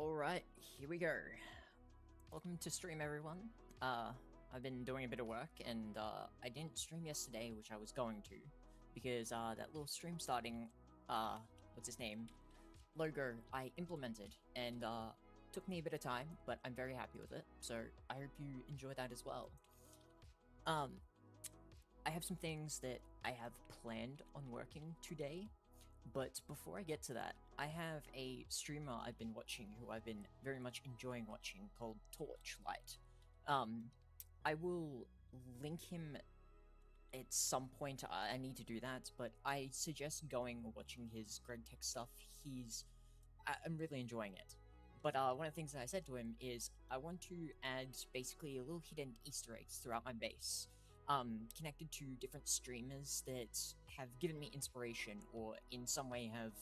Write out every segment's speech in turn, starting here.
Alright, here we go. Welcome to stream, everyone. I've been doing a bit of work, and I didn't stream yesterday, which I was going to, because that little stream starting, what's his name, logo I implemented, and took me a bit of time, but I'm very happy with it, so I hope you enjoy that as well. I have some things that I have planned on working today, but before I get to that, I have a streamer I've been watching who I've been very much enjoying watching called Torchlight. I will link him at some point. I need to do that, but I suggest going watching his Greg Tech stuff. I'm really enjoying it. But one of the things that I said to him is I want to add basically a little hidden Easter eggs throughout my base. Connected to different streamers that have given me inspiration or in some way have,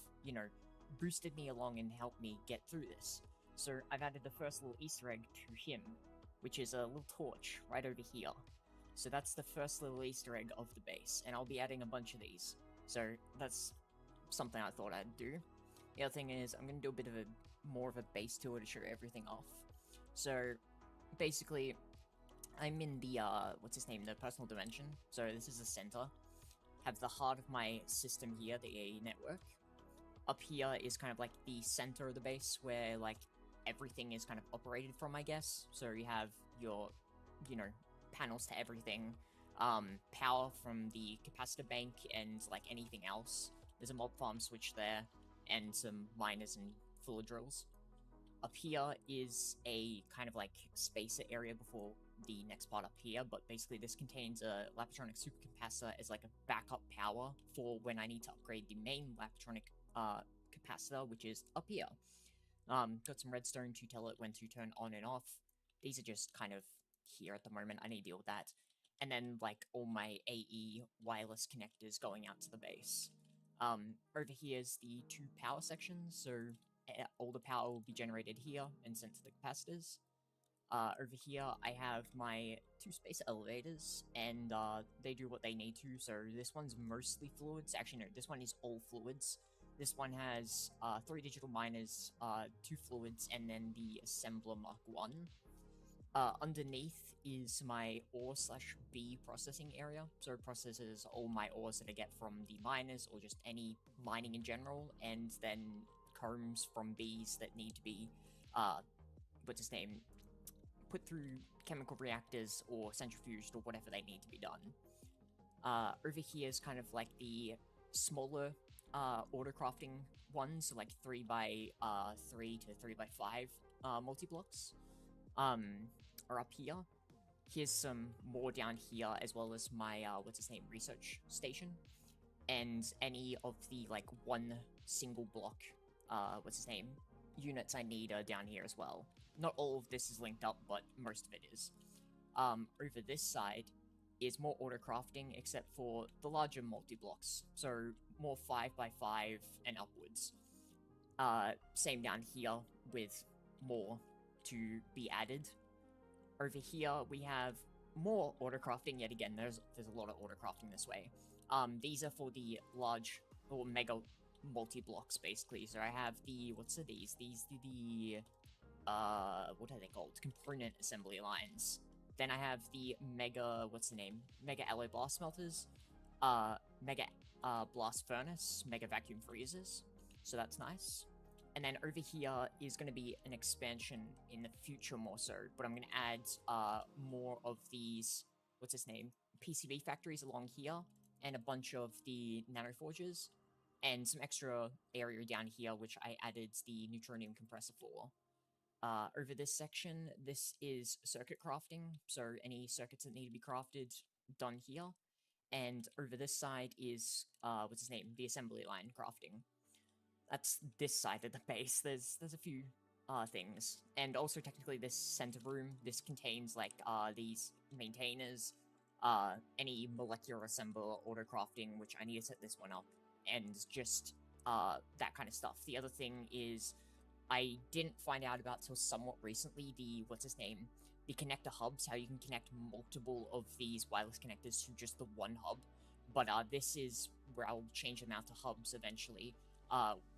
boosted me along and helped me get through this. So I've added the first little Easter egg to him, which is a little torch right over here. So that's the first little Easter egg of the base, and I'll be adding a bunch of these. So that's something I thought I'd do. The other thing is I'm going to do a bit of more of a base tour to show everything off. So basically, I'm in the, the personal dimension. So this is the center. Have the heart of my system here, the AE network. Up here is kind of like the center of the base where, like, everything is kind of operated from, I guess. So you have your, panels to everything. Power from the capacitor bank and, like, anything else. There's a mob farm switch there, and some miners and fluid drills. Up here is a kind of like spacer area before the next part up here, but basically this contains a Lapatronic supercapacitor as like a backup power for when I need to upgrade the main Lapatronic capacitor, which is up here. Got some redstone to tell it when to turn on and off. These are just kind of here at the moment. I need to deal with that. And then like all my AE wireless connectors going out to the base. Over here is the two power sections, so all the power will be generated here and sent to the capacitors. Over here, I have my two space elevators, and they do what they need to. So this one's mostly fluids. Actually, no, this one is all fluids. This one has 3 digital miners, 2 fluids, and then the assembler Mark 1. Underneath is my ore/B processing area, so it processes all my ores that I get from the miners or just any mining in general, and then combs from bees that need to be, put through chemical reactors or centrifuged or whatever they need to be done. Over here is kind of like the smaller order crafting ones, so like 3x3 to 3x5 multi-blocks. Are up here. Here's some more down here, as well as my, research station. And any of the, like, one single block, units I need are down here as well. Not all of this is linked up, but most of it is. Over this side is more order crafting, except for the larger multi-blocks. So, more 5x5 and upwards. Same down here, with more to be added. Over here, we have more order crafting. Yet again, there's a lot of order crafting this way. These are for the large or mega multi-blocks, basically. So I have the, what are these? These are the, what are they called? Component assembly lines. Then I have the mega, mega alloy blast smelters, mega blast furnace, mega vacuum freezers. So that's nice. And then over here is going to be an expansion in the future more so, but I'm going to add more of these, PCB factories along here, and a bunch of the nanoforges, and some extra area down here, which I added the neutronium compressor for. Over this section, this is circuit crafting, so any circuits that need to be crafted, done here. And over this side is, the assembly line crafting. That's this side of the base. There's a few things. And also technically this center room, this contains like these maintainers, any molecular assembler order crafting, which I need to set this one up, and just that kind of stuff. The other thing is I didn't find out about till somewhat recently the connector hubs, how you can connect multiple of these wireless connectors to just the one hub. But this is where I'll change them out to hubs eventually.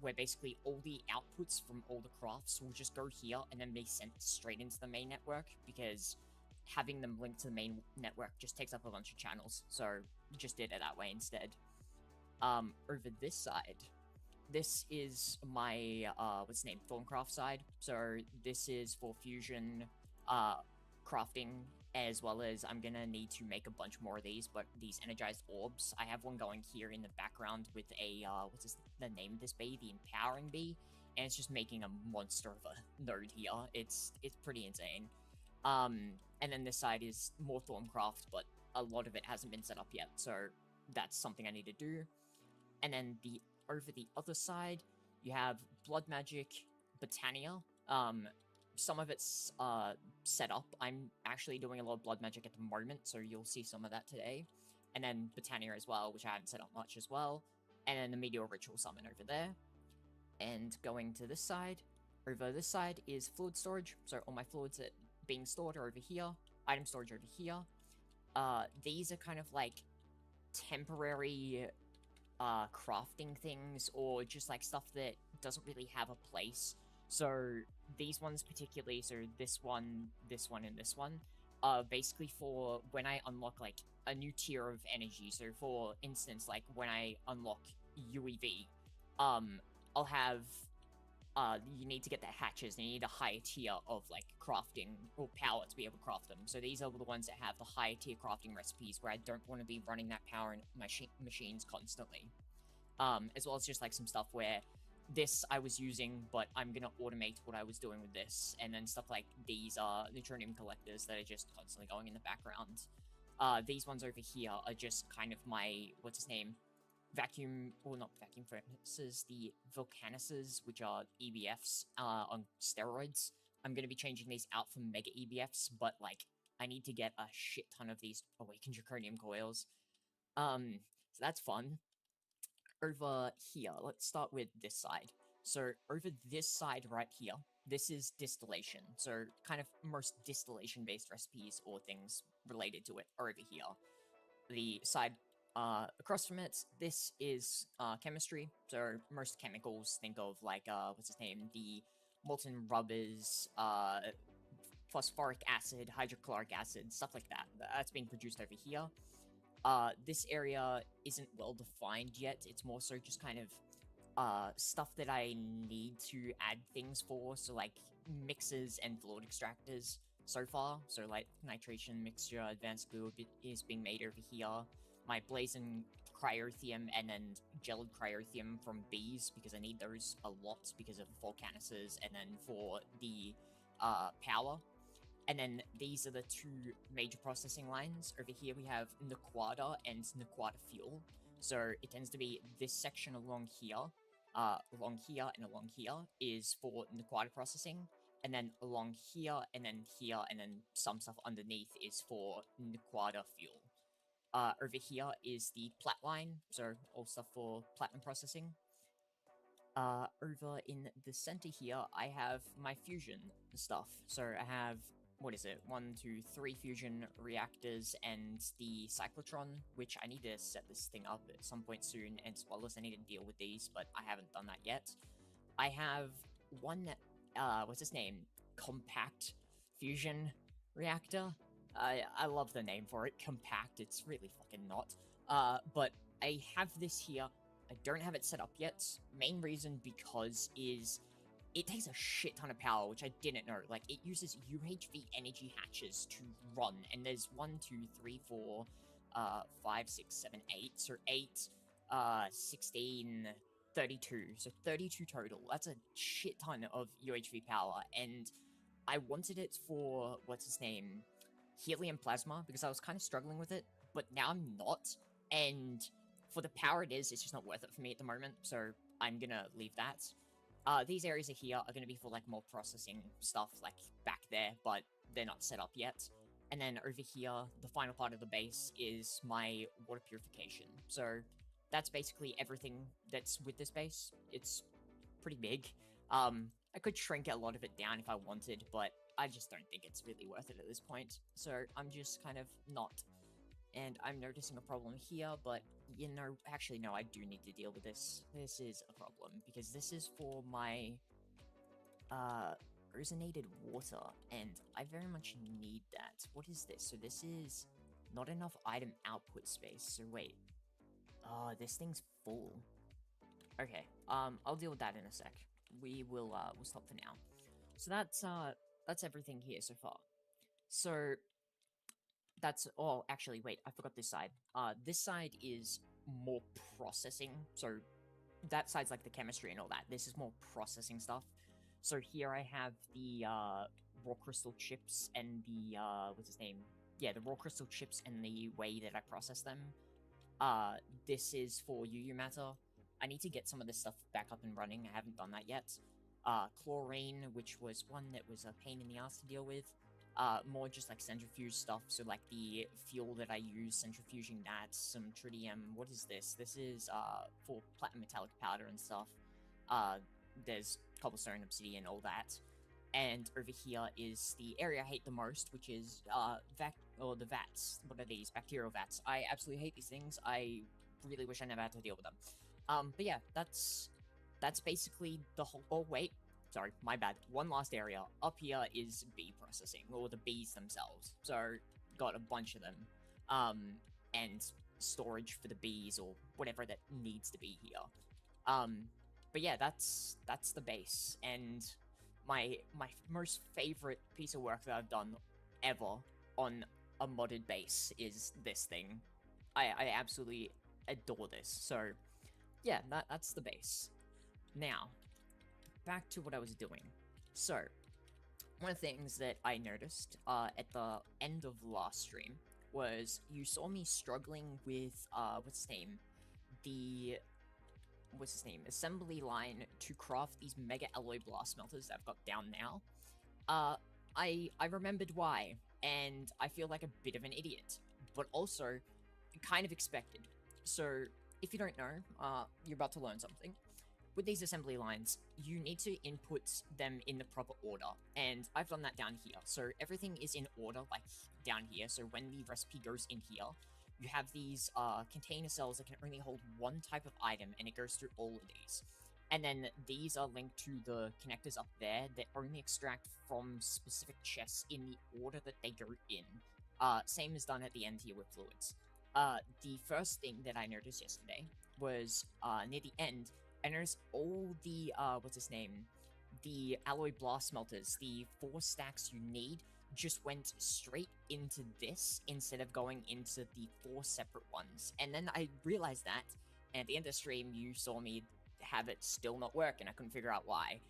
where basically all the outputs from all the crafts will just go here and then be sent straight into the main network, because having them linked to the main network just takes up a bunch of channels, so just did it that way instead. Over this side, this is my, what's the name, Thorncraft side. So this is for fusion, crafting, as well as I'm gonna need to make a bunch more of these, but these energized orbs, I have one going here in the background with a, the name of this bee? The Empowering Bee, and it's just making a monster of a node here. It's pretty insane. And then this side is more Thorncraft, but a lot of it hasn't been set up yet, so that's something I need to do. And then over the other side, you have Blood Magic, Botania. Some of it's set up. I'm actually doing a lot of Blood Magic at the moment, so you'll see some of that today. And then Botania as well, which I haven't set up much as well. And then the Meteor Ritual Summon over there. And going to this side, over this side is Fluid Storage. So all my fluids that are being stored are over here. Item storage over here. These are kind of like temporary crafting things, or just like stuff that doesn't really have a place. So these ones particularly, so this one, and this one, basically for when I unlock like a new tier of energy. So for instance, like when I unlock UEV, I'll have, you need to get the hatches, and you need a higher tier of like crafting or power to be able to craft them. So these are the ones that have the higher tier crafting recipes, where I don't want to be running that power in my machines constantly. As well as just like some stuff where this I was using, but I'm gonna automate what I was doing with this, and then stuff like these are neutronium collectors that are just constantly going in the background. These ones over here are just kind of my, what's his name, vacuum, well, not vacuum furnaces, the Volcanuses, which are EBFs on steroids. I'm going to be changing these out for mega EBFs, but like I need to get a shit ton of these awakened draconium coils. So that's fun. Over here, let's start with this side. So over this side right here, this is distillation. So kind of most distillation based recipes or things related to it are over here. The side across from it, this is chemistry. So most chemicals, think of like, what's his name? The molten rubbers, phosphoric acid, hydrochloric acid, stuff like that. That's being produced over here. This area isn't well defined yet. It's more so just kind of stuff that I need to add things for. So like mixers and fluid extractors so far. So like nitration mixture, advanced glue is being made over here. My blazing cryothium and then gelid cryothium from bees, because I need those a lot because of volcanuses, and then for the power. And then these are the two major processing lines. Over here we have Nequada and Nequada Fuel. So it tends to be this section along here, and along here is for Nequada processing. And then along here, and then some stuff underneath is for Nequada Fuel. Over here is the plat line, so all stuff for platinum processing. Over in the center here, I have my fusion stuff. So I have, what is it, 1, 2, 3 fusion reactors and the cyclotron, which I need to set this thing up at some point soon, as well as I need to deal with these, but I haven't done that yet. I have one, what's his name? Compact fusion reactor. I love the name for it, compact. It's really fucking not. But I have this here. I don't have it set up yet. Main reason because is it takes a shit ton of power, which I didn't know. Like, it uses UHV energy hatches to run, and there's 1, 2, 3, 4, 5, 6, 7, 8. So 8, 16, 32. So 32 total. That's a shit ton of UHV power, and I wanted it for, what's his name, helium plasma, because I was kind of struggling with it, but now I'm not, and for the power it is, it's just not worth it for me at the moment, so I'm gonna leave that. These areas are here are gonna be for like more processing stuff, like back there, but they're not set up yet. And then over here, the final part of the base is my water purification. So that's basically everything that's with this base. It's pretty big. I could shrink a lot of it down if I wanted, but I just don't think it's really worth it at this point. So I'm just kind of not. And I'm noticing a problem here, but you know, actually, no, I do need to deal with this. This is a problem, because this is for my, ozonated water, and I very much need that. What is this? So this is not enough item output space, so wait. Oh, this thing's full. Okay, I'll deal with that in a sec. We'll stop for now. So that's everything here so far. So that's, oh, actually, wait, I forgot this side. This side is more processing, so that side's like the chemistry and all that. This is more processing stuff. So here I have the, raw crystal chips and the, what's his name? Yeah, the raw crystal chips and the way that I process them. This is for UU matter. I need to get some of this stuff back up and running. I haven't done that yet. Chlorine, which was one that was a pain in the ass to deal with. More just like centrifuge stuff, so like the fuel that I use, centrifuging that, some tritium. What is this? This is, for platinum metallic powder and stuff. There's cobblestone, obsidian, all that. And over here is the area I hate the most, which is, the vats. What are these? Bacterial vats. I absolutely hate these things. I really wish I never had to deal with them. But yeah, that's basically the whole, oh wait, sorry, my bad. One last area. Up here is bee processing, or the bees themselves. So, got a bunch of them. And storage for the bees, or whatever that needs to be here. But yeah, that's the base, and my most favorite piece of work that I've done ever on a modded base is this thing. I absolutely adore this. So yeah, that's the base. Now, back to what I was doing. So, one of the things that I noticed at the end of last stream was you saw me struggling with, what's his name, assembly line to craft these mega alloy blast smelters that I've got down now. I remembered why, and I feel like a bit of an idiot, but also kind of expected. So, if you don't know, you're about to learn something. With these assembly lines, you need to input them in the proper order, and I've done that down here. So everything is in order, like down here, so when the recipe goes in here, you have these container cells that can only hold one type of item, and it goes through all of these. And then these are linked to the connectors up there that only extract from specific chests in the order that they go in. Same is done at the end here with fluids. The first thing that I noticed yesterday was, near the end, I noticed all the, the alloy blast smelters, the 4 stacks you need, just went straight into this instead of going into the 4 separate ones. And then I realized that, and at the end of the stream, you saw me have it still not work, and I couldn't figure out why.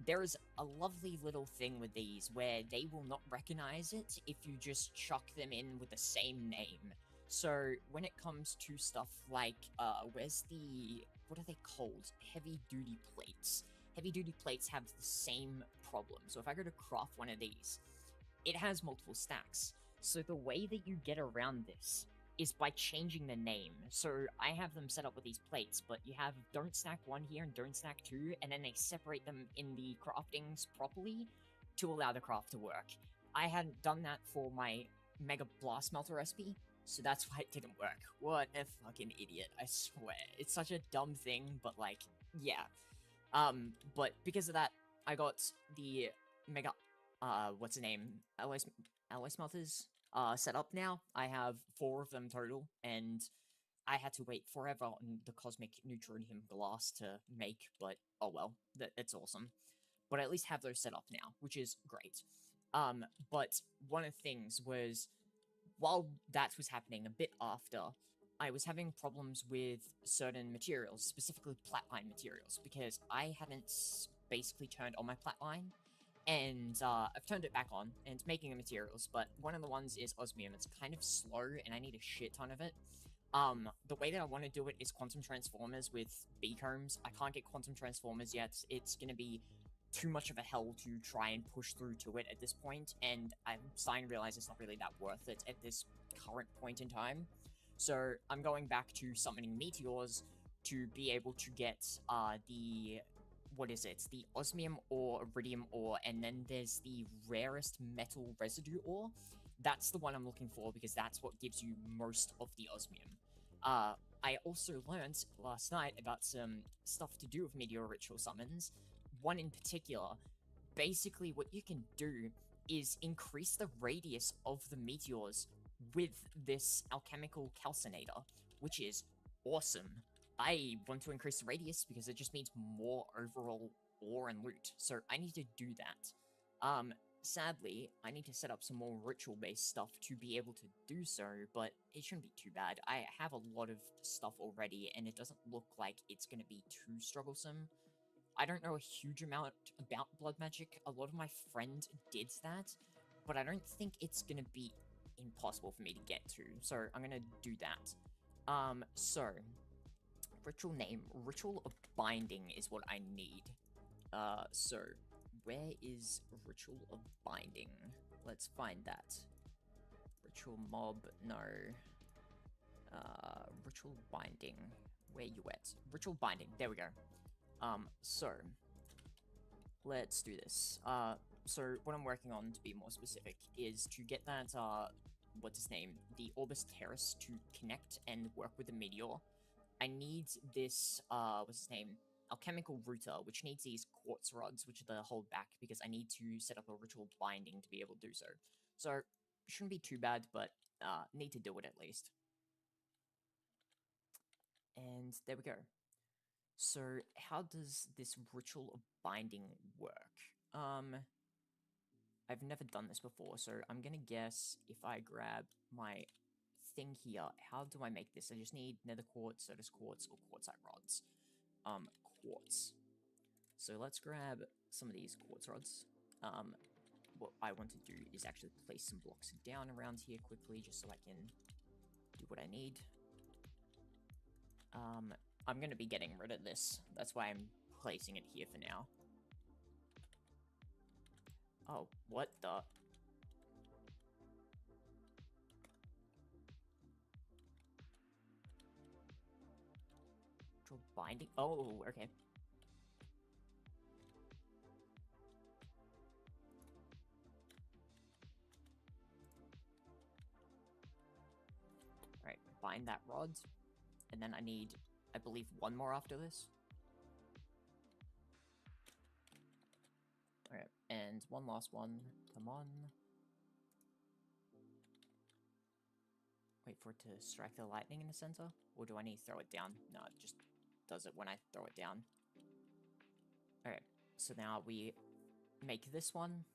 There's a lovely little thing with these where they will not recognize it if you just chuck them in with the same name. So when it comes to stuff like, where's the, what are they called? Heavy-duty plates. Heavy-duty plates have the same problem. So if I go to craft one of these, it has multiple stacks. So the way that you get around this is by changing the name. So I have them set up with these plates, but you have don't stack 1 here and don't stack 2, and then they separate them in the craftings properly to allow the craft to work. I hadn't done that for my Mega Blast Smelter recipe, so that's why it didn't work. What a fucking idiot, I swear. It's such a dumb thing, but like, yeah. But because of that, I got the Mega, what's the name? Alloy Smelters, set up now. I have 4 of them total, and I had to wait forever on the Cosmic Neutronium Glass to make, but oh well, that's awesome. But I at least have those set up now, which is great. But one of the things was, while that was happening a bit after, I was having problems with certain materials, specifically platline materials, because I hadn't basically turned on my platline, and I've turned it back on, and it's making the materials, but one of the ones is osmium. It's kind of slow, and I need a shit ton of it. The way that I want to do it is quantum transformers with beacombs. I can't get quantum transformers yet. It's gonna be too much of a hell to try and push through to it at this point, and I'm starting to realize it's not really that worth it at this current point in time. So I'm going back to summoning meteors to be able to get the, what is it? The osmium ore, iridium ore, and then there's the rarest metal residue ore. That's the one I'm looking for because that's what gives you most of the osmium. I also learned last night about some stuff to do with meteor ritual summons. One in particular, basically what you can do is increase the radius of the meteors with this alchemical calcinator, which is awesome. I want to increase the radius because it just means more overall ore and loot, so I need to do that. Sadly, I need to set up some more ritual-based stuff to be able to do so, but it shouldn't be too bad. I have a lot of stuff already, and it doesn't look like it's going to be too strugglesome. I don't know a huge amount about blood magic. A lot of my friend did that, but I don't think it's going to be impossible for me to get to, so I'm going to do that. So, ritual name, Ritual of Binding is what I need. So, where is Ritual of Binding? Let's find that. Ritual mob, no. Ritual Binding. Where you at? Ritual Binding, there we go. So, let's do this. So what I'm working on, to be more specific, is to get that, what's his name? The Orbis Terrace to connect and work with the meteor. I need this, what's his name? Alchemical router, which needs these quartz rods, which are the hold back, because I need to set up a ritual binding to be able to do so. So, shouldn't be too bad, but, need to do it at least. And there we go. So, how does this ritual of binding work? I've never done this before, so I'm gonna guess if I grab my thing here, how do I make this? I just need nether quartz, sodas quartz, or quartzite rods. Quartz. So let's grab some of these quartz rods. What I want to do is actually place some blocks down around here quickly, just so I can do what I need. I'm gonna be getting rid of this. That's why I'm placing it here for now. Oh, what the? Binding? Oh, okay. Alright, bind that rod. And then I need, I believe, one more after this. Alright, and one last one. Come on. Wait for it to strike the lightning in the center? Or do I need to throw it down? No, it just does it when I throw it down. Alright, so now we make this one.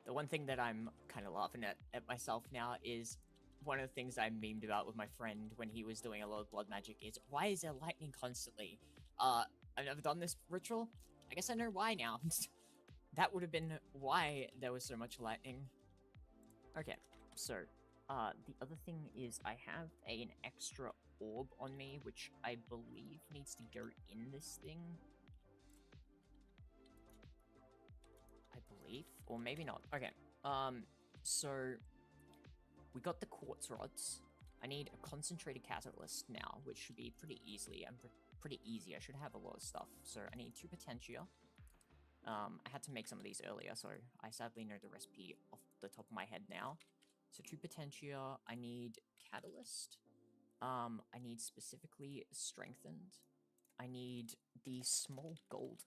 The one thing that I'm kind of laughing at myself now is one of the things I memed about with my friend when he was doing a lot of blood magic is, why is there lightning constantly? I've never done this ritual. I guess I know why now. That would have been why there was so much lightning. Okay, so, the other thing is I have an extra orb on me, which I believe needs to go in this thing. I believe, or maybe not. Okay, so we got the quartz rods. I need a concentrated catalyst now, which should be pretty easily. Pretty easy. I should have a lot of stuff. So I need 2 potentia. I had to make some of these earlier, so I sadly know the recipe off the top of my head now. So 2 potentia, I need catalyst. I need specifically strengthened. I need the small gold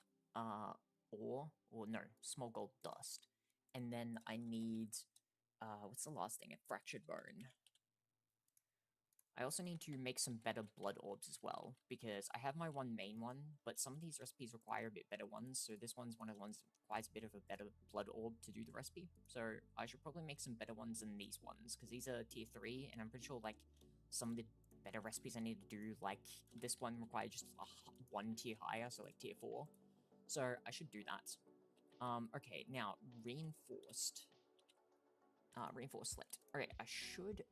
ore, or no, small gold dust. And then I need, what's the last thing? A fractured bone. I also need to make some better blood orbs as well, because I have my one main one, but some of these recipes require a bit better ones, so this one's one of the ones that requires a bit of a better blood orb to do the recipe. So I should probably make some better ones than these ones, because these are tier 3, and I'm pretty sure, like, some of the better recipes I need to do, like, this one requires just one tier higher, so like tier 4. So I should do that. Okay, now, reinforced. Reinforced slate. Okay, I should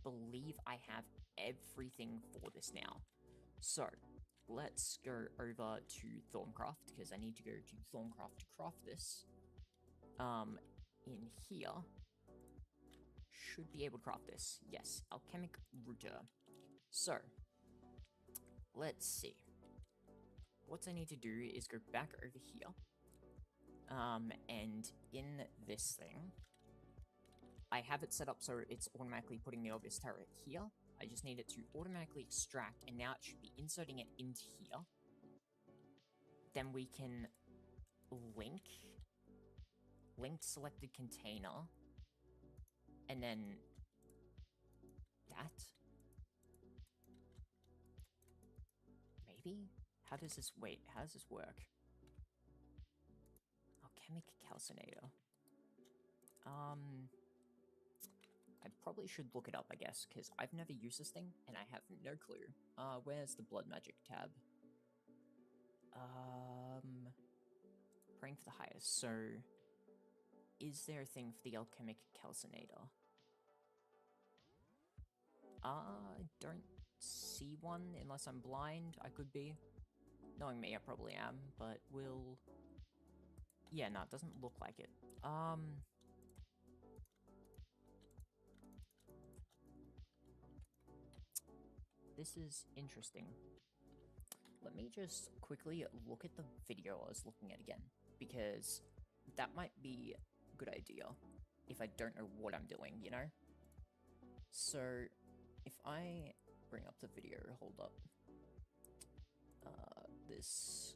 believe I have everything for this now. So, let's go over to Thorncraft, because I need to go to Thorncraft to craft this. In here, should be able to craft this. Yes, Alchemic Router. So, let's see. What I need to do is go back over here. And in this thing, I have it set up so it's automatically putting the obvious turret here. I just need it to automatically extract, and now it should be inserting it into here. Then we can link selected container, and then that. Maybe? How does this work? Alchemic calcinator. I probably should look it up, I guess, because I've never used this thing, and I have no clue. Where's the blood magic tab? Praying for the highest. So, is there a thing for the alchemic calcinator? I don't see one, unless I'm blind. I could be. Knowing me, I probably am, but we'll... Yeah, no, it doesn't look like it. This is interesting. Let me just quickly look at the video I was looking at again, because that might be a good idea if I don't know what I'm doing, you know? So, if I bring up the video, hold up. This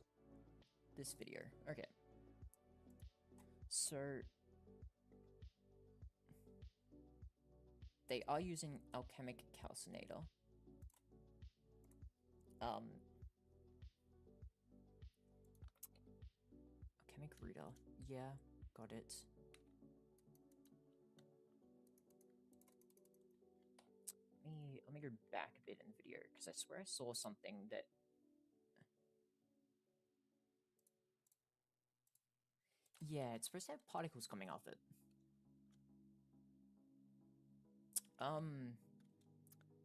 video. Okay. So, they are using alchemic calcinator. Alchemic router. Yeah, got it. Let me go back a bit in the video, because I swear I saw something that... Yeah, it's supposed to have particles coming off it.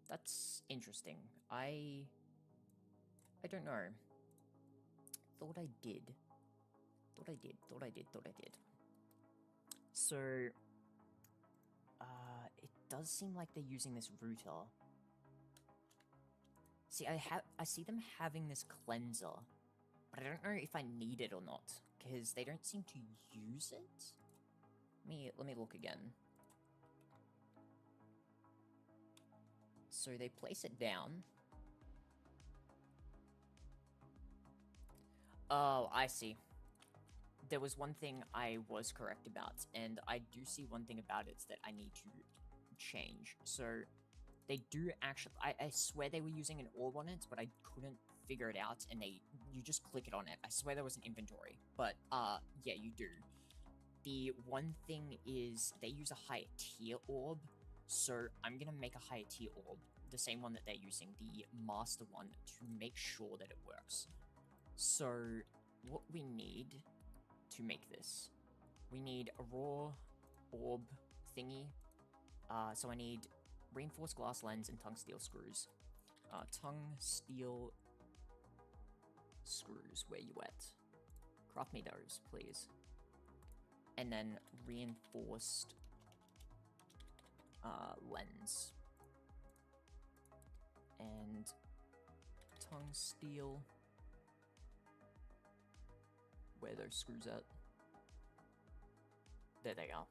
That's interesting. I don't know. Thought I did. So, it does seem like they're using this router. See, I see them having this cleanser, but I don't know if I need it or not, because they don't seem to use it. Let me look again. So they place it down. Oh, I see. There was one thing I was correct about, and I do see one thing about it that I need to change. So they do actually... I swear they were using an orb on it, but I couldn't figure it out, and you just click it on it. I swear there was an inventory, but yeah, you do. The one thing is they use a higher tier orb, so I'm gonna make a higher tier orb, the same one that they're using, the master one, to make sure that it works. So what we need to make this, we need a raw orb thingy. So I need reinforced glass lens and tungsteel screws. Tungsteel screws, where you at? Craft me those, please. And then reinforced lens. And tungsteel. Where are those screws at? There they are.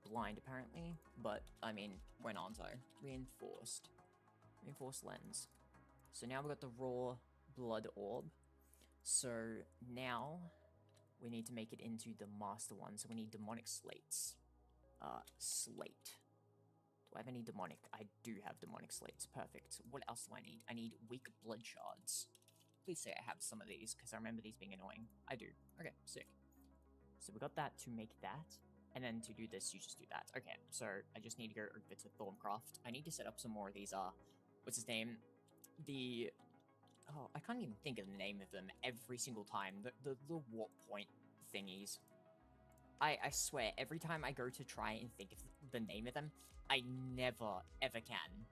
Blind, apparently, but, I mean, went on, so. Reinforced lens. So now we've got the raw blood orb. So now we need to make it into the master one, so we need demonic slates. Slate. Do I have any demonic? I do have demonic slates. Perfect. What else do I need? I need weak blood shards. Please say I have some of these, because I remember these being annoying. I do. Okay, sick. So we got that to make that. And then to do this, you just do that. Okay, so I just need to go over to Thorncraft. I need to set up some more of these, what's his name? Oh, I can't even think of the name of them every single time. The warp point thingies. I swear, every time I go to try and think of the name of them, I never, ever can.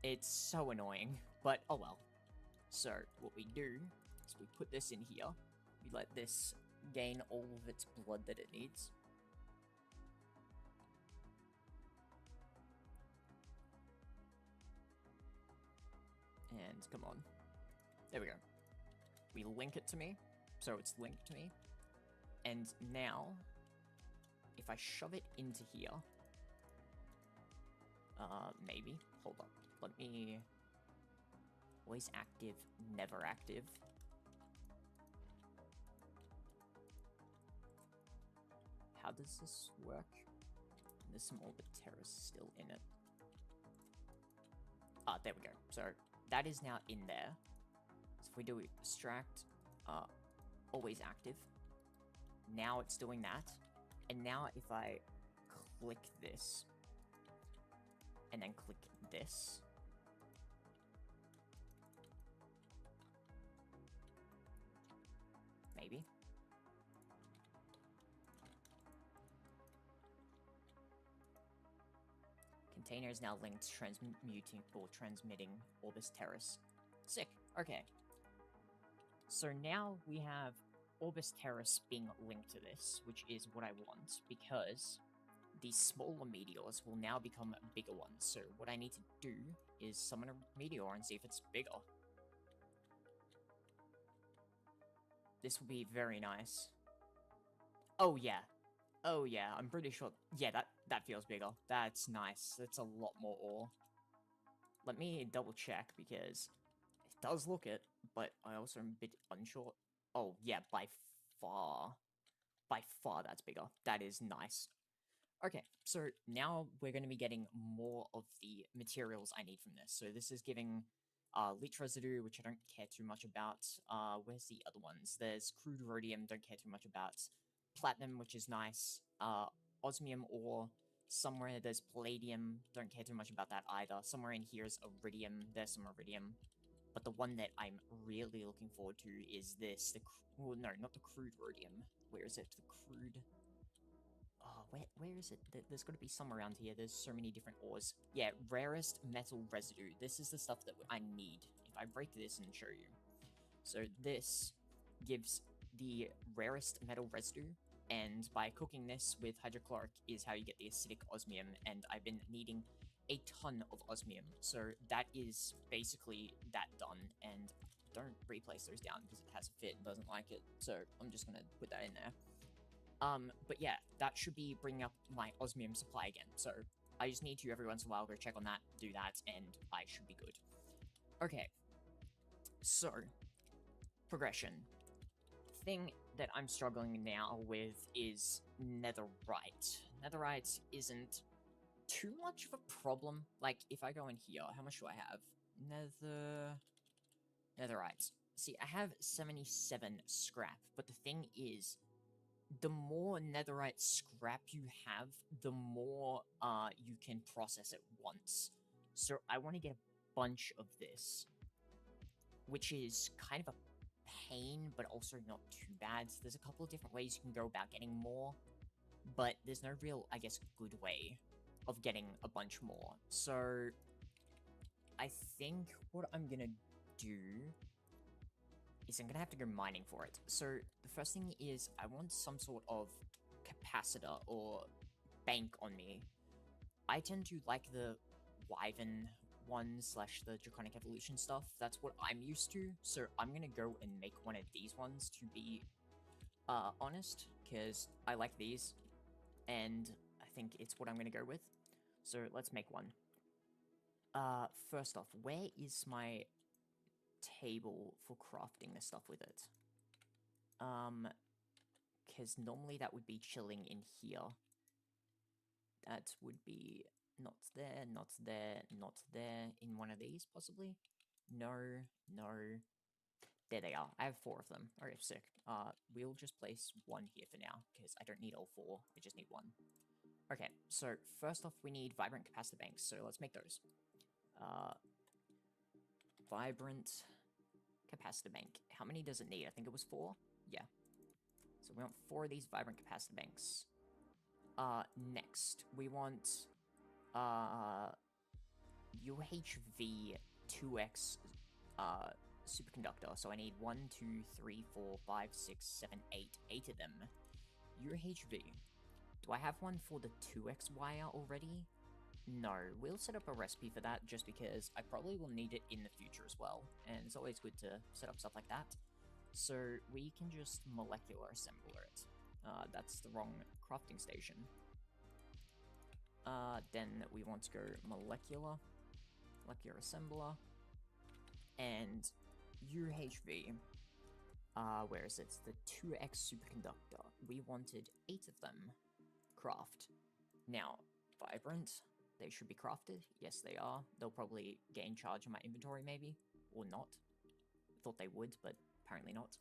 It's so annoying, but oh well. So, what we do is we put this in here. We let this gain all of its blood that it needs. And come on. There we go. We link it to me, so it's linked to me. And now, if I shove it into here, Maybe. Hold up. Let me... Always active, never active. How does this work? There's some orbit terrace still in it. Ah, there we go. So that is now in there. So if we do extract, always active. Now it's doing that. And now if I click this, and then click this, maybe. Container is now linked, transmuting or transmitting Orbis Terrace. Sick. Okay. So now we have Orbis Terrace being linked to this, which is what I want, because these smaller meteors will now become bigger ones. So what I need to do is summon a meteor and see if it's bigger. This will be very nice. Oh yeah. Oh yeah, I'm pretty sure. Yeah, that feels bigger. That's nice. That's a lot more ore. Let me double check because it does look it, but I also am a bit unsure. Oh yeah, by far that's bigger. That is nice. Okay, so now we're going to be getting more of the materials I need from this. So this is giving leech residue, which I don't care too much about. Where's the other ones? There's crude rhodium, don't care too much about. Platinum, which is nice. Osmium ore. Somewhere there's palladium, don't care too much about that either. Somewhere in here is iridium, there's some iridium. But the one that I'm really looking forward to is this. Well, no, not the crude rhodium. Where is it? The crude... Oh, where is it? There's got to be some around here. There's so many different ores. Yeah, rarest metal residue. This is the stuff that I need. If I break this and show you. So this gives the rarest metal residue, and by cooking this with hydrochloric is how you get the acidic osmium, and I've been needing a ton of osmium. So that is basically that done, and don't replace those down because it has a fit and doesn't like it. So I'm just going to put that in there. But yeah, that should be bringing up my osmium supply again. So I just need to every once in a while go check on that, do that, and I should be good. Okay. So, progression. Thing that I'm struggling now with is netherite. Netherite isn't too much of a problem. Like, if I go in here, how much do I have? Netherite. See, I have 77 scrap, but the thing is, the more netherite scrap you have, the more you can process at once. So I want to get a bunch of this, which is kind of a pain, but also not too bad. So there's a couple of different ways you can go about getting more, but there's no real, I guess, good way of getting a bunch more. So I think what I'm gonna do is I'm gonna have to go mining for it. So the first thing is I want some sort of capacitor or bank on me. I tend to like the Wyvern one slash the Draconic Evolution stuff. That's what I'm used to. So I'm gonna go and make one of these ones to be honest, because I like these, and I think it's what I'm gonna go with. So let's make one. First off, where is my table for crafting the stuff with it? Because normally that would be chilling in here. That would be not there, not there, not there. In one of these, possibly? No, no. There they are. I have 4 of them. Okay, sick. We'll just place one here for now, because I don't need all 4. I just need one. Okay, so first off, we need vibrant capacitor banks, so let's make those. Vibrant capacitor bank. How many does it need? I think it was 4? Yeah. So we want 4 of these vibrant capacitor banks. Next, we want, UHV 2X, superconductor. So I need 1, 2, 3, 4, 5, 6, 7, 8. 8 of them. UHV. Do I have one for the 2X wire already? No, we'll set up a recipe for that just because I probably will need it in the future as well, and it's always good to set up stuff like that. So we can just molecular assembler it. That's the wrong crafting station. Then we want to go molecular assembler, and UHV. Where is it? It's the 2x superconductor. We wanted 8 of them. Craft. Now, vibrant. They should be crafted. Yes, they are. They'll probably gain charge on my inventory, maybe. Or not. I thought they would, but apparently not.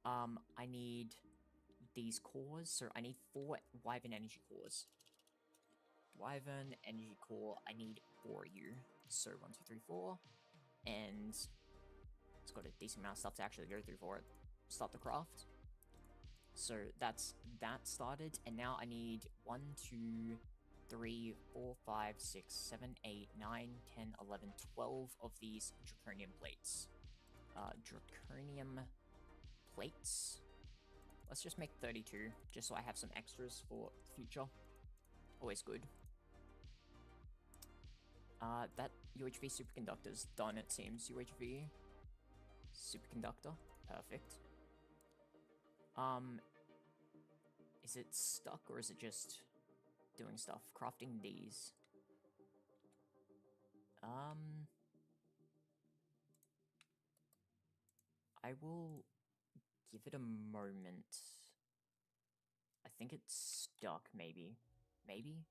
I need these cores. So I need 4 Wyvern energy cores. Wyvern energy core. I need 4 of you. So 1, 2, 3, 4. And it's got a decent amount of stuff to actually go through for it. Start the craft. So that's that started, and now I need 1, 2, 3, 4, 5, 6, 7, 8, 9, 10, 11, 12 of these draconium plates. Draconium plates. Let's just make 32, just so I have some extras for the future. Always good. That UHV superconductor's done, it seems. UHV superconductor. Perfect. Is it stuck, or is it just doing stuff? Crafting these. I will give it a moment. I think it's stuck, maybe. Maybe?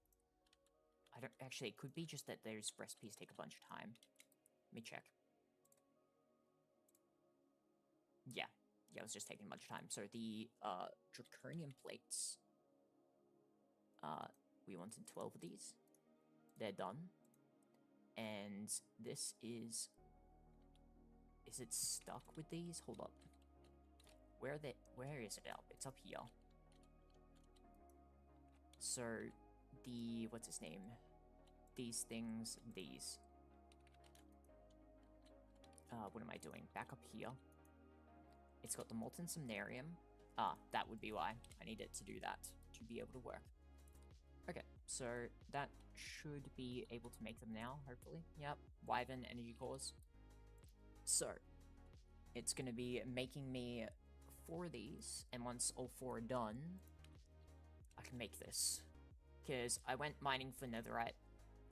I don't... Actually, it could be just that those recipes take a bunch of time. Let me check. Yeah. Yeah, it was just taking a bunch of time. So the, draconium plates. We wanted 12 of these. They're done. And this is... Is it stuck with these? Hold up. Where is it up? It's up here. So, the... What's its name? These things... These. What am I doing? Back up here. It's got the molten samnarium. Ah, that would be why. I need it to do that to be able to work. Okay, so that should be able to make them now, hopefully. Yep, Wyvern energy cores. So, it's going to be making me 4 of these, and once all 4 are done, I can make this. Because I went mining for netherite,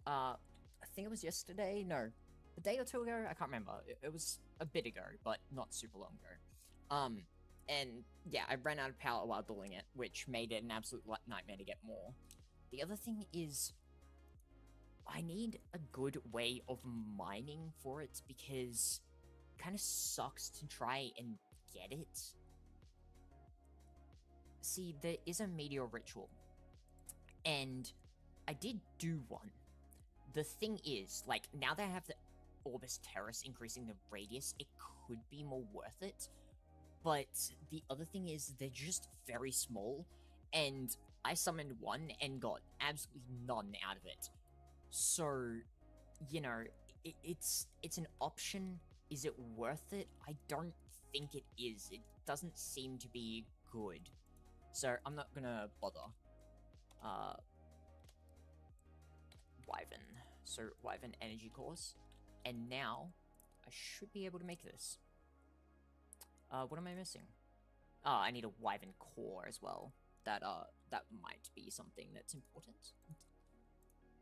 I think it was yesterday? No, a day or 2 ago? I can't remember. It was a bit ago, but not super long ago. And yeah, I ran out of power while doing it, which made it an absolute nightmare to get more. The other thing is, I need a good way of mining for it, because it kind of sucks to try and get it. See, there is a meteor ritual, and I did do one. The thing is, like, now that I have the Orbis Terrace increasing the radius, it could be more worth it. But the other thing is, they're just very small, and I summoned one and got absolutely none out of it. So, you know, it's an option. Is it worth it? I don't think it is. It doesn't seem to be good. So, I'm not gonna bother. Wyvern. So, Wyvern energy cores. And now, I should be able to make this. What am I missing? Oh, I need a Wyvern core as well. That might be something that's important.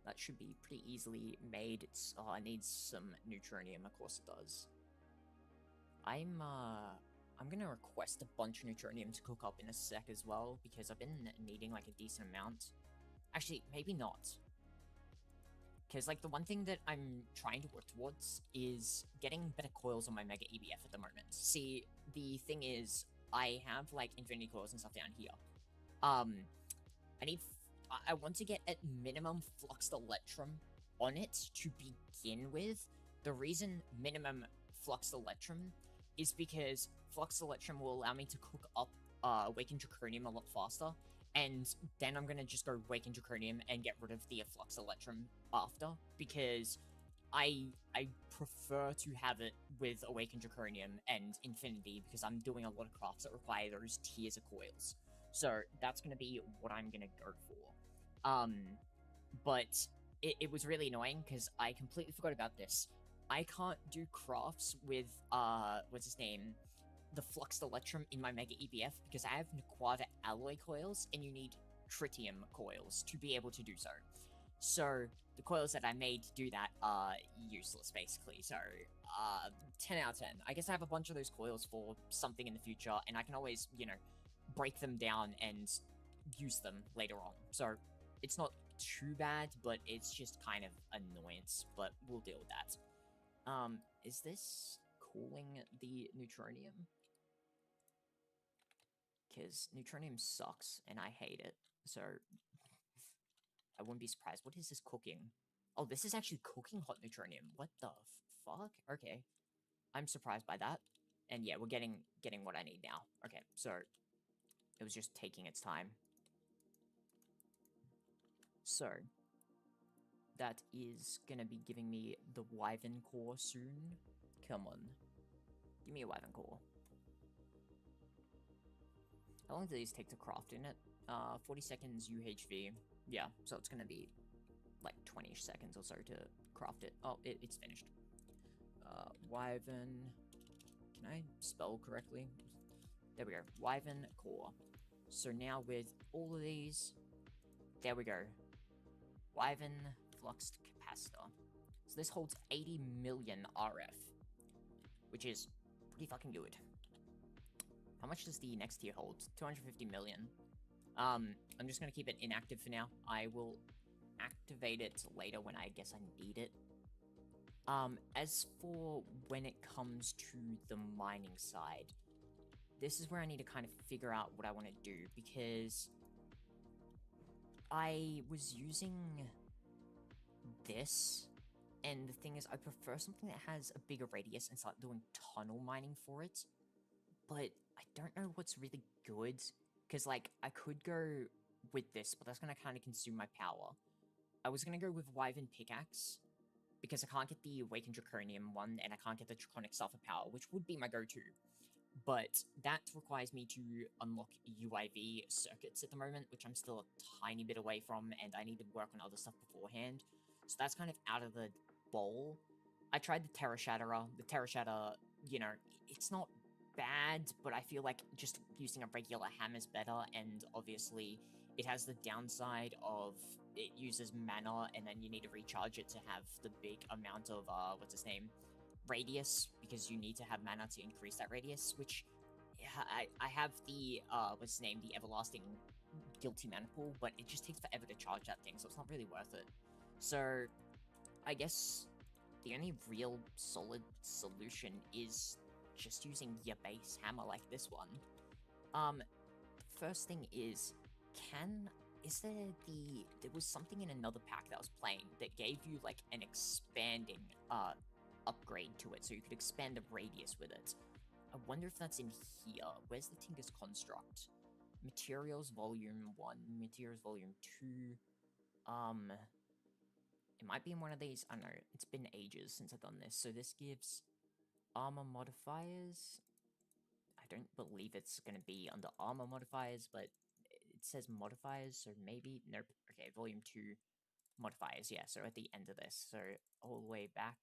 That should be pretty easily made. It's, it needs some neutronium, of course it does. I'm gonna request a bunch of neutronium to cook up in a sec as well, because I've been needing, like, a decent amount. Actually, maybe not. Because, like, the one thing that I'm trying to work towards is getting better coils on my Mega EBF at the moment. See, the thing is, I have, like, infinity coils and stuff down here. I want to get at minimum Fluxed Electrum on it to begin with. The reason minimum Fluxed Electrum is because Fluxed Electrum will allow me to cook up Awakened Draconium a lot faster, and then I'm gonna just go Awakened Draconium and get rid of the Flux Electrum after, because I prefer to have it with Awakened Draconium and Infinity, because I'm doing a lot of crafts that require those tiers of coils. So that's gonna be what I'm gonna go for. But it was really annoying, because I completely forgot about this. I can't do crafts with, what's his name? The Fluxed Electrum in my Mega EBF, because I have Nequava alloy coils, and you need tritium coils to be able to do so. So the coils that I made to do that are useless, basically. So 10 out of 10. I guess I have a bunch of those coils for something in the future, and I can always, you know, break them down and use them later on. So it's not too bad, but it's just kind of annoyance, but we'll deal with that. Is this cooling the neutronium? Because neutronium sucks, and I hate it, so I wouldn't be surprised. What is this cooking? Oh, this is actually cooking hot neutronium. What the fuck? Okay. I'm surprised by that. And yeah, we're getting what I need now. Okay, so it was just taking its time. So that is gonna be giving me the Wyvern core soon. Come on. Give me a Wyvern core. How long do these take to craft in it? 40 seconds UHV. Yeah, so it's gonna be like 20 seconds or so to craft it. Oh, it's finished. Wyvern. Can I spell correctly? There we go. Wyvern core. So now with all of these, there we go. Wyvern fluxed capacitor. So this holds 80 million RF, which is pretty fucking good. How much does the next tier hold? 250 million. I'm just gonna keep it inactive for now. I will activate it later when I guess I need it. As for when it comes to the mining side, this is where I need to kind of figure out what I want to do, because I was using this, and the thing is, I prefer something that has a bigger radius and start doing tunnel mining for it, but I don't know what's really good, because, like, I could go with this, but that's going to kind of consume my power. I was going to go with Wyvern Pickaxe, because I can't get the Awakened Draconium one, and I can't get the Draconic Sulfur Power, which would be my go-to. But that requires me to unlock UIV circuits at the moment, which I'm still a tiny bit away from, and I need to work on other stuff beforehand. So that's kind of out of the bowl. I tried the Terra Shatterer. The Terra Shatter, you know, it's not bad, but I feel like just using a regular hammer is better, and obviously it has the downside of it uses mana, and then you need to recharge it to have the big amount of, what's its name? Radius, because you need to have mana to increase that radius, which I have the, what's its name? The Everlasting Guilty Mana Pool, but it just takes forever to charge that thing, so it's not really worth it. So, I guess the only real solid solution is just using your base hammer like this one. First thing is, there was something in another pack that I was playing that gave you, like, an expanding, upgrade to it, so you could expand the radius with it. I wonder if that's in here. Where's the Tinker's Construct? Materials Volume 1, Materials Volume 2, it might be in one of these. I don't know, it's been ages since I've done this. So this gives armor modifiers. I don't believe it's going to be under armor modifiers, but it says modifiers, so maybe, nope. Okay, volume 2 modifiers, yeah, so at the end of this, so all the way back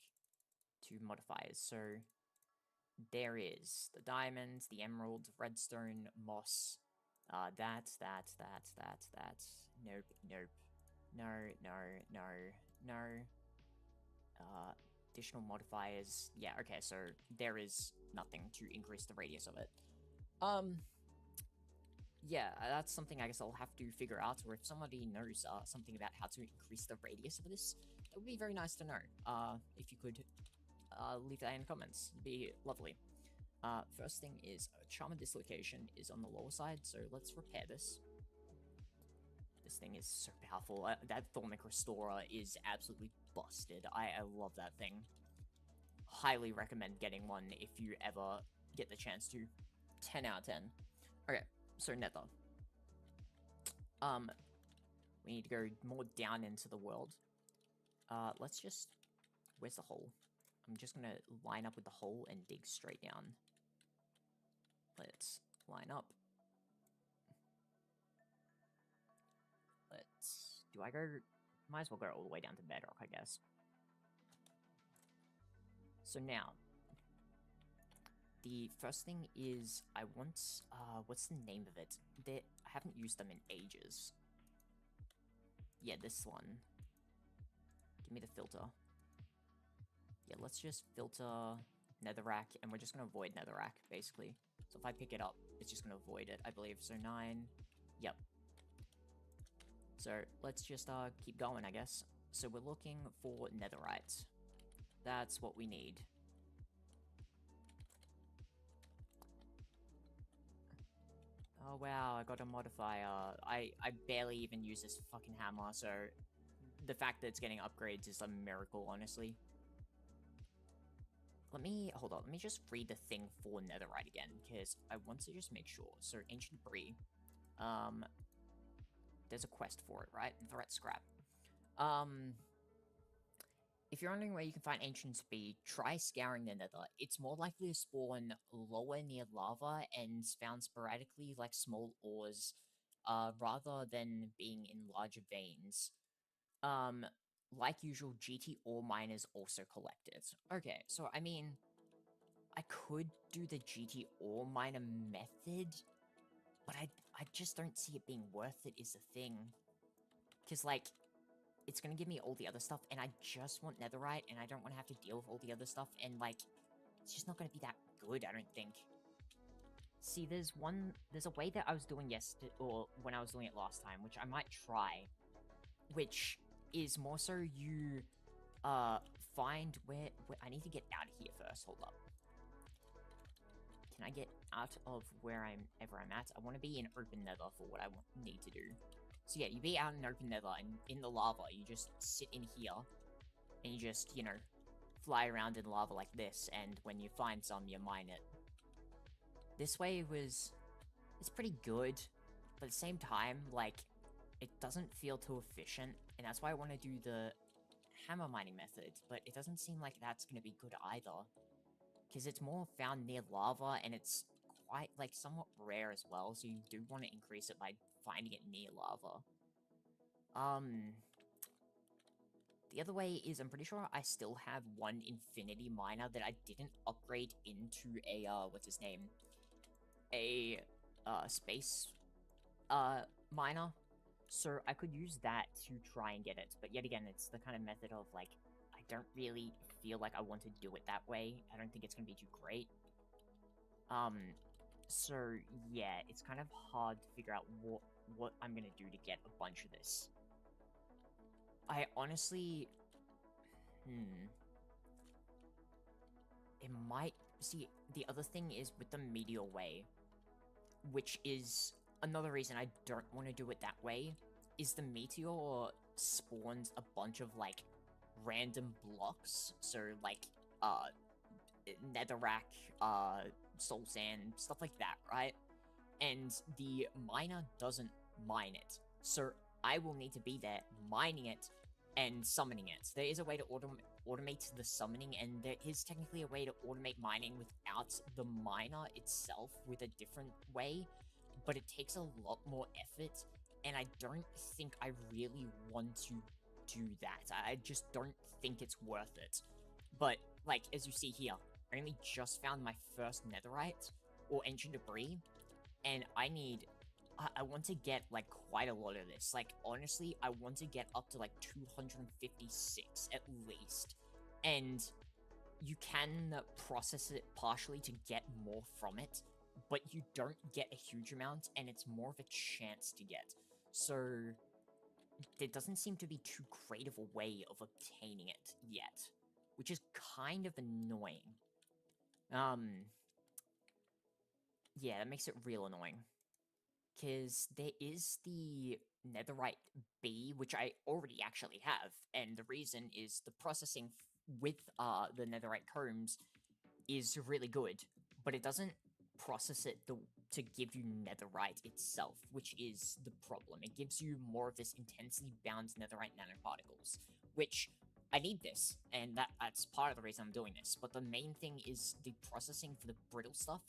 to modifiers. So there is the diamonds, the emerald, redstone, moss, that, nope, no, additional modifiers, yeah, okay, so there is nothing to increase the radius of it. Yeah, that's something I guess I'll have to figure out, or if somebody knows something about how to increase the radius of this, it would be very nice to know. If you could leave that in the comments, it'd be lovely. First thing is, Charm and Dislocation is on the lower side, so let's repair this. This thing is so powerful. That Thornic Restorer is absolutely busted. I love that thing. Highly recommend getting one if you ever get the chance to. 10 out of 10. Okay, so Nether. We need to go more down into the world. Let's just... Where's the hole? I'm just gonna line up with the hole and dig straight down. Let's line up. Let's... Do I go... Might as well go all the way down to bedrock, I guess. So now... The first thing is, I want... what's the name of it? I haven't used them in ages. Yeah, this one. Give me the filter. Yeah, let's just filter netherrack, and we're just gonna avoid netherrack, basically. So if I pick it up, it's just gonna avoid it, I believe. So 9. Yep. So let's just keep going, I guess. So we're looking for netherite. That's what we need. Oh wow, I got a modifier. I barely even use this fucking hammer, so the fact that it's getting upgrades is a miracle, honestly. Hold on, let me just read the thing for netherite again, because I want to just make sure. So, ancient debris. There's a quest for it, right? Netherite scrap. If you're wondering where you can find ancient debris, try scouring the nether. It's more likely to spawn lower near lava and found sporadically like small ores, rather than being in larger veins. Like usual, GT ore miners also collect it. Okay, so I mean, I could do the GT ore miner method, but I just don't see it being worth it is the thing. Because, like, it's gonna give me all the other stuff, and I just want netherite, and I don't want to have to deal with all the other stuff, and, like, it's just not gonna be that good, I don't think. See, there's a way that I was doing yesterday, or when I was doing it last time, which I might try, which is more so you, find where I need to get out of here first, hold up. Can I get out of where I'm at? I want to be in open nether for what I need to do. So yeah, you be out in open nether, and in the lava, you just sit in here, and you just, you know, fly around in lava like this, and when you find some, you mine it. This way it's pretty good, but at the same time, like, it doesn't feel too efficient, and that's why I want to do the hammer mining method, but it doesn't seem like that's going to be good either. Because it's more found near lava, and it's quite, like, somewhat rare as well, so you do want to increase it by finding it near lava. The other way is, I'm pretty sure I still have one infinity miner that I didn't upgrade into a, what's his name? A, space, miner. So I could use that to try and get it, but yet again, it's the kind of method of, like, I don't really feel like I want to do it that way. I don't think it's gonna be too great. So yeah, it's kind of hard to figure out what I'm gonna do to get a bunch of this. I honestly, it might, see, the other thing is with the meteor way, which is another reason I don't want to do it that way, is the meteor spawns a bunch of, like, random blocks, so, like, netherrack, soul sand, stuff like that, right? And the miner doesn't mine it, so I will need to be there mining it and summoning it. There is a way to automate the summoning, and there is technically a way to automate mining without the miner itself with a different way, but it takes a lot more effort, and I don't think I really want to do that. I just don't think it's worth it. But, like, as you see here, I only just found my first netherite, or ancient debris, and I want to get, like, quite a lot of this. Like, honestly, I want to get up to, like, 256, at least. And you can process it partially to get more from it, but you don't get a huge amount, and it's more of a chance to get. So, there doesn't seem to be too great of a way of obtaining it yet, which is kind of annoying. Yeah, that makes it real annoying. Because there is the netherite B, which I already actually have, and the reason is the processing with the netherite combs is really good, but it doesn't process it to give you netherite itself, which is the problem. It gives you more of this intensely bound netherite nanoparticles, which I need this, and that's part of the reason I'm doing this, but the main thing is the processing for the brittle stuff.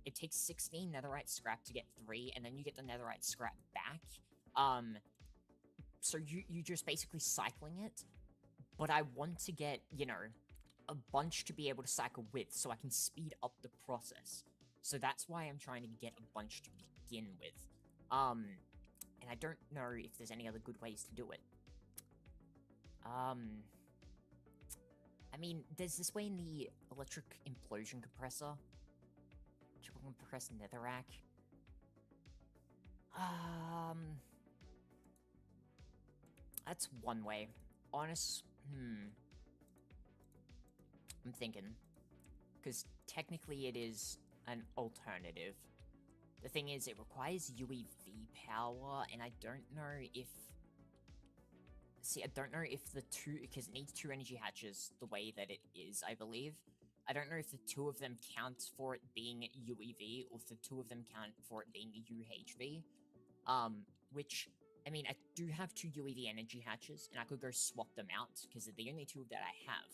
It takes 16 netherite scrap to get 3, and then you get the netherite scrap back. So you just basically cycling it, but I want to get, you know, a bunch to be able to cycle with, so I can speed up the process. So that's why I'm trying to get a bunch to begin with. And I don't know if there's any other good ways to do it. I mean, there's this way in the electric implosion compressor. Triple compressed netherrack. That's one way. I'm thinking. Because technically it is an alternative. The thing is, it requires UEV power, and I don't know if... See, I don't know if the two... Because it needs 2 energy hatches the way that it is, I believe. I don't know if the 2 of them count for it being UEV, or if the 2 of them count for it being UHV. Which... I mean, I do have 2 UEV energy hatches, and I could go swap them out, because they're the only 2 that I have.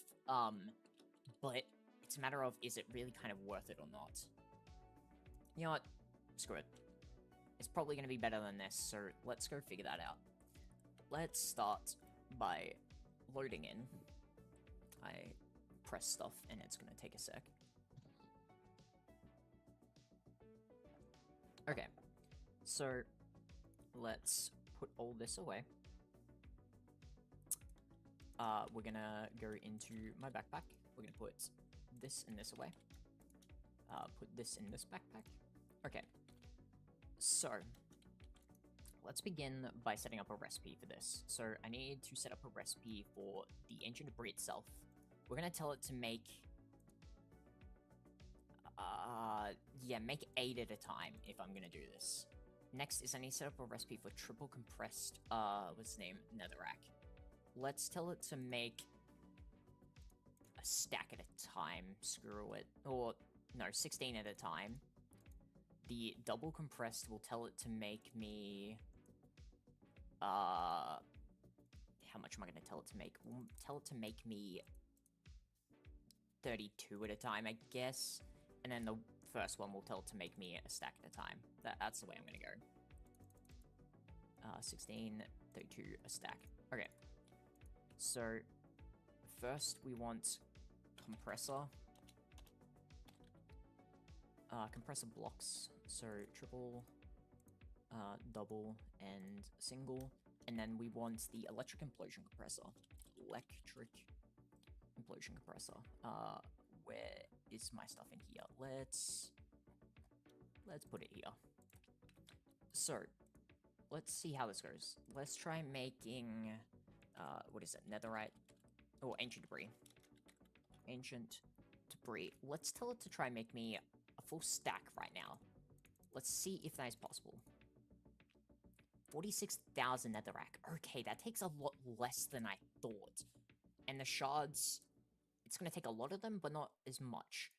But it's a matter of, is it really kind of worth it or not? You know what? Screw it. It's probably going to be better than this, so let's go figure that out. Let's start by loading in. I press stuff, and it's going to take a sec. Okay. So, let's put all this away. We're gonna go into my backpack. We're gonna put this and this away. Put this in this backpack. Okay. So, let's begin by setting up a recipe for this. So, I need to set up a recipe for the ancient debris itself. We're gonna tell it to make... yeah, make 8 at a time if I'm gonna do this. Next is I need to set up a recipe for triple compressed, what's its name? Netherrack. Let's tell it to make a stack at a time. Screw it. Or, no, 16 at a time. The double compressed will tell it to make me... how much am I going to tell it to make? We'll tell it to make me 32 at a time, I guess. And then the first one will tell it to make me a stack at a time. That's the way I'm going to go. 16, 32, a stack. Okay. So, first we want compressor. Compressor blocks. So, triple, double, and single. And then we want the electric implosion compressor. Electric implosion compressor. Where is my stuff in here? Let's put it here. So, let's see how this goes. Let's try making, what is it? Netherite? Oh, ancient debris. Ancient debris. Let's tell it to try and make me a full stack right now. Let's see if that is possible. 46,000 netherrack. Okay, that takes a lot less than I thought. And the shards, it's gonna take a lot of them, but not as much.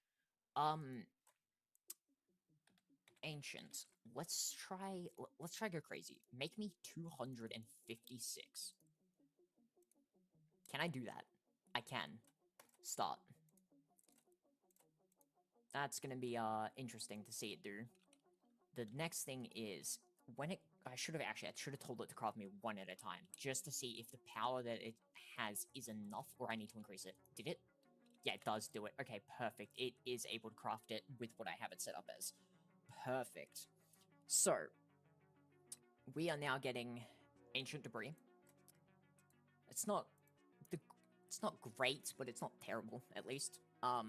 Ancient. Let's try go crazy. Make me 256. Can I do that? I can. Start. That's gonna be, interesting to see it do. The next thing is, I should have told it to craft me 1 at a time, just to see if the power that it has is enough, or I need to increase it. Did it? Yeah, it does do it. Okay, perfect. It is able to craft it with what I have it set up as. Perfect. So, we are now getting ancient debris. It's not great, but it's not terrible, at least. I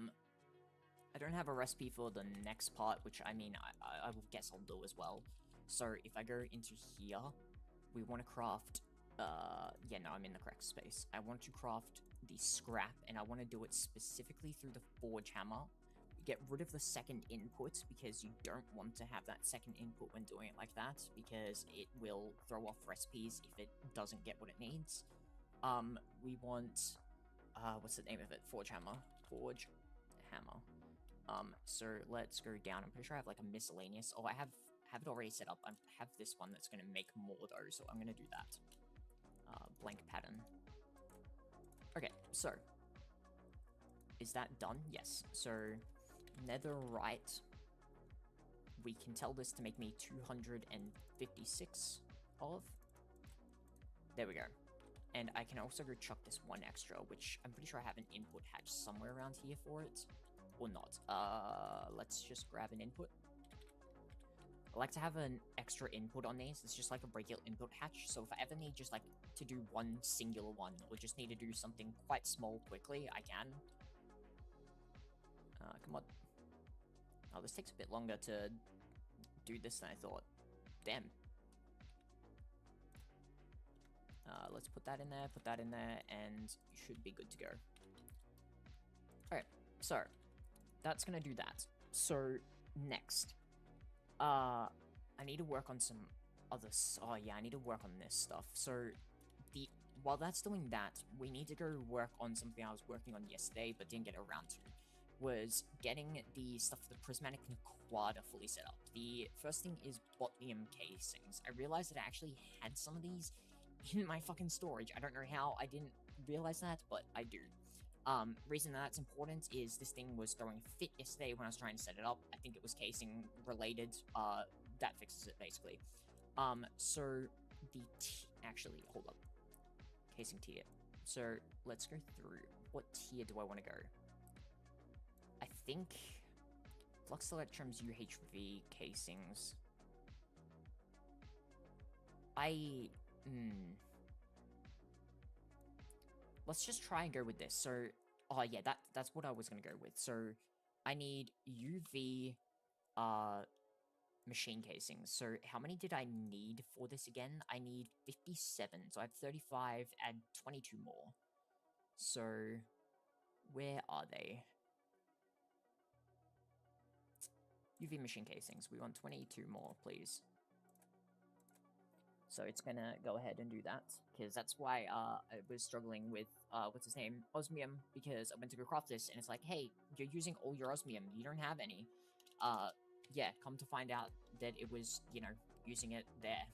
don't have a recipe for the next part, which, I mean, I will guess I'll do as well. So, if I go into here, we want to craft, yeah, no, I'm in the correct space. I want to craft the scrap, and I want to do it specifically through the forge hammer. Get rid of the second input, because you don't want to have that second input when doing it like that, because it will throw off recipes if it doesn't get what it needs. We want, what's the name of it? Forge hammer. Forge hammer. So let's go down. I'm pretty sure I have like a miscellaneous. Oh, I have it already set up. I have this one that's going to make more though, so I'm going to do that. Blank pattern. Okay, so is that done? Yes. So netherite. We can tell this to make me 256 of. There we go. And I can also go chuck this 1 extra, which I'm pretty sure I have an input hatch somewhere around here for it. Or not. Let's just grab an input. I like to have an extra input on these. It's just like a regular input hatch. So if I ever need just like to do one singular one, or just need to do something quite small quickly, I can. Come on. Oh, this takes a bit longer to do this than I thought. Damn. Let's put that in there, and you should be good to go. Alright, so that's gonna do that. So next, I need to work on some other. Oh yeah, I need to work on this stuff. So while that's doing that, we need to go work on something I was working on yesterday but didn't get around to. Was getting the stuff for the prismatic quad fully set up. The first thing is botnium casings. I realized that I actually had some of these in my fucking storage. I don't know how I didn't realize that, but I do. Reason that's important is this thing was throwing a fit yesterday when I was trying to set it up. I think it was casing related. That fixes it basically. So the actually, hold up. Casing tier. So let's go through. What tier do I want to go? I think Flux Electrum's UHV casings. Let's just try and go with this. So, oh yeah, that's what I was gonna go with. So, I need UV, machine casings. So, how many did I need for this again? I need 57. So, I have 35, add 22 more. So, where are they? UV machine casings. We want 22 more, please. So it's gonna go ahead and do that, because that's why I was struggling with, what's his name, osmium, because I went to go craft this, and it's like, hey, you're using all your osmium, you don't have any. Yeah, come to find out that it was, you know, using it there.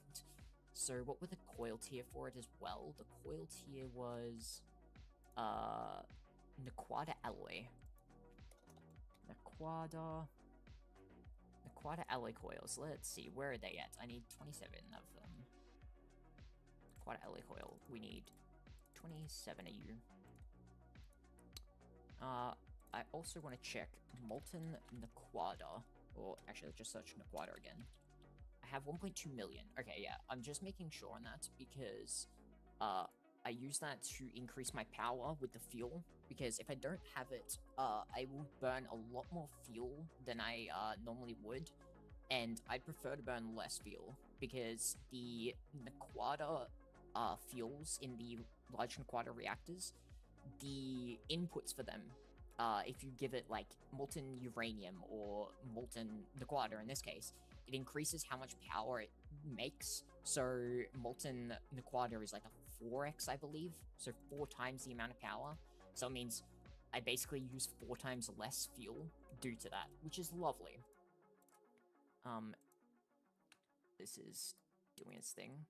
So what were the coil tier for it as well? The coil tier was, Naquada alloy. Naquada alloy coils. Let's see, where are they at? I need 27 of them. Quad alloy coil. We need 27 of you. I also want to check molten Naquada. Or actually, let's just search Naquada again. I have 1.2 million. Okay, yeah. I'm just making sure on that because I use that to increase my power with the fuel. Because if I don't have it, I will burn a lot more fuel than I normally would. And I'd prefer to burn less fuel because the Naquada fuels in the large Naquada reactors, the inputs for them, if you give it like molten uranium or molten Naquada in this case, it increases how much power it makes. So molten Naquada is like a 4x, I believe, so 4 times the amount of power. So it means I basically use 4 times less fuel due to that, which is lovely. This is doing its thing.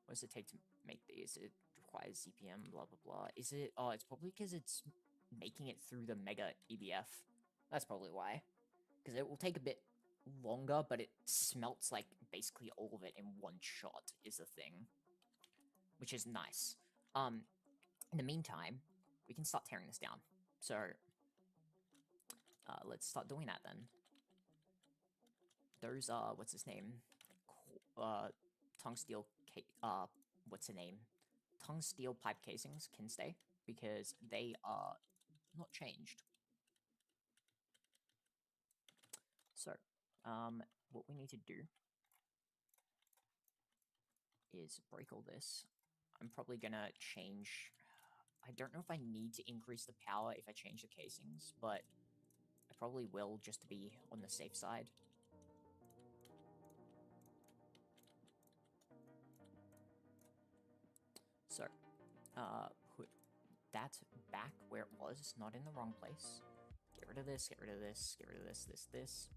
What does it take to make these? It requires ZPM, blah, blah, blah. Is it? Oh, it's probably because it's making it through the Mega EBF. That's probably why. Because it will take a bit longer, but it smelts like basically all of it in one shot is the thing. Which is nice. In the meantime, we can start tearing this down. So, let's start doing that then. Those, what's his name? Tungsteel, what's the name? Tungsteel pipe casings can stay, because they are not changed. So, what we need to do is break all this. I'm probably gonna change... I don't know if I need to increase the power if I change the casings, but I probably will just to be on the safe side. So, put that back where it was, not in the wrong place. Get rid of this, get rid of this, get rid of this, this.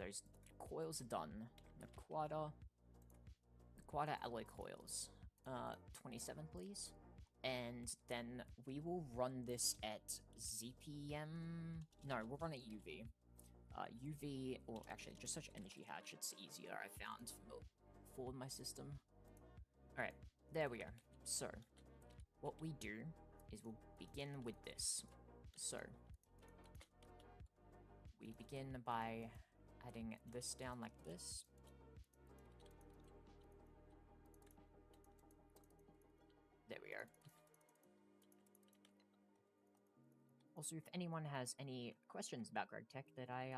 Those coils are done. Naquada alloy coils. 27, please. And then we will run this at ZPM... No, we'll run at UV. UV, or actually, just search energy hatch, it's easier, I found, for my system. Alright, there we go. So, what we do is we'll begin with this. So, we begin by adding this down like this. There we are. Also, if anyone has any questions about Greg Tech that I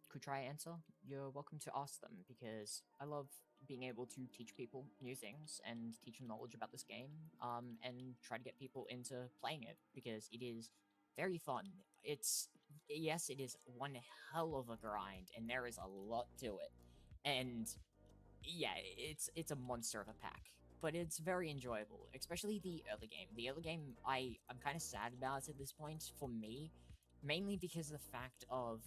could try to answer, you're welcome to ask them, because I love being able to teach people new things and teach them knowledge about this game, and try to get people into playing it, because it is very fun. Yes, it is one hell of a grind, and there is a lot to it. And yeah, it's a monster of a pack, but it's very enjoyable, especially the early game. The early game, I'm kind of sad about at this point for me, mainly because of the fact of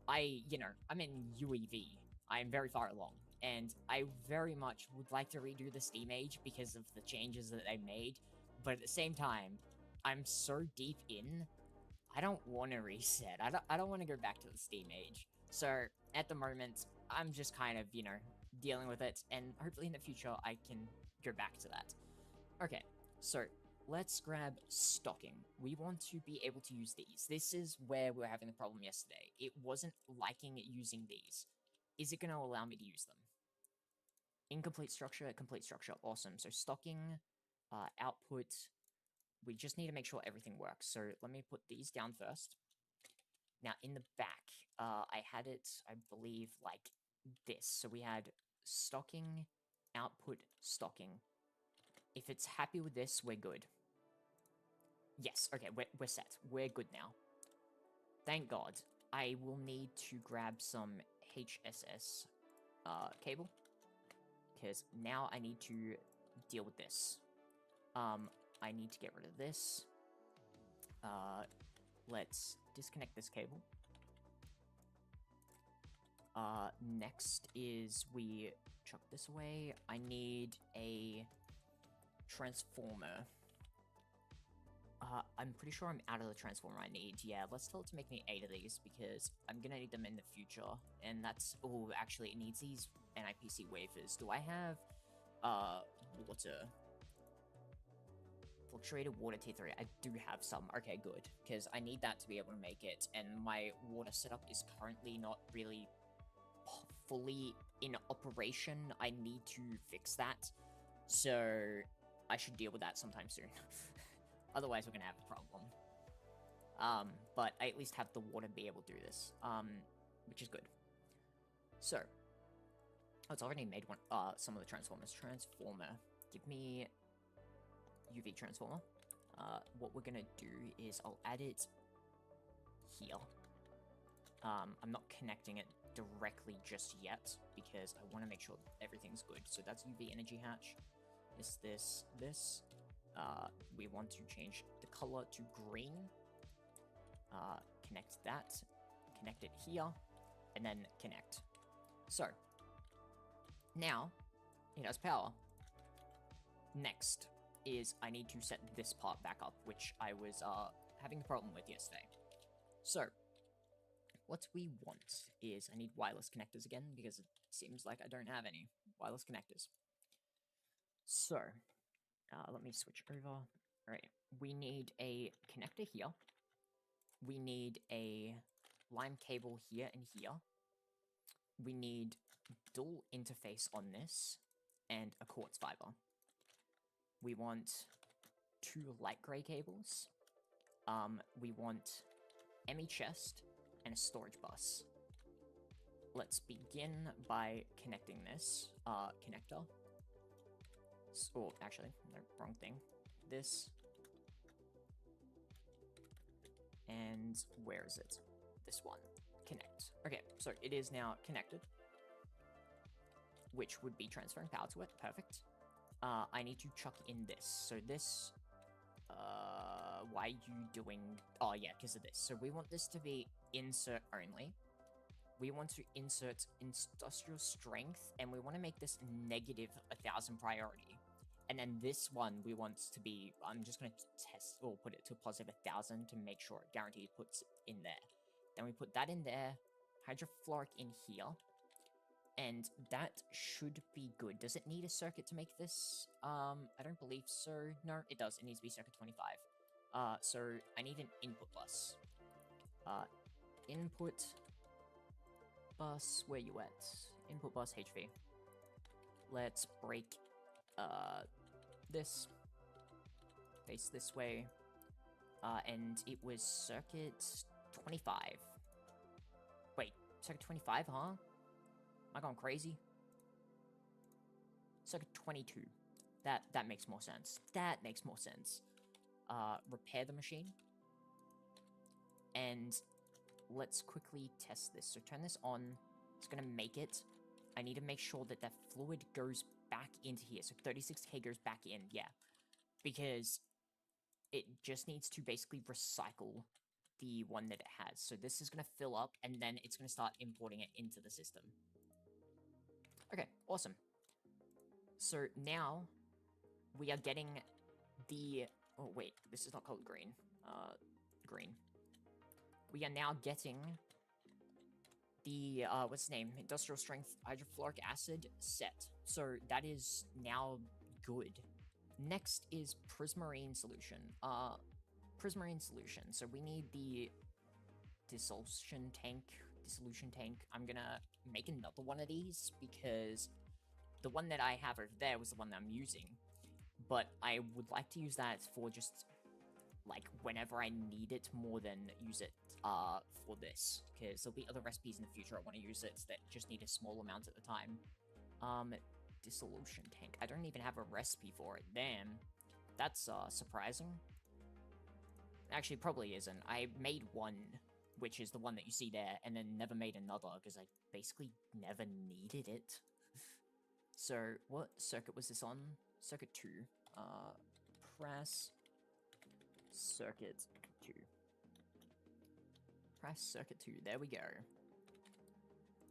I'm in UEV. I'm very far along, and I very much would like to redo the Steam Age because of the changes that they made, but at the same time, I'm so deep in, I don't want to reset. I don't want to go back to the Steam Age. So at the moment, I'm just kind of, dealing with it, and hopefully in the future I can go back to that. Okay, so let's grab stocking. We want to be able to use these. This is where we were having the problem yesterday. It wasn't liking using these. Is it going to allow me to use them? Incomplete structure, complete structure. Awesome. So stocking, output. We just need to make sure everything works. So let me put these down first. Now, in the back, I had it, I believe, like this. So we had stocking, output, stocking. If it's happy with this, we're good. Yes, okay, we're set. We're good now. Thank God. I will need to grab some HSS cable, because now I need to deal with this. I need to get rid of this. Let's disconnect this cable. Next is we chuck this away. I need a transformer. I'm pretty sure I'm out of the transformer I need. Yeah, let's tell it to make me 8 of these, because I'm gonna need them in the future. And that's... Oh, actually, it needs these NIPC wafers. Do I have, water? Fluctuated water T3. I do have some. Okay, good. Because I need that to be able to make it. And my water setup is currently not really fully in operation. I need to fix that. So I should deal with that sometime soon. Otherwise, we're gonna have a problem. But I at least have the water to be able to do this, which is good. So, oh, it's already made one. Some of the transformers. Transformer. Give me UV transformer. What we're gonna do is I'll add it here. I'm not connecting it directly just yet, because I want to make sure everything's good. So that's UV energy hatch. Is this. We want to change the color to green. Connect that. Connect it here. And then connect. So, now, it has power. Next is I need to set this part back up, which I was having a problem with yesterday. So, what we want is I need wireless connectors again, because it seems like I don't have any wireless connectors. So, let me switch over. Alright, we need a connector here. We need a line cable here and here. We need dual interface on this, and a quartz fiber. We want 2 light gray cables. We want ME chest and a storage bus. Let's begin by connecting this connector. Oh, actually, no, wrong thing. This. And where is it? This one. Connect. Okay, so it is now connected, which would be transferring power to it. Perfect. I need to chuck in this. So this... why are you doing... Oh, yeah, because of this. So we want this to be insert only. We want to insert industrial strength, and we want to make this negative 1,000 priority. And then this one we want to be... I'm just going to test, or put it to positive 1,000 to make sure it guaranteed puts it in there. Then we put that in there. Hydrofluoric in here. And that should be good. Does it need a circuit to make this? I don't believe so. No, it does. It needs to be circuit 25. So I need an input bus. Input bus, where you at? Input bus HV. Let's break this. Face this way. And it was circuit 25. Wait, circuit 25, huh? Am I going crazy? Circuit 22. That makes more sense. That makes more sense. Repair the machine. And let's quickly test this. So turn this on. It's gonna make it. I need to make sure that that fluid goes back into here. So 36k goes back in, yeah. Because it just needs to basically recycle the one that it has. So this is gonna fill up, and then it's gonna start importing it into the system. Okay, awesome. So now we are getting the... Oh, wait, this is not called green. Green. We are now getting the, what's the name? Industrial strength hydrofluoric acid set. So that is now good. Next is prismarine solution. Prismarine solution. So we need the dissolution tank. I'm gonna make another one of these because the one that I have over there was the one that I'm using. But I would like to use that for just, like, whenever I need it more than use it, for this. Because there'll be other recipes in the future I want to use it that just need a small amount at the time. Dissolution tank. I don't even have a recipe for it. Damn. That's, surprising. Actually, probably isn't. I made one, which is the one that you see there, and then never made another, because I basically never needed it. So, what circuit was this on? Circuit 2. Press circuit 2. Press circuit 2. There we go.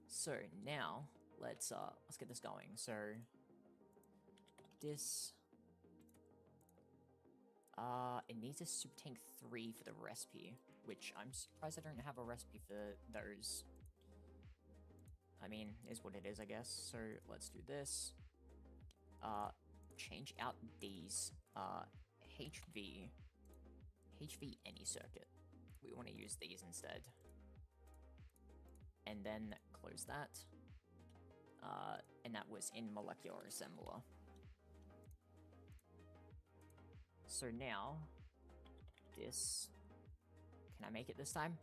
So now let's get this going. So this it needs a super tank 3 for the recipe, which I'm surprised I don't have a recipe for those. I mean, is what it is, I guess. So let's do this. Change out these. HV any circuit. We want to use these instead. And then close that. And that was in molecular assembler. So now, this... Can I make it this time?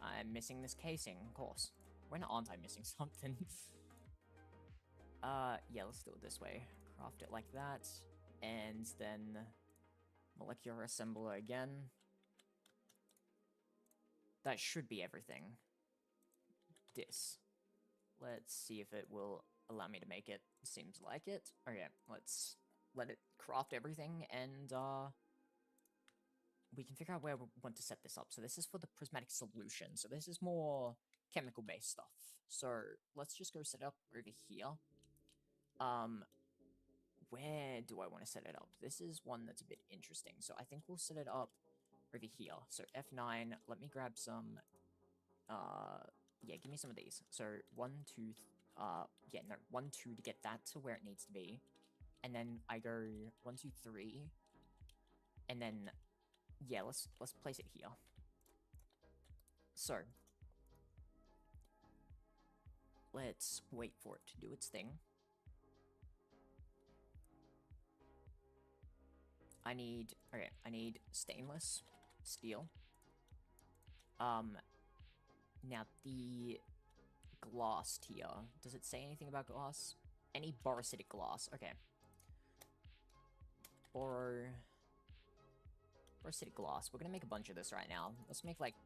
I'm missing this casing, of course. When aren't I missing something? Yeah, let's do it this way. Craft it like that. And then molecular assembler again. That should be everything. This. Let's see if it will allow me to make it. Seems like it. Okay, let's let it craft everything, and we can figure out where we want to set this up. So this is for the prismatic solution. So this is more chemical-based stuff. So let's just go set it up over here. Where do I want to set it up? This is one that's a bit interesting. So I think we'll set it up over here. So F9, let me grab some, yeah, give me some of these. So 1, 2, yeah, no, 1, 2 to get that to where it needs to be. And then I go 1, 2, 3. And then, yeah, let's place it here. So, let's wait for it to do its thing. I need stainless steel. Now the glass tier. Does it say anything about glass? Any borositic glass. Okay. Borositic glass. We're gonna make a bunch of this right now. Let's make, like,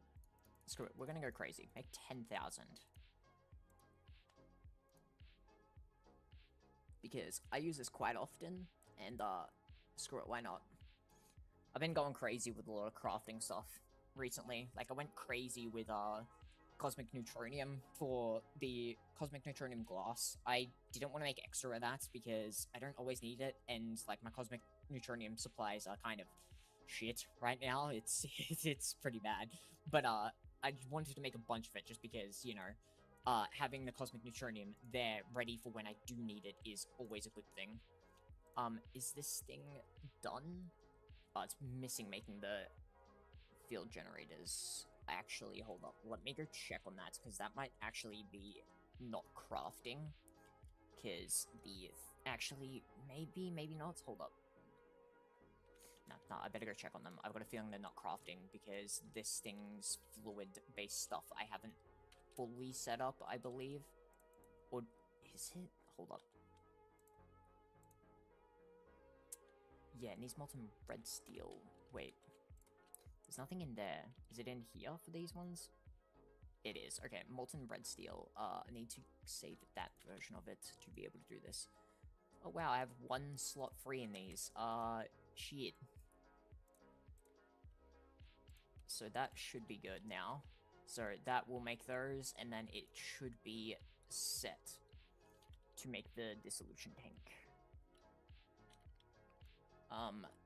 screw it. We're gonna go crazy. Make 10,000. Because I use this quite often, and, screw it, why not? I've been going crazy with a lot of crafting stuff recently. Like, I went crazy with, Cosmic Neutronium for the Cosmic Neutronium glass. I didn't want to make extra of that because I don't always need it, and, like, my Cosmic Neutronium supplies are kind of shit right now. It's pretty bad. But, I wanted to make a bunch of it just because, you know, having the Cosmic Neutronium there ready for when I do need it is always a good thing. Is this thing done? It's missing making the field generators. actually, hold up. Let me go check on that, because that might actually be not crafting. Because actually, maybe not. Hold up. No, I better go check on them. I've got a feeling they're not crafting, because this thing's fluid-based stuff I haven't fully set up, I believe. Or is it? Hold up. Yeah, it needs molten red steel. Wait. There's nothing in there. Is it in here for these ones? It is. Okay, molten red steel. I need to save that version of it to be able to do this. Oh wow, I have one slot free in these. Shit. So that should be good now. So that will make those, and then it should be set to make the dissolution tank.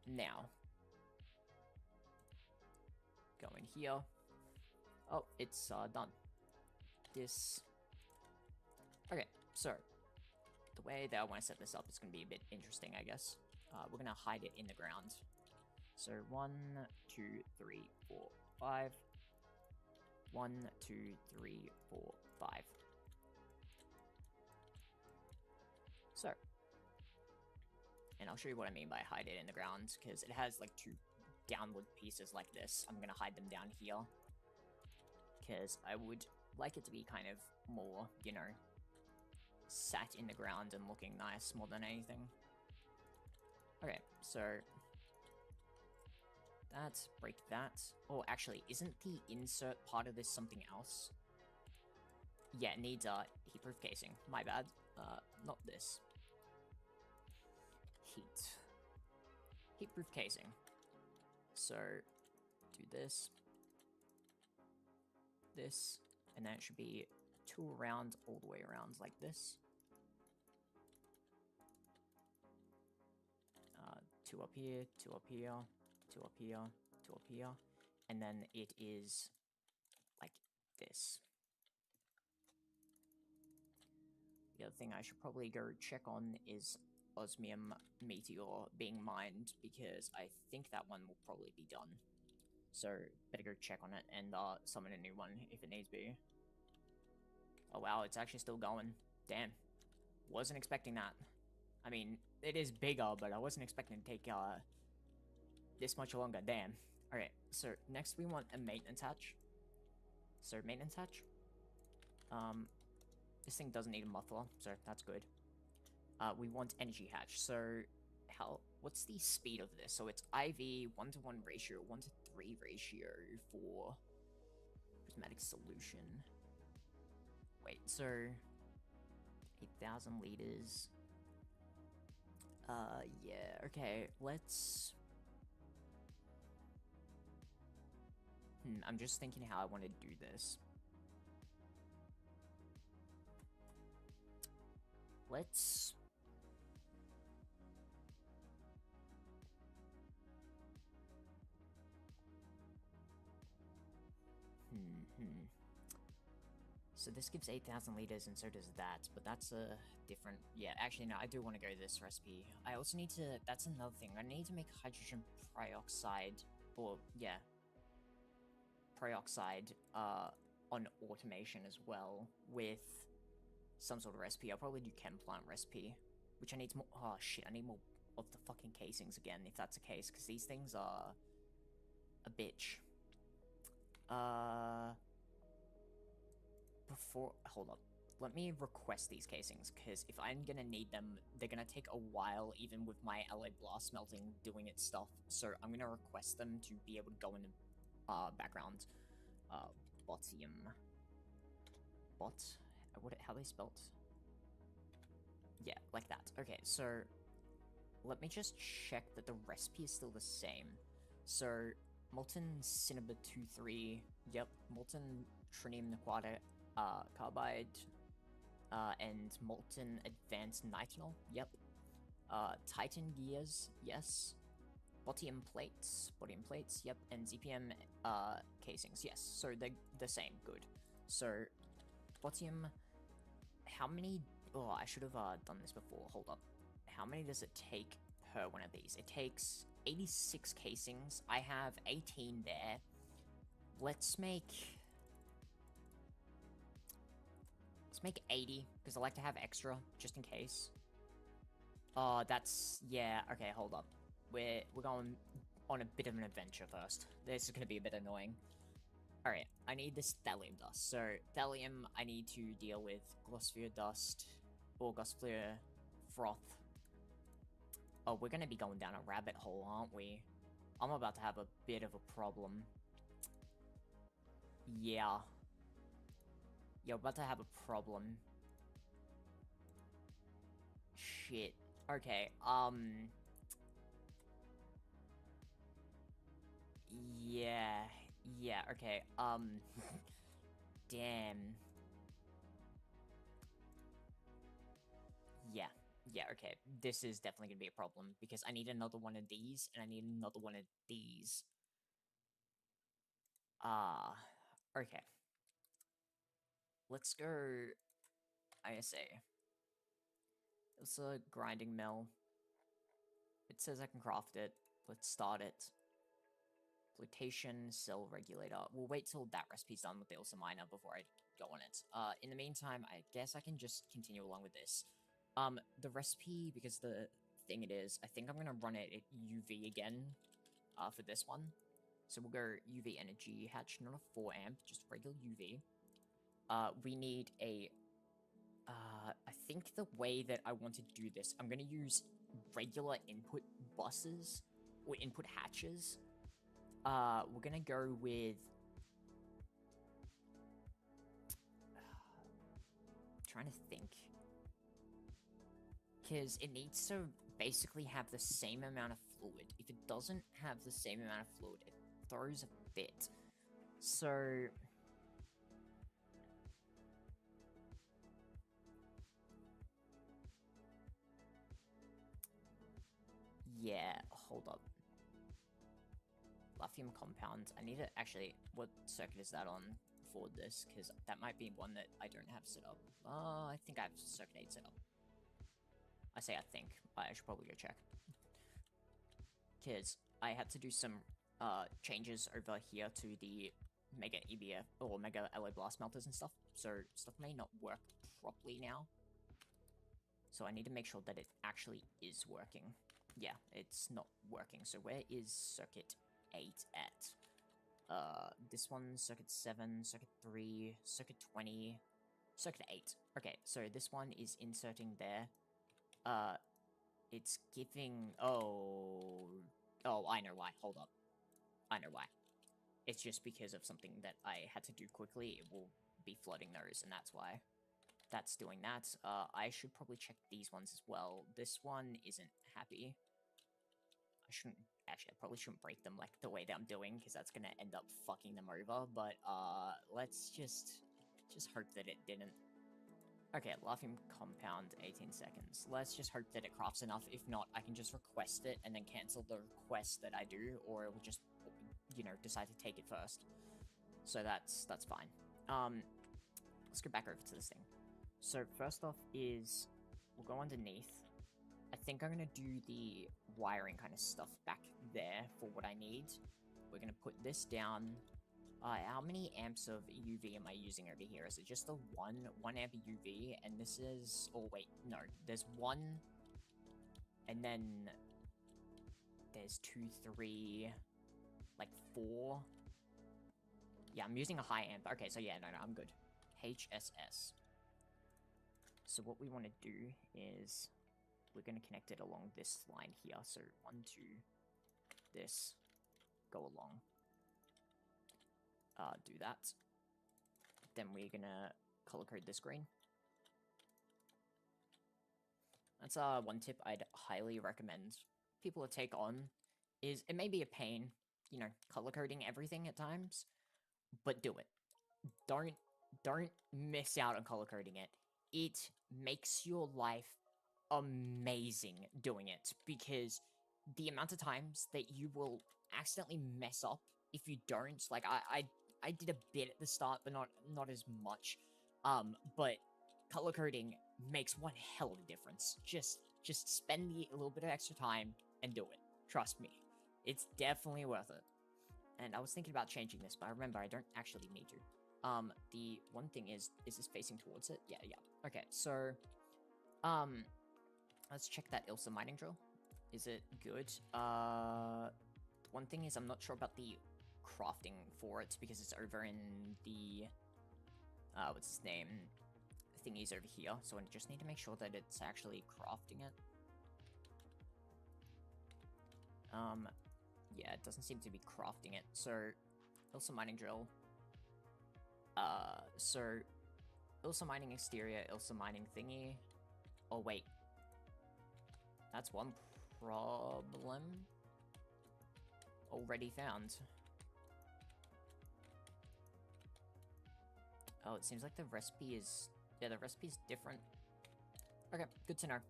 Now. Go in here. Oh, it's, done. This. Okay, so. The way that I want to set this up is going to be a bit interesting, I guess. We're going to hide it in the ground. So 1, 2, 3, 4, 5. 1, 2, 3, 4, 5. So. And I'll show you what I mean by hide it in the ground, because it has like 2 downward pieces like this. I'm going to hide them down here, because I would like it to be kind of more, you know, sat in the ground and looking nice more than anything. Okay, so that, break that. Oh, actually, isn't the insert part of this something else? Yeah, it needs heat-proof casing. My bad. Not this. Heat-proof casing. So, do this, and then it should be 2 around, all the way around like this. 2 up here, 2 up here, 2 up here, 2 up here, and then it is like this. The other thing I should probably go check on is Osmium Meteor being mined, because I think that one will probably be done. So, better go check on it and summon a new one if it needs be. Oh wow, it's actually still going. Damn. Wasn't expecting that. I mean, it is bigger, but I wasn't expecting to take this much longer. Damn. Alright, so next we want a maintenance hatch. So, maintenance hatch. This thing doesn't need a muffler, so that's good. We want energy hatch. So, what's the speed of this? So it's IV 1-to-1 ratio, 1-to-3 ratio for prismatic solution. Wait, so 8,000 liters. Yeah, okay, let's... I'm just thinking how I want to do this. Let's... So this gives 8,000 liters, and so does that, but that's a different... Yeah, actually, no, I do want to go this recipe. I also need to... That's another thing. I need to make hydrogen peroxide, or, yeah, peroxide, on automation as well, with some sort of recipe. I'll probably do chem plant recipe, which I need more... Oh, shit, I need more of the fucking casings again, if that's the case, because these things are a bitch. Hold up. Let me request these casings, because if I'm gonna need them, they're gonna take a while, even with my alloy blast smelting doing its stuff. So I'm gonna request them to be able to go in the background. Botium. How are they spelt? Yeah, like that. Okay, so let me just check that the recipe is still the same. So molten cinnabar 2-3, yep, molten trinium naquata carbide, and molten advanced nitinol, yep. Titan gears, yes. Botium plates, yep, and ZPM casings, yes. So they're the same, good. So Botium, how many... Oh, I should have done this before, hold up. How many does it take per one of these? It takes 86 casings. I have 18 there. let's make 80 because I like to have extra just in case. That's yeah. Okay, hold up. We're going on a bit of an adventure first. This is gonna be a bit annoying. All right, I need this thallium dust. So thallium, I need to deal with glossphere dust or glossphere froth. Oh, we're gonna be going down a rabbit hole, aren't we? I'm about to have a bit of a problem. Yeah. You're about to have a problem. Shit. Okay, yeah. Yeah, okay, damn. Yeah. Yeah, okay. This is definitely gonna be a problem, because I need another one of these, and I need another one of these. Okay. Let's go ISA. It's a grinding mill. It says I can craft it. Let's start it. Flotation, cell regulator. We'll wait till that recipe's done with the Ilsa miner before I go on it. In the meantime, I guess I can just continue along with this. The recipe, because the thing it is, I think I'm gonna run it at UV again, for this one. So we'll go UV energy hatch, not a 4 amp, just regular UV. We need a, I think the way that I want to do this, I'm gonna use regular input buses, or input hatches. We're gonna go with... trying to think. Because it needs to basically have the same amount of fluid. If it doesn't have the same amount of fluid, it throws a bit. So... yeah, hold up. Lithium compound. I need to actually... what circuit is that on for this? Because that might be one that I don't have set up. I think I have circuit 8 set up. I say I think. I should probably go check. Because I had to do some changes over here to the Mega EBF or Mega Alloy Blast Melters and stuff. So stuff may not work properly now. So I need to make sure that it actually is working. Yeah, it's not working. So where is circuit 8 at? This one, circuit 7, circuit 3, circuit 20, circuit 8. Okay, so this one is inserting there. It's giving... oh, I know why. Hold up. I know why. It's just because of something that I had to do quickly. It will be flooding those, and that's why. That's doing that. I should probably check these ones as well. This one isn't happy. I shouldn't... actually, I probably shouldn't break them like the way that I'm doing, because that's gonna end up fucking them over, but, let's just hope that it didn't. Okay, lithium compound, 18 seconds. Let's just hope that it crafts enough. If not, I can just request it and then cancel the request that I do, or it will just, you know, decide to take it first. So that's fine. Let's go back over to this thing. So first off is, we'll go underneath. I think I'm gonna do the wiring kind of stuff back there for what I need. We're gonna put this down. How many amps of UV am I using over here? Is it just the one amp UV? And this is... oh, wait, no. There's 1, and then there's 2, 3, like 4. Yeah, I'm using a high amp. Okay, so yeah, no, I'm good. HSS. So what we want to do is we're going to connect it along this line here. So 1, 2, this, go along. Do that. Then we're gonna color code this green. That's one tip I'd highly recommend people to take on, is it may be a pain, you know, color coding everything at times, but do it. Don't miss out on color coding it. It makes your life amazing doing it, because the amount of times that you will accidentally mess up if you don't, like I did a bit at the start, but not as much. But color coding makes one hell of a difference. Just spend a little bit of extra time and do it. Trust me, it's definitely worth it. And I was thinking about changing this, but I remember I don't actually need to. The one thing is this facing towards it? Yeah, yeah. Okay, so, let's check that Ilsa mining drill. Is it good? One thing is I'm not sure about the crafting for it because it's over in the, what's his name? Thingies over here, so I just need to make sure that it's actually crafting it. Yeah, it doesn't seem to be crafting it, so Ilsa mining drill. So Ilsa mining exterior, Ilsa mining thingy. Oh, wait. That's one problem already found. Oh, it seems like the recipe is... Yeah, the recipe's different. Okay, good to know.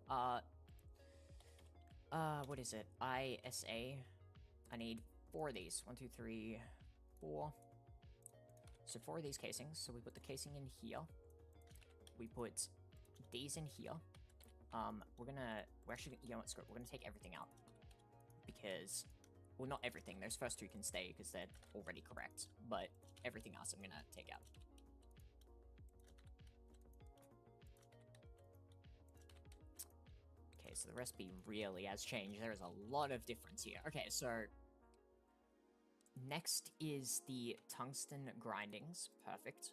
What is it? ISA. I need 4 of these. 1, 2, 3, 4. So 4 of these casings. So we put the casing in here. We put these in here. We're actually, you know what, screw it. We're gonna take everything out. Because, well, not everything. Those first 2 can stay because they're already correct. But everything else I'm gonna take out. Okay, so the recipe really has changed. There's a lot of difference here. Okay, so next is the tungsten grindings. Perfect.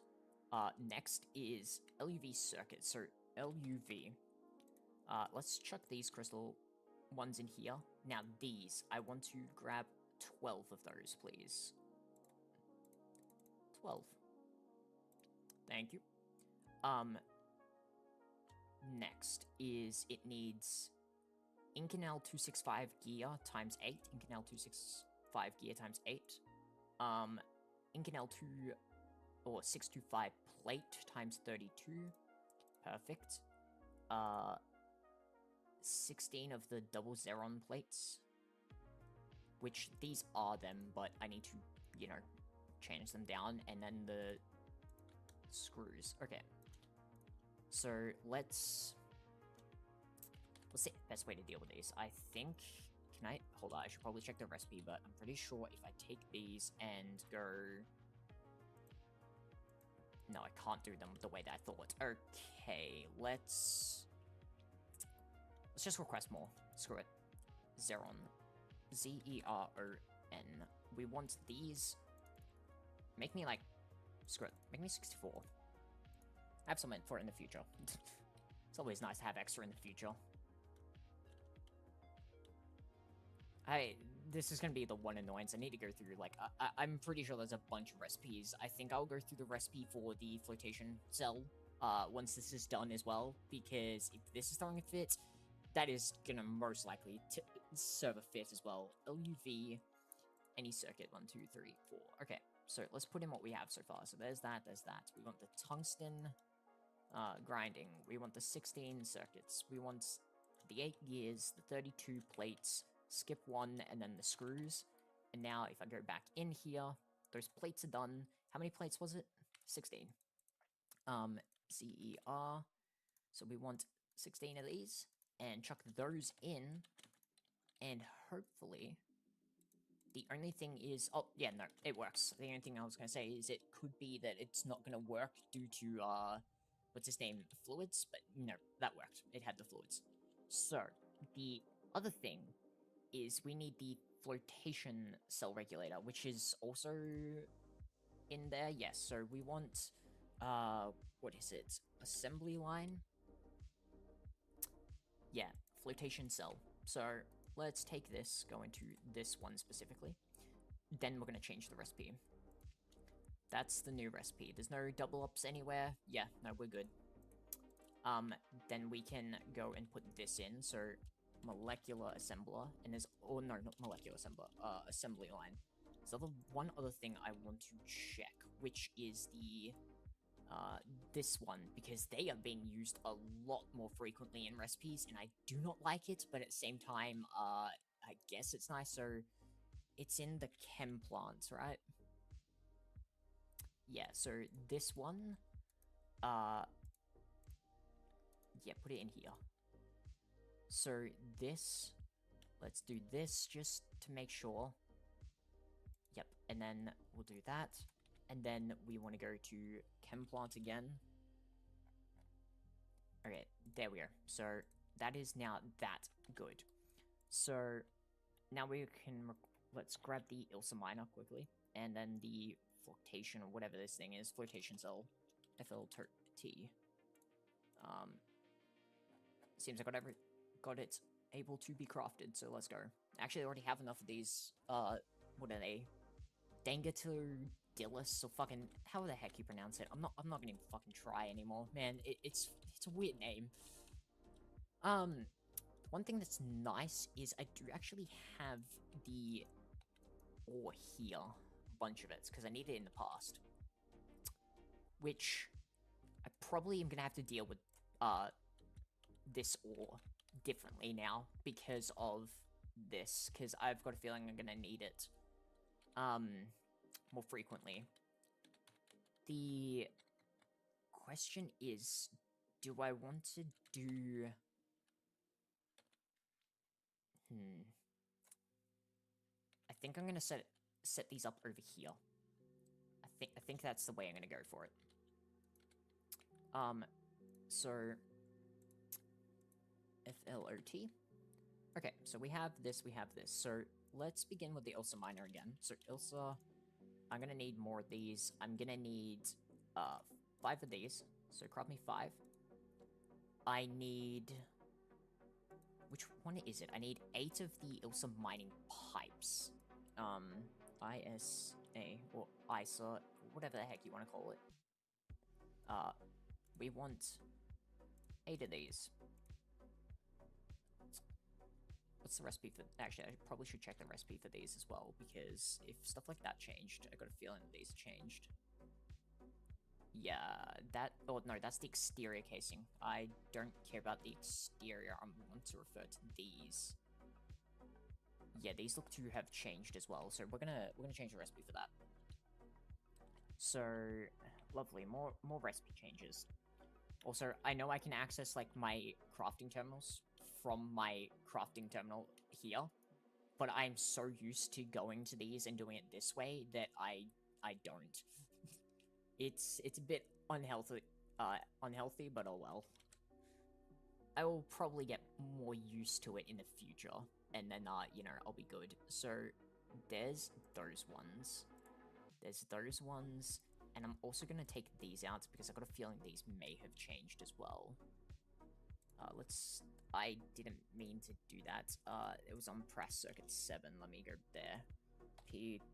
Next is LUV circuit. So LUV. Let's chuck these crystal ones in here. Now these, I want to grab 12 of those, please. 12. Thank you. Next is it needs Inconel 265 gear times 8. Inconel 265 gear times 8. Inconel 2 or 625 plate times 32. Perfect. 16 of the double Zeron plates. Which these are them, but I need to, you know, change them down. And then the screws. Okay. So let's see the best way to deal with these. I think, hold on, I should probably check the recipe, but I'm pretty sure if I take these and go... No, I can't do them the way that I thought. Okay, let's just request more. Screw it. Zeron. Z-E-R-O-N. We want these. Make me, like, screw it. Make me 64. Have some for it in the future. It's always nice to have extra in the future. This is gonna be the one annoyance. I need to go through, like, I'm pretty sure there's a bunch of recipes. I think I'll go through the recipe for the flotation cell, once this is done as well, because if this is throwing a fit, that is gonna most likely serve a fit as well. LUV, any circuit, 1, 2, 3, 4. Okay, so let's put in what we have so far. So there's that, there's that. We want the tungsten, grinding. We want the 16 circuits. We want the 8 gears, the 32 plates, skip 1, and then the screws. And now if I go back in here, those plates are done. How many plates was it? 16. CER. So we want 16 of these, and chuck those in, and hopefully... The only thing is... Oh, yeah, no, it works. The only thing I was going to say is it could be that it's not going to work due to, what's his name? Fluids? But no, that worked. It had the fluids. So, the other thing is we need the flotation cell regulator, which is also in there. Yes, so we want, what is it? Assembly line? Yeah, flotation cell. So, let's take this, go into this one specifically. Then we're going to change the recipe. That's the new recipe. There's no double ups anywhere. Yeah, no, we're good. Then we can go and put this in. So, molecular assembler. And there's... Oh, no, not molecular assembler. Assembly line. So, the one other thing I want to check, which is the... this one, because they are being used a lot more frequently in recipes, and I do not like it, but at the same time, I guess it's nice. So, it's in the chem plant, right? Yeah, so this one, yeah, put it in here. So this, let's do this just to make sure. Yep, and then we'll do that. And then we want to go to chem plant again. Okay, there we are. So that is now that good. So now we can, let's grab the Ilsa miner quickly. And then the flotation, or whatever this thing is, flotation cell, FLT. Seems I got it able to be crafted, so let's go. Actually, I already have enough of these, what are they? Dangatodilus, or fucking, how the heck you pronounce it? I'm not gonna even fucking try anymore. Man, it's a weird name. One thing that's nice is I do actually have the ore here, a bunch of it, because I need it in the past. Which I probably am gonna have to deal with, this ore differently now because of this, because I've got a feeling I'm gonna need it more frequently. The question is, do I want to do I think I'm gonna set these up over here. I think that's the way I'm gonna go for it. So FLOT. Okay, so we have this, So let's begin with the Ilsa miner again. So Ilsa, I'm gonna need more of these. I'm gonna need 5 of these. So craft me 5. I need, which one is it? I need 8 of the Ilsa mining pipes. ISA or ISA, whatever the heck you want to call it. We want 8 of these. What's the recipe for... Actually, I probably should check the recipe for these as well, because if stuff like that changed, I got a feeling that these changed. Yeah, that... Oh, no, that's the exterior casing. I don't care about the exterior. I want to refer to these. Yeah, these look to have changed as well, so we're gonna change the recipe for that. So, lovely, more recipe changes. Also, I know I can access, like, my crafting terminals from my crafting terminal here, but I'm so used to going to these and doing it this way that I don't. It's a bit unhealthy, but oh well. I will probably get more used to it in the future, and then, you know, I'll be good. So, there's those ones. And I'm also gonna take these out, because I've got a feeling these may have changed as well. I didn't mean to do that. It was on press circuit 7. Let me go there. P.R.A.S.S.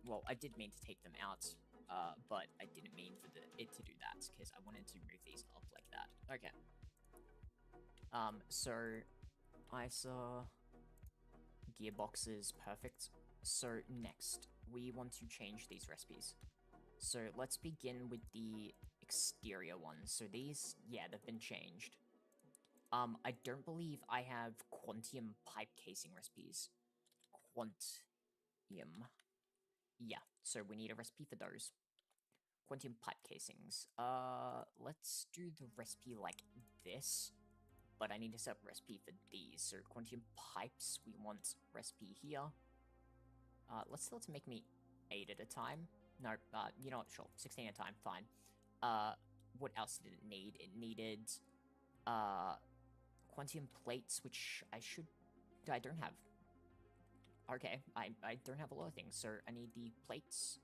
Well, I did mean to take them out, but I didn't mean for it to do that, because I wanted to move these up like that. Okay. So, ISA gearboxes, perfect. So, next, we want to change these recipes. So, let's begin with the exterior ones. So these, yeah, they've been changed. I don't believe I have Quantium pipe casing recipes. Quantium. Yeah, so we need a recipe for those. Quantium pipe casings. Let's do the recipe like this, but I need to set up a recipe for these. So Quantium pipes, we want recipe here. Let's tell it to make me 8 at a time. No, you know what, sure, 16 at a time, fine. What else did it need? It needed, Quantium plates, which I don't have. Okay, I don't have a lot of things, so I need the plates.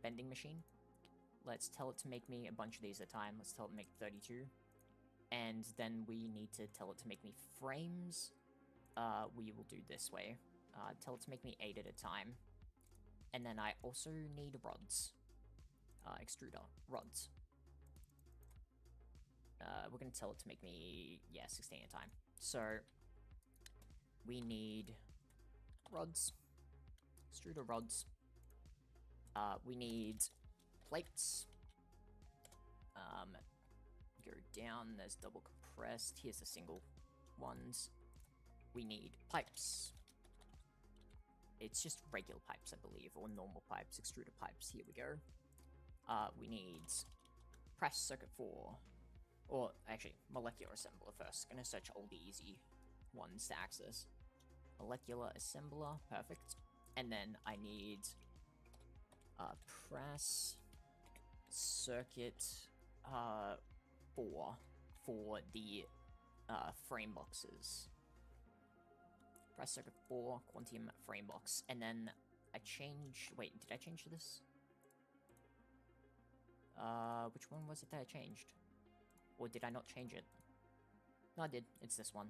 Bending machine. Let's tell it to make me a bunch of these at a time. Let's tell it to make 32. And then we need to tell it to make me frames. We will do this way. Tell it to make me 8 at a time. And then I also need rods. Extruder rods. We're gonna tell it to make me, yeah, 16 at a time. So we need rods, extruder rods. We need plates. Go down. There's double compressed. Here's the single ones. We need pipes. It's just regular pipes, I believe, or normal pipes, extruder pipes. Here we go. We need press circuit 4, or actually molecular assembler first. Gonna search all the easy ones to access. molecular assembler, perfect. And then I need press circuit 4 for the frame boxes. Press circuit 4, quantum frame box, and then I changed. Wait, did I change this? Which one was it that I changed? Or did I not change it? No, I did. It's this one.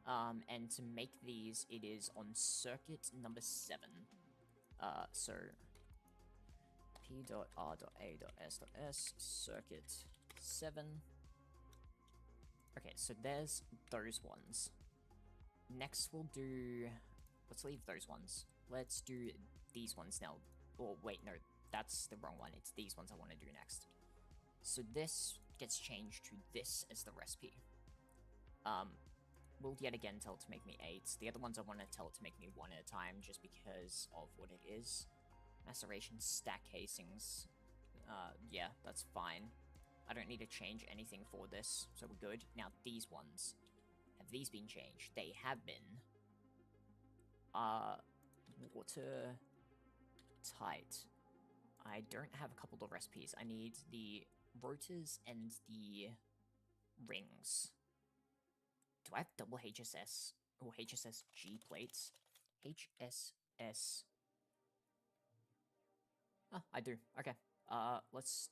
And to make these, it is on circuit number 7. So P.R.A.S.S circuit 7. Okay, so there's those ones. Next we'll do... Let's leave those ones. Let's do these ones now. Oh, wait, no, that's the wrong one. It's these ones I want to do next. So this gets changed to this as the recipe. We'll yet again tell it to make me 8. The other ones I want to tell it to make me 1 at a time, just because of what it is. Maceration stack casings. Yeah, that's fine. I don't need to change anything for this, so we're good. Now, these ones. Have these been changed? They have been. Water tight. I don't have a couple of recipes. I need the rotors and the rings. Do I have double HSS or HSSG plates? HSS. Oh, I do. Okay. Let's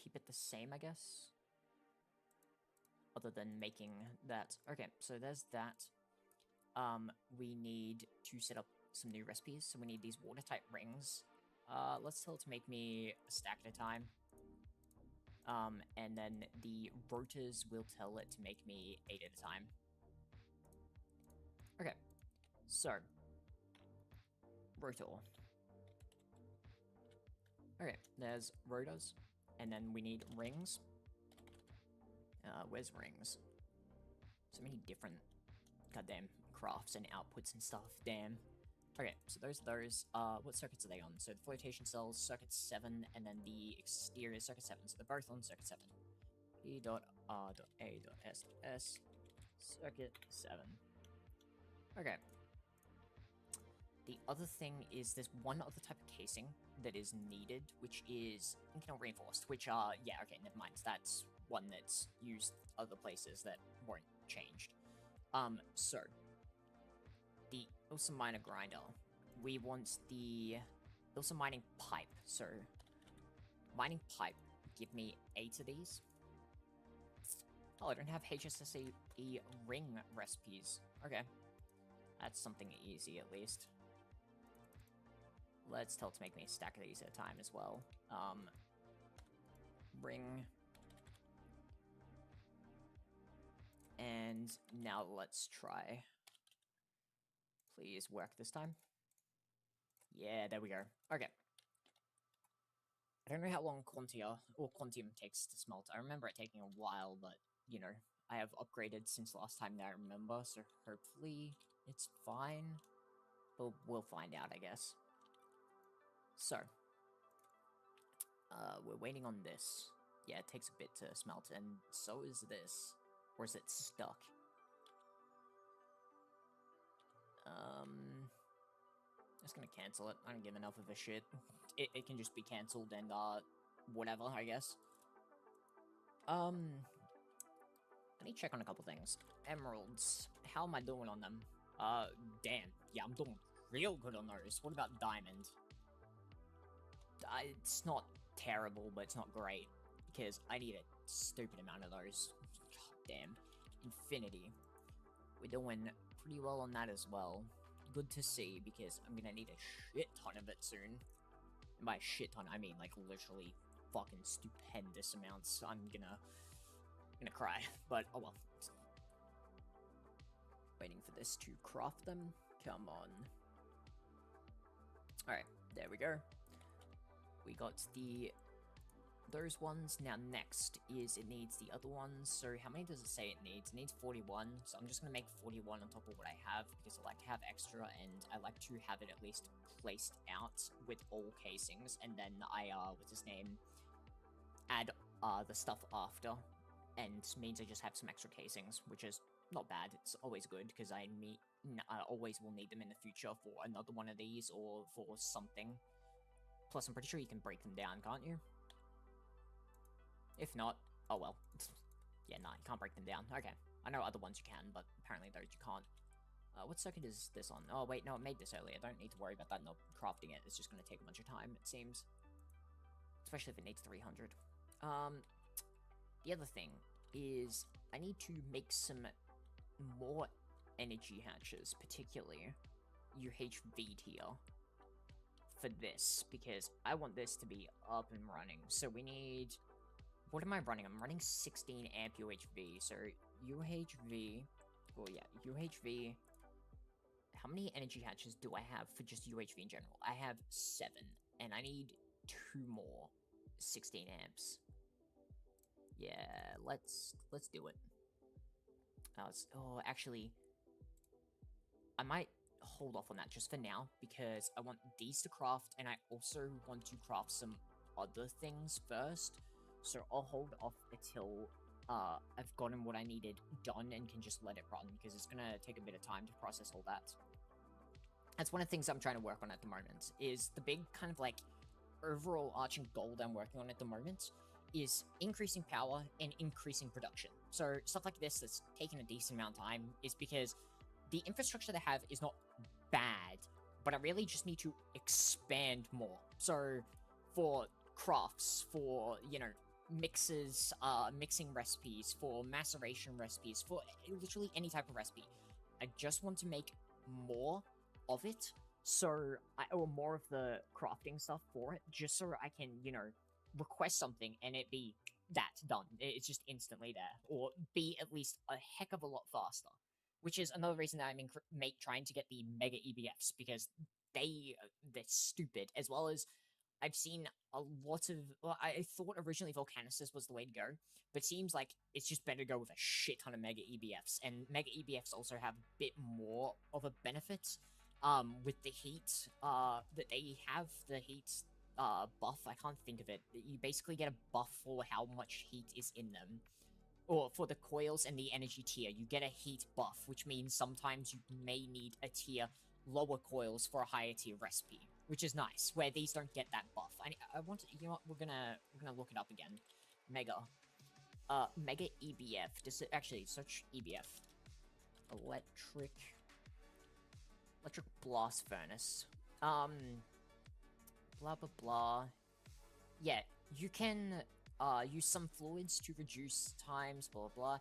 keep it the same, I guess. Other than making that. Okay, so there's that. We need to set up some new recipes. So we need these watertight rings. Let's tell it to make me a stack at a time. And then the rotors will tell it to make me 8 at a time. Okay, so rotor. Okay, there's rotors, and then we need rings. Where's rings? So many different goddamn crafts and outputs and stuff. Damn. Okay, so those are those. What circuits are they on? So the flotation cells, circuit 7, and then the exterior circuit 7. So they're both on circuit 7. P.R.A.S.S circuit 7. Okay. The other thing is there's one other type of casing that is needed, which is Incanal reinforced, which yeah, okay, never mind. That's one that's used other places that weren't changed. So the Ilsa Miner grinder. We want the Ilsa mining pipe. So mining pipe, give me 8 of these. Oh, I don't have HSSE ring recipes. Okay. That's something easy, at least. Let's tell it to make me a stack of these at a time as well. Ring. And now let's try. Please work this time. Yeah, there we go. Okay. I don't know how long Quantium takes to smelt. I remember it taking a while, but, you know, I have upgraded since last time that I remember, so hopefully it's fine. But we'll find out, I guess. So, we're waiting on this. Yeah, it takes a bit to smelt, and so is this. Or is it stuck? Just gonna cancel it. I don't give enough of a shit. It can just be cancelled and, whatever, I guess. I need to check on a couple things. Emeralds. How am I doing on them? Damn. Yeah, I'm doing real good on those. What about diamond? It's not terrible, but it's not great. Because I need a stupid amount of those. God damn. Infinity. We're doing pretty well on that as well. Good to see, because I'm gonna need a shit ton of it soon. And by shit ton, I mean, like, literally fucking stupendous amounts. I'm gonna cry. But, oh well. Waiting for this to craft them. Come on. Alright, there we go. We got those ones. Now next is it needs the other ones. So how many does it say it needs? It needs 41. So I'm just going to make 41 on top of what I have because I like to have extra and I like to have it at least placed out with all casings. And then I, what's his name, add the stuff after. And means I just have some extra casings, which is not bad. It's always good because I I always will need them in the future for another one of these or for something. Plus, I'm pretty sure you can break them down, can't you? If not, oh well. Yeah, nah, you can't break them down. Okay. I know other ones you can, but apparently those you can't. What circuit is this on? Oh, wait, no, it made this earlier. I don't need to worry about that, not crafting it. It's just going to take a bunch of time, it seems. Especially if it needs 300. The other thing is I need to make some more energy hatches, particularly UHV tier, for this, because I want this to be up and running. So we need... What am I running? I'm running 16 amp UHV, so UHV... Oh yeah, UHV... How many energy hatches do I have for just UHV in general? I have 7, and I need 2 more 16 amps. Yeah, let's do it. Oh, actually, I might hold off on that just for now, because I want these to craft, and I also want to craft some other things first. So I'll hold off until I've gotten what I needed done and can just let it run, because it's gonna take a bit of time to process all that. That's one of the things I'm trying to work on at the moment, is the big kind of like overall arching goal that I'm working on at the moment is increasing power and increasing production. So stuff like this that's taking a decent amount of time is because the infrastructure they have is not bad, but I really just need to expand more. So for crafts, for, you know, mixes, mixing recipes, for maceration recipes, for literally any type of recipe, I just want to make more of it, so or more of the crafting stuff for it, just so I can, you know, request something and it be that done. It's just instantly there, or be at least a heck of a lot faster. Which is another reason that I'm trying to get the mega EBFs, because they're stupid, as well as I've seen a lot of... Well, I thought originally Volcanicus was the way to go, but it seems like it's just better to go with a shit ton of Mega EBFs, and Mega EBFs also have a bit more of a benefit, with the heat, that they have, the heat, buff. I can't think of it. You basically get a buff for how much heat is in them. Or for the coils and the energy tier, you get a heat buff, which means sometimes you may need a tier lower coils for a higher tier recipe, which is nice, where these don't get that buff. I want to, you know what, we're gonna look it up again. Mega. Mega EBF. Does it actually search EBF? Electric blast furnace. Blah blah blah. Yeah, you can use some fluids to reduce times, blah blah.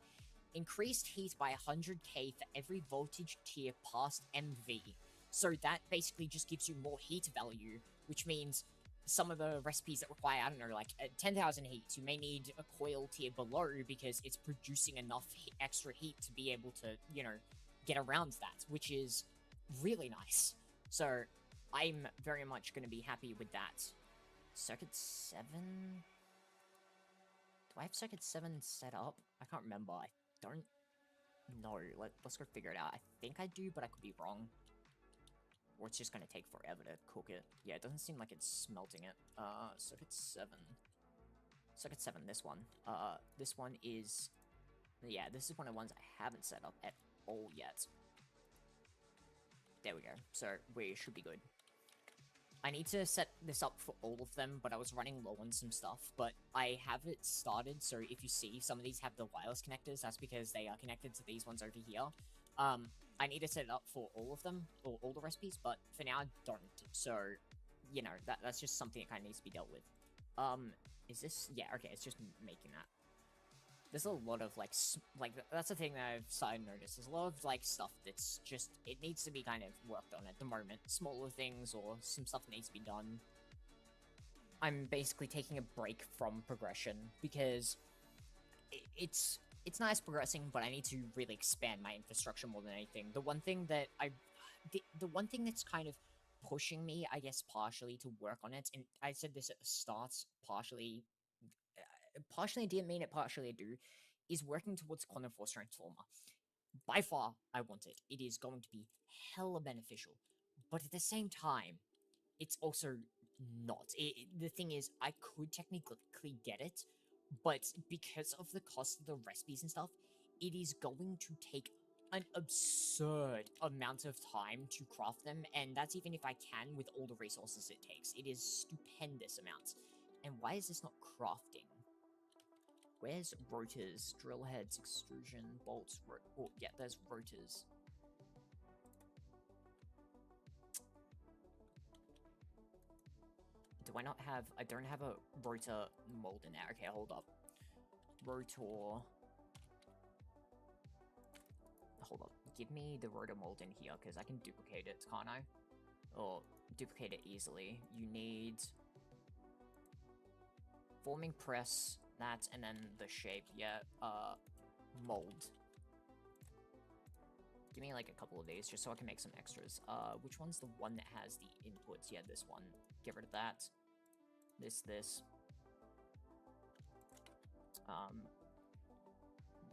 Increased heat by 100k for every voltage tier past MV. So that basically just gives you more heat value, which means some of the recipes that require, I don't know, like 10,000 heat, you may need a coil tier below because it's producing enough extra heat to be able to, you know, get around that, which is really nice. So I'm very much going to be happy with that. Circuit 7? Do I have Circuit 7 set up? I can't remember. I don't know. Let's go figure it out. I think I do, but I could be wrong. Or it's just going to take forever to cook it. Yeah, it doesn't seem like it's smelting it. Circuit 7. Circuit 7, this one. This one is... Yeah, this is one of the ones I haven't set up at all yet. There we go. So, we should be good. I need to set this up for all of them, but I was running low on some stuff. But I have it started, so if you see some of these have the wireless connectors, that's because they are connected to these ones over here. I need to set it up for all of them, or all the recipes, but for now I don't. So, you know, that's just something that kind of needs to be dealt with. Is this... Yeah, okay, it's just making that. There's a lot of, like, that's the thing that I've started to notice. There's a lot of, like, stuff that's just... It needs to be kind of worked on at the moment. Smaller things, or some stuff that needs to be done. I'm basically taking a break from progression, because it's nice progressing, but I need to really expand my infrastructure more than anything. The one thing that the one thing that's kind of pushing me, I guess, partially to work on it, and I said this at the start, partially I didn't mean it, partially I do, is working towards Quantum Force Transformer. By far, I want it. It is going to be hella beneficial. But at the same time, it's also not. The thing is, I could technically get it, but because of the cost of the recipes and stuff, it is going to take an absurd amount of time to craft them, and that's even if I can with all the resources it takes. It is stupendous amounts. And why is this not crafting? Where's rotors? Drill heads, extrusion, bolts, oh, yeah, there's rotors. Do I not have... I don't have a rotor mold in there. Okay, hold up. Rotor... Hold up. Give me the rotor mold in here, because I can duplicate it, can't I? Or duplicate it easily. You need... forming press, that, and then the shape, yeah, mold. Give me, like, a couple of these, just so I can make some extras. Which one's the one that has the inputs? Yeah, this one. Get rid of that. This.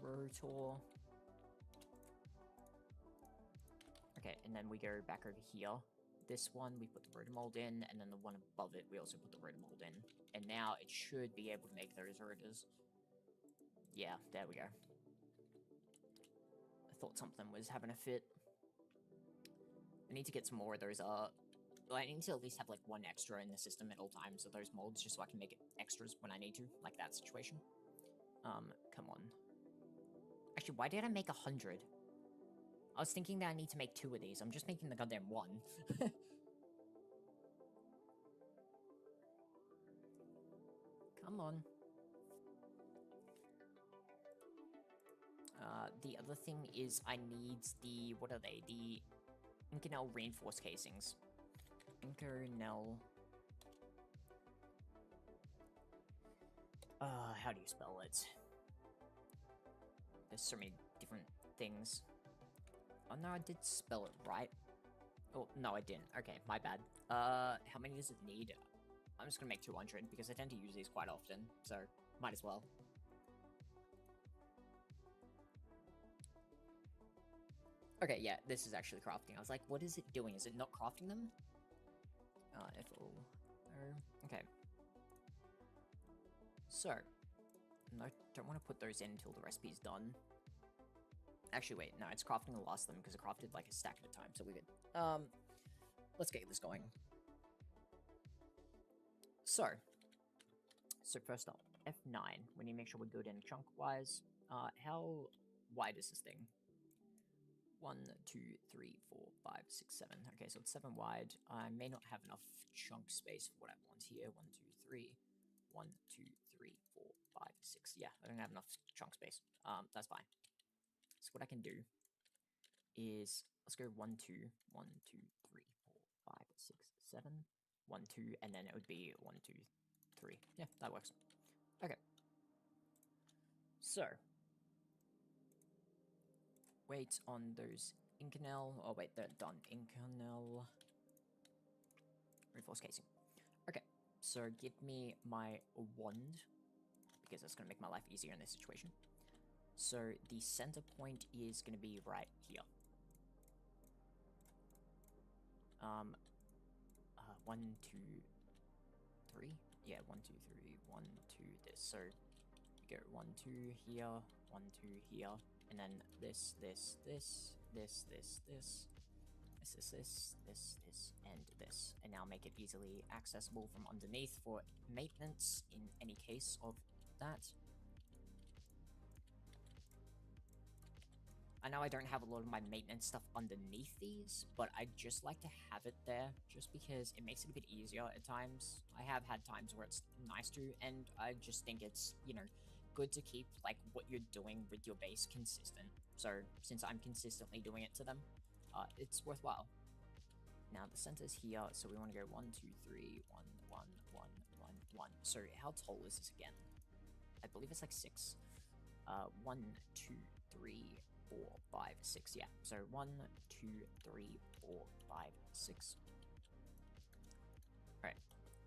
Rotor. Okay, and then we go back over here. This one, we put the rotor mold in, and then the one above it, we also put the rotor mold in. And now it should be able to make those rotors. Yeah, there we go. I thought something was having a fit. I need to get some more of those, well, I need to at least have, like, one extra in the system at all times of those molds, just so I can make it extras when I need to, like that situation. Come on. Actually, why did I make 100? I was thinking that I need to make 2 of these. I'm just making the goddamn one. Come on. The other thing is I need the... what are they? The Inconel reinforced casings. Inconel... how do you spell it? There's so many different things. Oh, no, I did spell it right. Oh, no, I didn't. Okay, my bad. How many does it need? I'm just gonna make 200, because I tend to use these quite often, so might as well. Okay, yeah, this is actually crafting. I was like, what is it doing? Is it not crafting them? Okay. So, no, don't want to put those in until the recipe's done. Actually, wait, no, it's crafting the last of them, because it crafted like a stack at a time, so we're good. Let's get this going. So first up, F9, we need to make sure we're good in chunk-wise. How wide is this thing? 1, 2, 3, 4, 5, 6, 7. Okay, so it's 7 wide. I may not have enough chunk space for what I want here. 1, 2, 3. 1, 2, 3, 4, 5, 6. Yeah, I don't have enough chunk space. That's fine. So what I can do is, let's go 1, 2, 1, 2, 3, 4, 5, 6, 7. 1, 2, and then it would be 1, 2, 3. Yeah, that works. Okay. So, wait on those Inconel. Oh wait, they're done. Inconel reinforced casing. Okay, so give me my wand, because that's going to make my life easier in this situation. So the center point is going to be right here. 1, 2, 3. Yeah, 1, 2, 3. 1, 2. This. So you go 1, 2 here. 1, 2 here. And then this, and this, and this. And now make it easily accessible from underneath for maintenance in any case of that. I know I don't have a lot of my maintenance stuff underneath these, but I just like to have it there, just because it makes it a bit easier at times. I have had times where it's nice to, and I just think it's, you know, good to keep, like, what you're doing with your base consistent. So, since I'm consistently doing it to them, it's worthwhile. Now, the center's here, so we want to go 1, 2, 3, 1, 1, 1, 1, 1. So, how tall is this again? I believe it's like 6. 1, 2, 3, 4, 5, 6. Yeah, so 1, 2, 3, 4, 5, 6. Alright,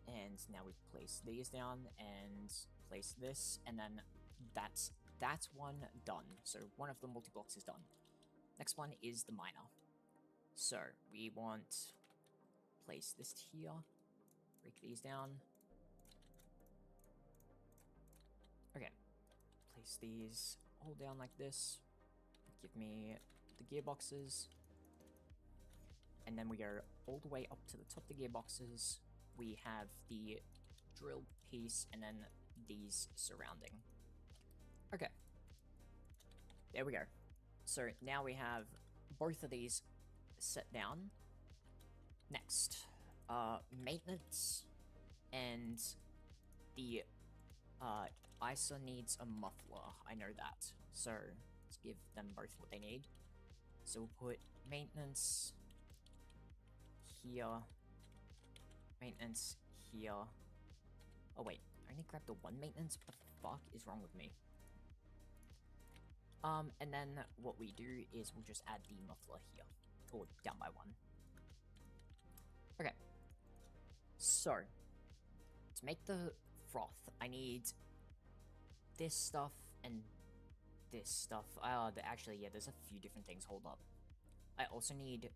and now we place these down and place this, and then that's one done. So one of the multi-blocks is done. Next one is the miner. So we want place this here, break these down. Okay, place these all down like this. Give me the gearboxes. And then we go all the way up to the top of the gearboxes. We have the drill piece and then these surrounding. Okay. There we go. So now we have both of these set down. Next, maintenance and the ISA needs a muffler. I know that. So let's give them both what they need. So we'll put maintenance here, maintenance here. Oh wait, I only grabbed the one maintenance? What the fuck is wrong with me? And then what we do is we'll just add the muffler here, or down by one. Okay. So, to make the froth, I need this stuff and this stuff. Actually, yeah, there's a few different things. Hold up. I also need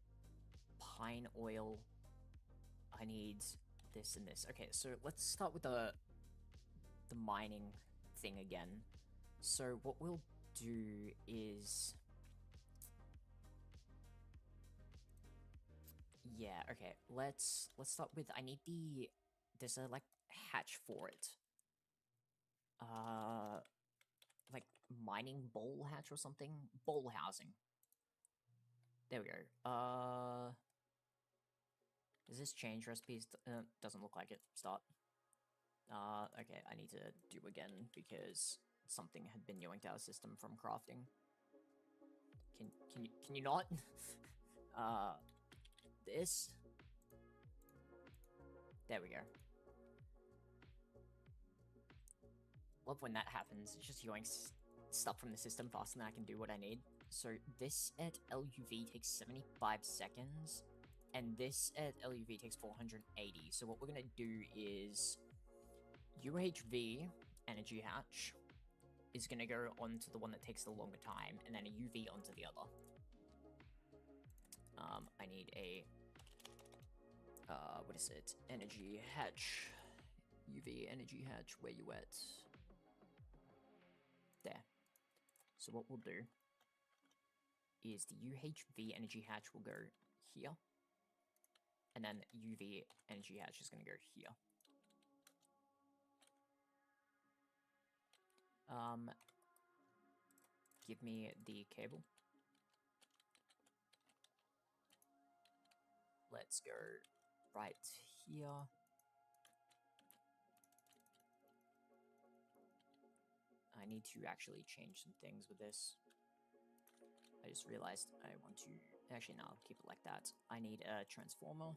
pine oil. I need this and this. Okay, so let's start with the mining thing again. So what we'll do is... Yeah, okay, let's start with... I need the... There's a, like, hatch for it. Like, mining bowl hatch or something? Bowl housing. There we go. Does this change recipes? Doesn't look like it. Start. Okay, I need to do again because something had been yanked out of system from crafting. Can you not? This. There we go. Love when that happens. It's just yoinks stuff from the system faster than I can do what I need. So this at LUV takes 75 seconds, and this at LUV takes 480. So what we're gonna do is UHV energy hatch is gonna go onto the one that takes the longer time, and then a UV onto the other. I need a what is it? Energy hatch. UV energy hatch. Where you at? There. So what we'll do is the UHV energy hatch will go here, and then UV energy hatch is going to go here. Give me the cable. Let's go right here. I need to actually change some things with this. I just realized I want to... Actually, no, I'll keep it like that. I need a transformer.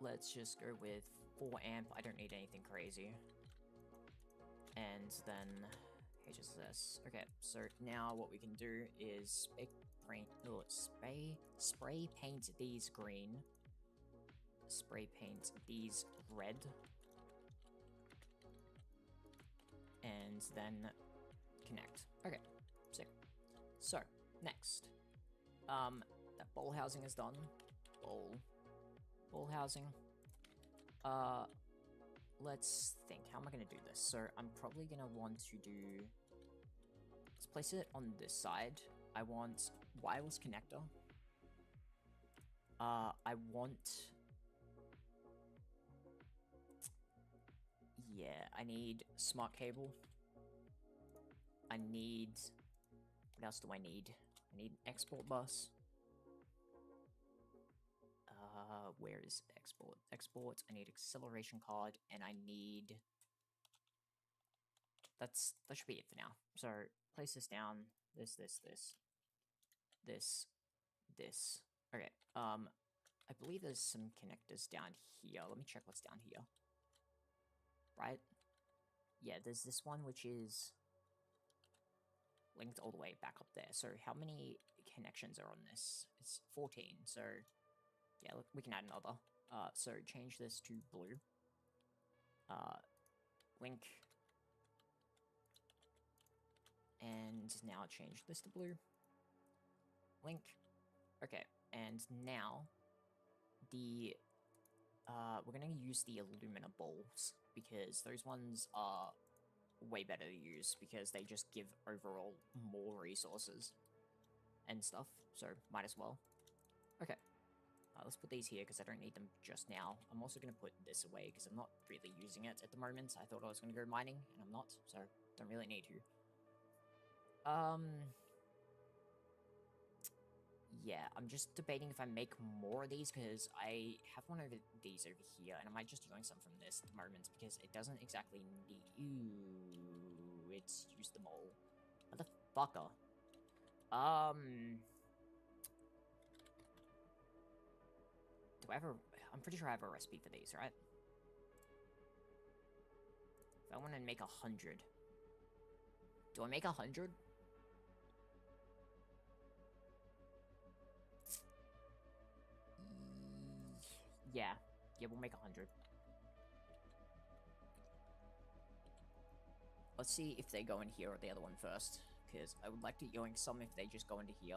Let's just go with 4 amp. I don't need anything crazy. And then HSS. Okay, so now what we can do is spray paint these green. Spray paint these red. And then connect. Okay, sick. So, next. That bowl housing is done. Bowl housing. Let's think. How am I gonna do this? So, I'm probably gonna want to do... Let's place it on this side. I want wireless connector. I want... Yeah, I need smart cable. I need... What else do I need? I need an export bus. Where is export? Export, I need acceleration card, and I need... That should be it for now. So, place this down. This. Okay, I believe there's some connectors down here. Let me check what's down here. Right? Yeah, there's this one which is linked all the way back up there. So how many connections are on this? It's 14, so yeah, look, we can add another. So change this to blue. Link. And now change this to blue. Link. Okay, and now the we're gonna use the alumina bowls because those ones are way better to use because they just give overall more resources and stuff, so might as well. Okay, let's put these here because I don't need them just now. I'm also going to put this away because I'm not really using it at the moment. I thought I was going to go mining, and I'm not, so don't really need to. Yeah, I'm just debating if I make more of these because I have one of these over here, and I might just use some from this at the moment because it doesn't exactly need... Ooh, it's used them all. Motherfucker. Do I have a... I'm pretty sure I have a recipe for these, right? If I want to make 100... Do I make 100? Yeah. Yeah, we'll make 100. Let's see if they go in here or the other one first, because I would like to yoink some if they just go into here.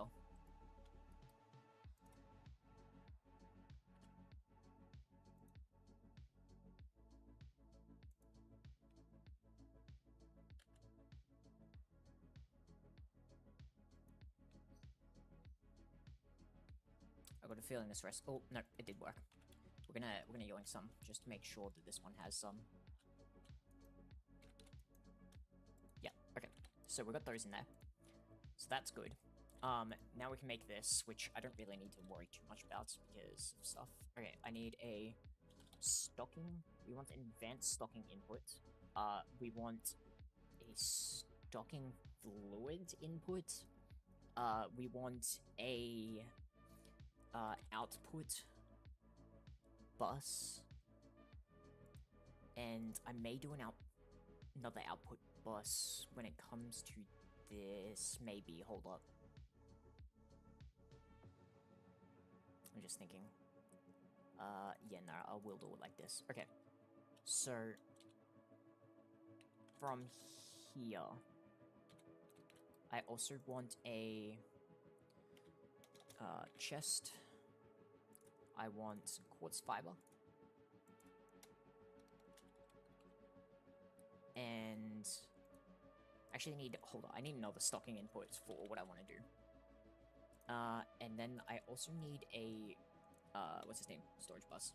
I got a feeling this rest... Oh, no, it did work. We're gonna yoink some, just to make sure that this one has some. Yeah, okay. So we got those in there. So that's good. Now we can make this, which I don't really need to worry too much about because of stuff. Okay, I need a stocking. We want an advanced stocking input. We want a stocking fluid input. We want a output bus, and I may do another output bus when it comes to this. Maybe, hold up. I'm just thinking. Yeah, no, I will do it like this. Okay, so from here, I also want a chest. I want quartz fiber. And actually hold on, I need another stocking inputs for what I want to do. And then I also need a, what's his name? Storage bus.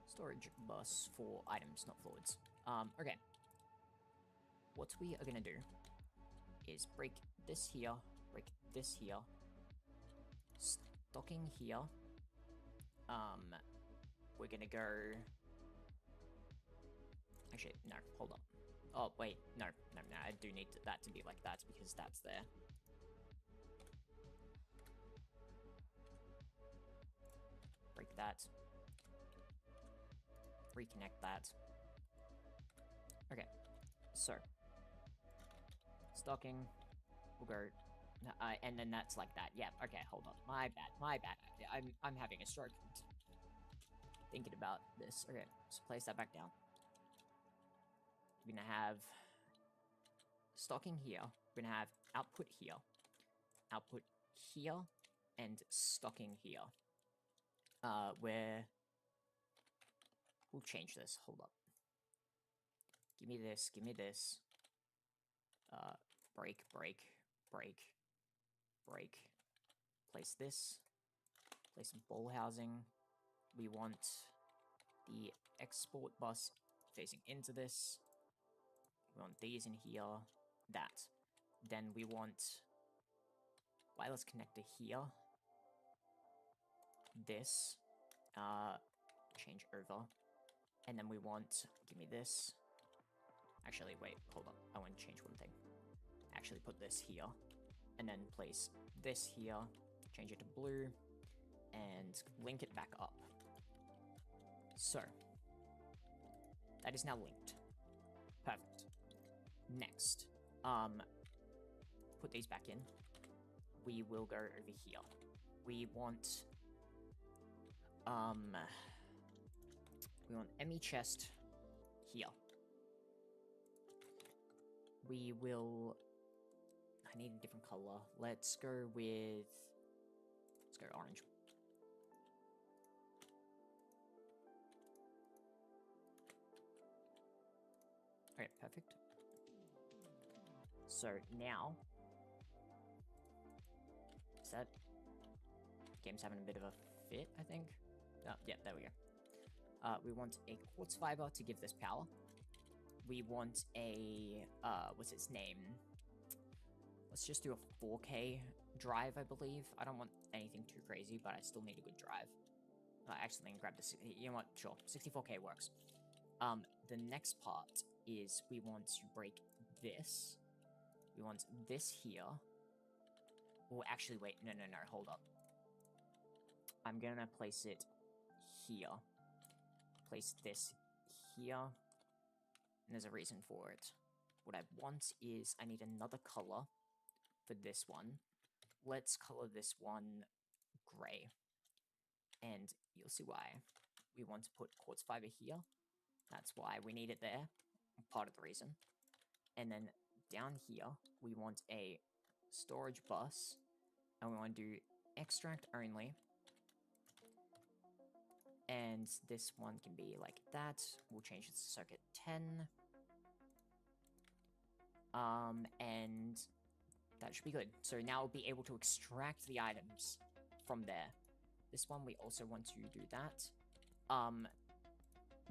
Storage bus for items, not fluids. Okay. What we are gonna do is break this here, break this here, stocking here. We're gonna go... Actually, no, hold up. Oh, wait, no, I do need that to be like that because that's there. Break that. Reconnect that. Okay, so stocking will go, and then that's like that. Yeah, okay, hold on. My bad. I'm having a stroke thinking about this. Okay, so place that back down. We're gonna have stocking here. We're gonna have output here, and stocking here. Where we'll change this. Hold up. Give me this. Give me this. Break. Place this. Place some ball housing. We want the export bus facing into this. We want these in here. That. Then we want wireless connector here. This. Change over. And then we want... Give me this. Actually, wait, hold up. I want to change one thing. Actually put this here. And then place this here. Change it to blue. And link it back up. So. That is now linked. Perfect. Next. Put these back in. We will go over here. We want... We want ME chest here. We will... I need a different color. Let's go with... Let's go orange. Okay, perfect. So now, is that game's having a bit of a fit, I think? Oh, yeah, there we go. We want a quartz fiber to give this power. We want a, what's its name? Let's just do a 4K drive, I believe. I don't want anything too crazy, but I still need a good drive. Actually, let me grab this. You know what? Sure, 64K works. The next part is we want to break this. We want this here. Oh, actually, wait. No, hold up. I'm gonna place it here. Place this here. And there's a reason for it. What I want is I need another color for this one. Let's color this one gray. And you'll see why. We want to put quartz fiber here. That's why we need it there. Part of the reason. And then down here, we want a storage bus. And we want to do extract only. And this one can be like that. We'll change it to circuit 10. And that should be good. So now we'll be able to extract the items from there. This one, we also want to do that.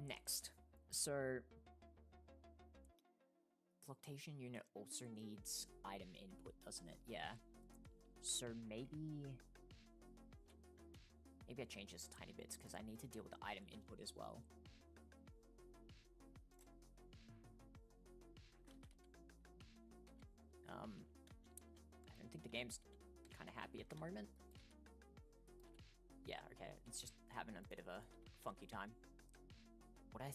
Next. So, flotation unit also needs item input, doesn't it? Yeah. So maybe I change this tiny bits, because I need to deal with the item input as well. I don't think the game's kind of happy at the moment. Yeah, okay, it's just having a bit of a funky time. What I'm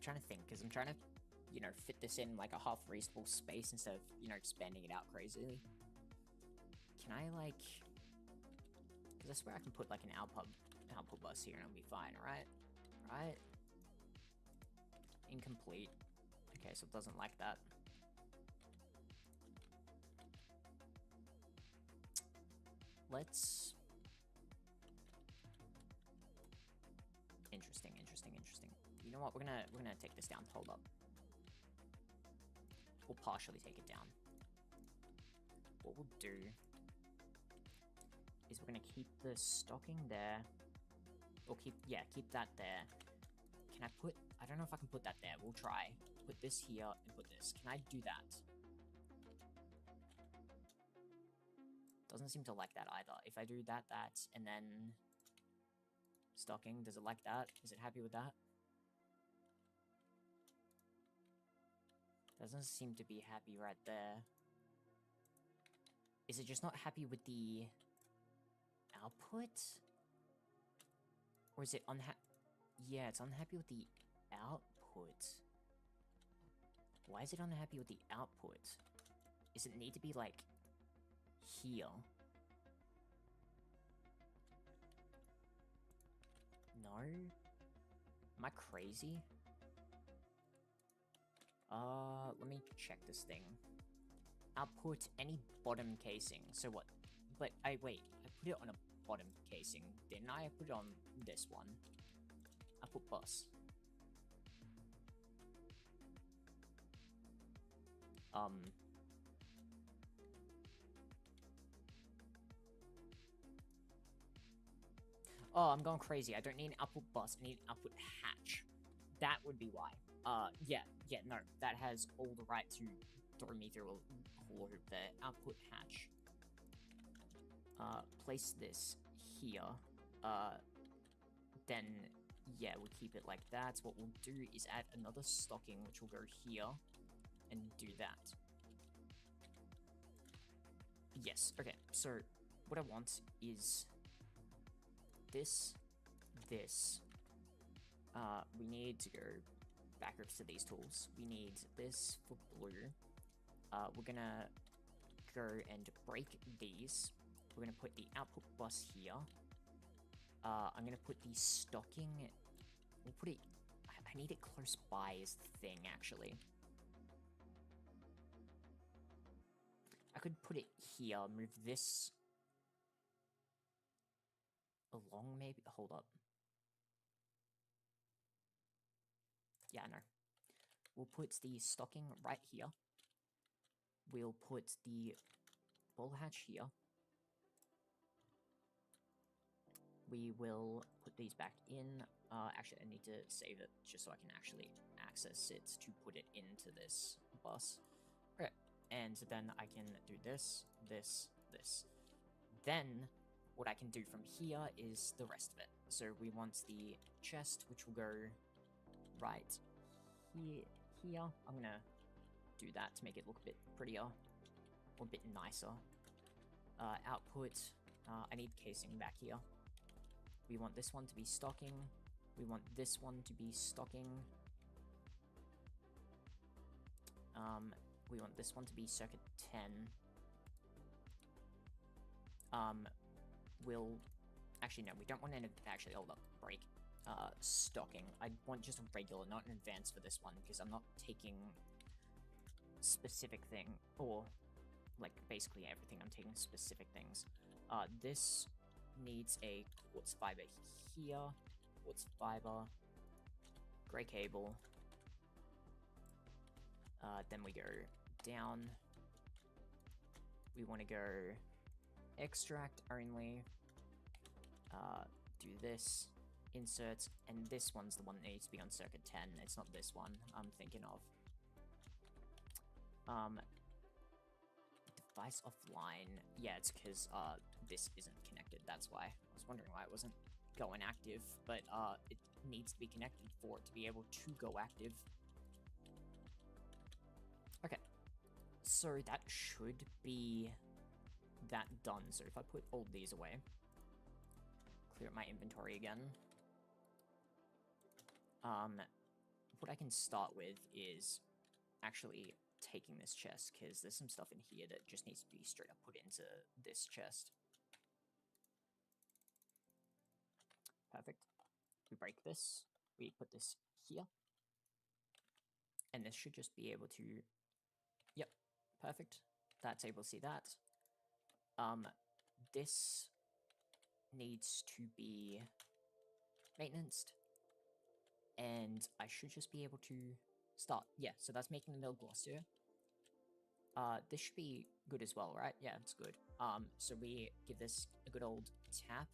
trying to think, because I'm trying to, fit this in like a half reasonable space instead of, expanding it out crazily. Can I, like... Because I swear I can put, like, an output bus here and it'll be fine, right? Right? Incomplete. Okay, so it doesn't like that. Let's... Interesting. You know what? We're gonna take this down. Hold up. We'll partially take it down. What we'll do is we're gonna keep the stocking there. Or keep that there. Can I put... I don't know if I can put that there. We'll try. Put this here and put this. Can I do that? Doesn't seem to like that either. If I do that, and then... Stocking, does it like that? Is it happy with that? Doesn't seem to be happy right there. Is it just not happy with the output? Or is it Yeah, it's unhappy with the output. Why is it unhappy with the output? Does it need to be, like, here? No? Am I crazy? Let me check this thing. Output any bottom casing. So what? But wait, I put it on a bottom casing, didn't I? I put it on this one. Output bus. Oh, I'm going crazy. I don't need an output bus. I need an output hatch. That would be why. Yeah, no. That has all the right to throw me through a hula hoop there. Output hatch. Place this here. Then, yeah, we'll keep it like that. What we'll do is add another stocking, which will go here, and do that. Yes, okay, so what I want is this. We need to go backwards to these tools. We need this for blue. We're gonna go and break these. We're gonna put the output bus here. I'm gonna put the stocking... We'll put it... I need it close by is the thing, actually. I could put it here, move this... along, maybe? Hold up. Yeah, no. we'll put the stocking right here. We'll put the ball hatch here. We will put these back in. Actually, I need to save it just so I can actually access it to put it into this bus. Okay, and then I can do this, this, this. Then, what I can do from here is the rest of it. So we want the chest, which will go right here. I'm gonna do that to make it look a bit prettier, or a bit nicer. Output, I need casing back here. We want this one to be stocking. We want this one to be stocking. We want this one to be circuit 10. We'll... Actually, no, we don't want an... Actually, hold up. Break. Stocking. I want just a regular, not an advanced for this one, because I'm not taking specific thing, or, like, basically everything. I'm taking specific things. This needs a quartz fiber here, quartz fiber, gray cable. Then we go down. We want to go extract only. Do this, insert, and this one's the one that needs to be on circuit 10. It's not this one I'm thinking of. Device offline. Yeah, it's because this isn't connected. That's why. I was wondering why it wasn't going active, but it needs to be connected for it to be able to go active. Okay, so that should be that done. So if I put all these away, clear up my inventory again. What I can start with is actually taking this chest, because there's some stuff in here that just needs to be straight up put into this chest. Perfect. We break this. We put this here. And this should just be able to... Yep, perfect. That's able to see that. This needs to be maintenanced. And I should just be able to start. Yeah, so that's making the mill gloss here. This should be good as well, right? Yeah, it's good. So we give this a good old tap.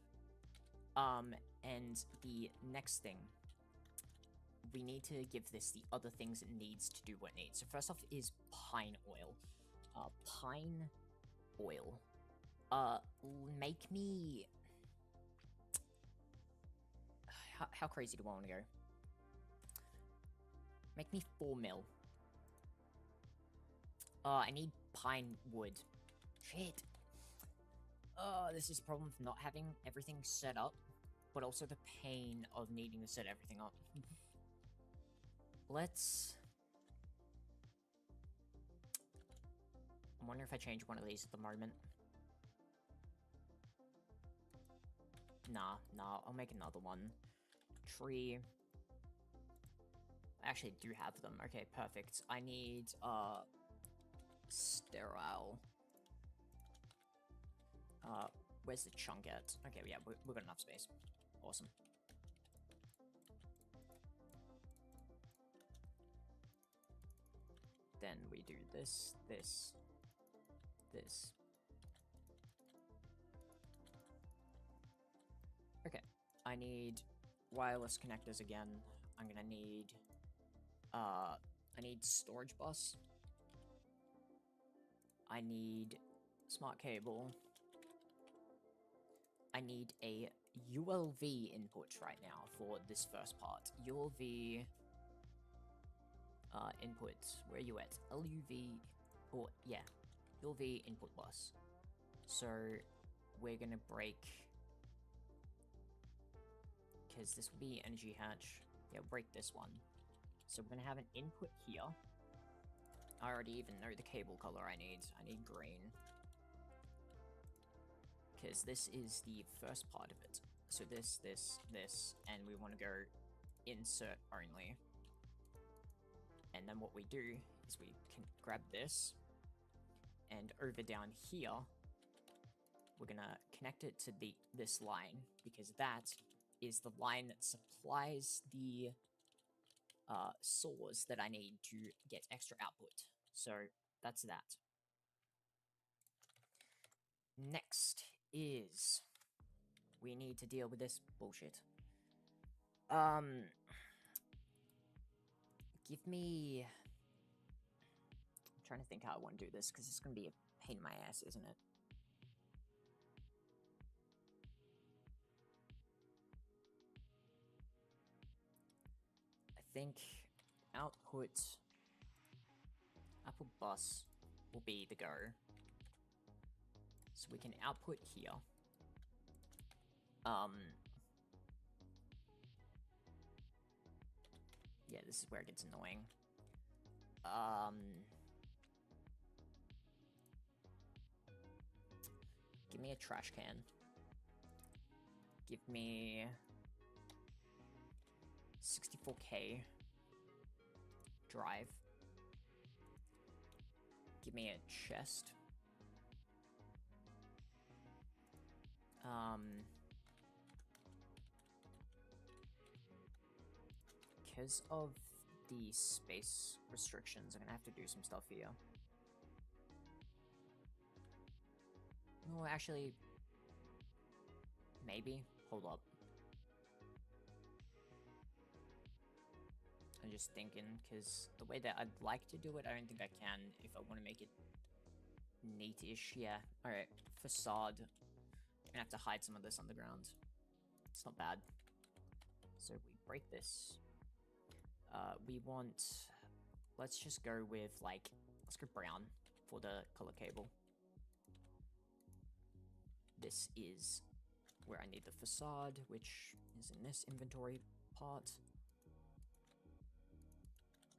And the next thing, we need to give this the other things it needs to do what it needs. So first off is pine oil. Pine oil. Make me... How crazy do I want to go? Make me 4 mil. I need pine wood. Shit. This is a problem of not having everything set up, but also the pain of needing to set everything up. Let's... I wonder if I change one of these at the moment. Nah, I'll make another one. Tree. I actually do have them. Okay, perfect. I need, sterile. Where's the chunk at? Okay, yeah, we've got enough space. Awesome. Then we do this, this, this. Okay, I need wireless connectors again. I'm gonna need, I need storage bus. I need smart cable. I need a ULV input right now for this first part. ULV input. Where are you at? LUV, or yeah, ULV input bus. So we're gonna break, because this will be energy hatch. Yeah, break this one. So we're gonna have an input here. I already even know the cable color I need. I need green. Because this is the first part of it. So this, and we want to go insert only. And then what we do is we can grab this, and over down here, we're gonna connect it to this line, because that is the line that supplies the saws that I need to get extra output. So that's that. Next is we need to deal with this bullshit. Give me... I'm trying to think how I want to do this, because it's going to be a pain in my ass, isn't it? I think output bus will be the go. So we can output here. Yeah, this is where it gets annoying. Give me a trash can. Give me 64K drive. Give me a chest. Because of the space restrictions, I'm gonna have to do some stuff here. No, actually, maybe. Hold up. I'm just thinking, because the way that I'd like to do it, I don't think I can if I want to make it neat-ish. Yeah, alright. Facade. I'm gonna have to hide some of this underground. It's not bad. So we break this. We want... Let's just go with, like... Let's go brown for the color cable. This is where I need the facade, which is in this inventory part.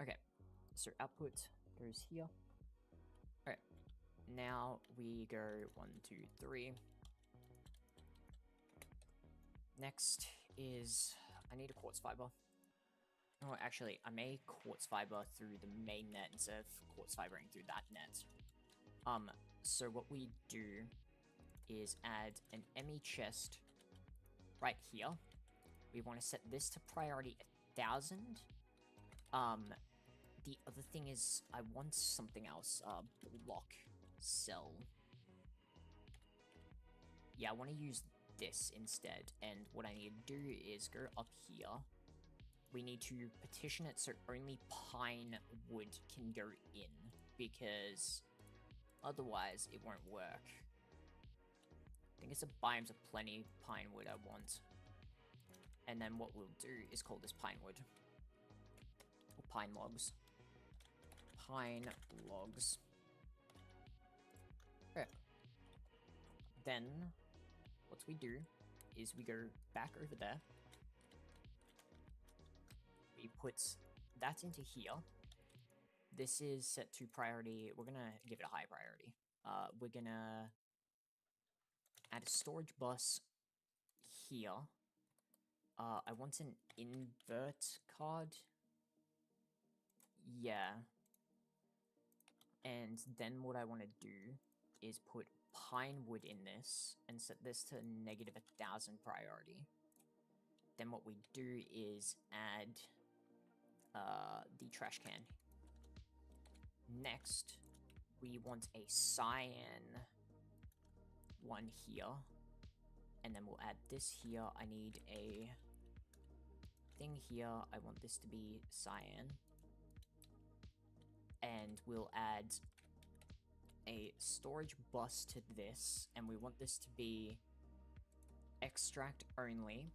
Okay, so output goes here. Alright, now we go 1, 2, 3. Next is, I need a quartz fiber. Oh, actually, I made quartz fiber through the main net instead of quartz fibering through that net. So what we do is add an ME chest right here. We want to set this to priority 1000. The other thing is, I want something else. Block cell. Yeah, I want to use this instead. And what I need to do is go up here. We need to petition it so only pine wood can go in, because otherwise it won't work. I think it's a biomes of plenty pine wood I want. And then what we'll do is call this pine wood. Or pine logs. Pine logs. Alright. Then, what we do is we go back over there. We put that into here. This is set to priority. We're gonna give it a high priority. We're gonna add a storage bus here. I want an invert card. Yeah. And then what I want to do is put pine wood in this and set this to -1000 priority. Then what we do is add the trash can. Next, we want a cyan one here. And then we'll add this here. I need a thing here. I want this to be cyan. And we'll add a storage bus to this. And we want this to be extract only.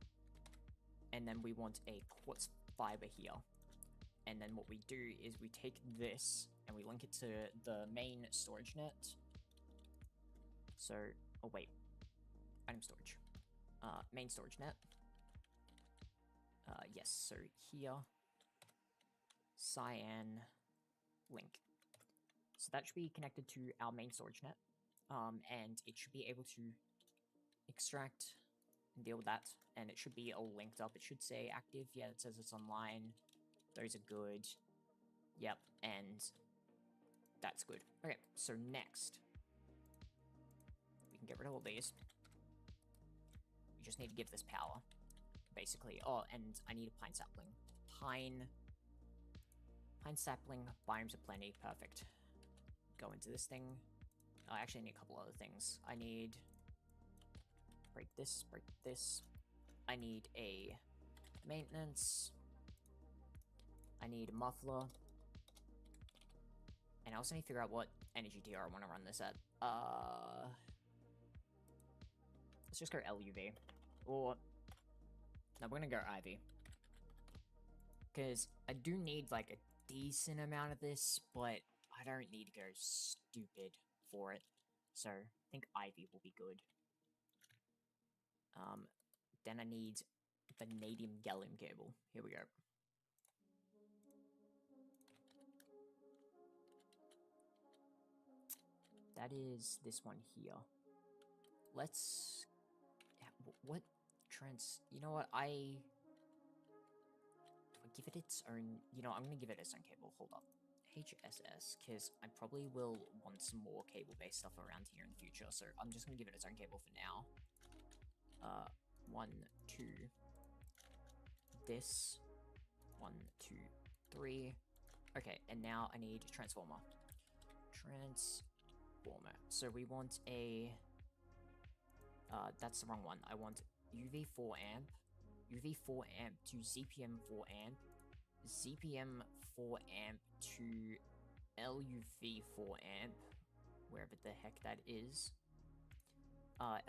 And then we want a quartz fiber here. And then what we do is we take this and we link it to the main storage net. So, oh wait, item storage. Main storage net. Yes, so here, cyan, link. So that should be connected to our main storage net. And it should be able to extract and deal with that. And it should be all linked up. It should say active. Yeah, it says it's online. Those are good. Yep, and that's good. Okay, so next, we can get rid of all these. We just need to give this power, basically. Oh, and I need a pine sapling. Pine Pine sapling, biomes aplenty, perfect. Go into this thing. I actually need a couple other things. I need... break this, break this. I need a maintenance. I need a muffler. And I also need to figure out what energy tier I want to run this at. Let's just go LUV. Or... no, we're gonna go IV. Because I do need, like, a decent amount of this, but I don't need to go stupid for it. So, I think IV will be good. Then I need vanadium gallium cable. Here we go. That is this one here. Let's... what? You know what, give it its own... you know, I'm gonna give it its own cable. Hold up. HSS, because I probably will want some more cable-based stuff around here in the future, so I'm just gonna give it its own cable for now. 1, 2... this. 1, 2, 3... okay, and now I need transformer. So we want a... that's the wrong one. I want UV 4 amp, UV 4 amp to ZPM 4 amp, ZPM 4 amp to LUV 4 amp, wherever the heck that is.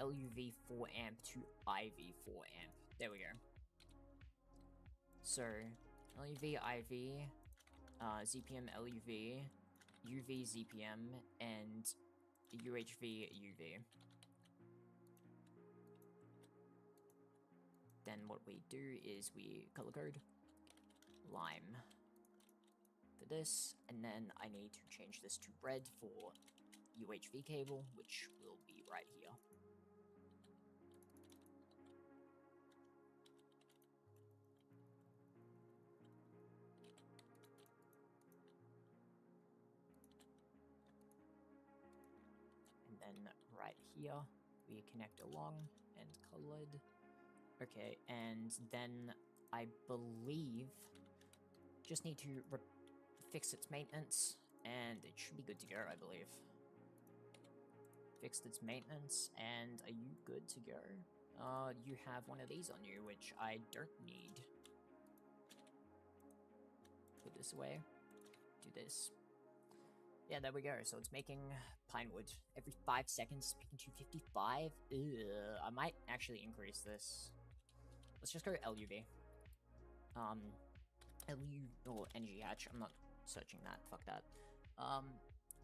LUV 4 amp to IV 4 amp. There we go. So, LUV, IV, ZPM, LUV, UV, ZPM, and UHV, UV. Then what we do is we color code lime for this, and then I need to change this to red for UHV cable, which will be right here. And then right here, we connect along and colored. Okay, and then I believe just need to fix its maintenance, and it should be good to go, I believe. Fixed its maintenance, and are you good to go? You have one of these on you, which I don't need. Put this away. Do this. Yeah, there we go. So it's making pine wood. Every 5 seconds, making 255. Ugh, I might actually increase this. Let's just go LUV. or energy hatch. I'm not searching that. Fuck that.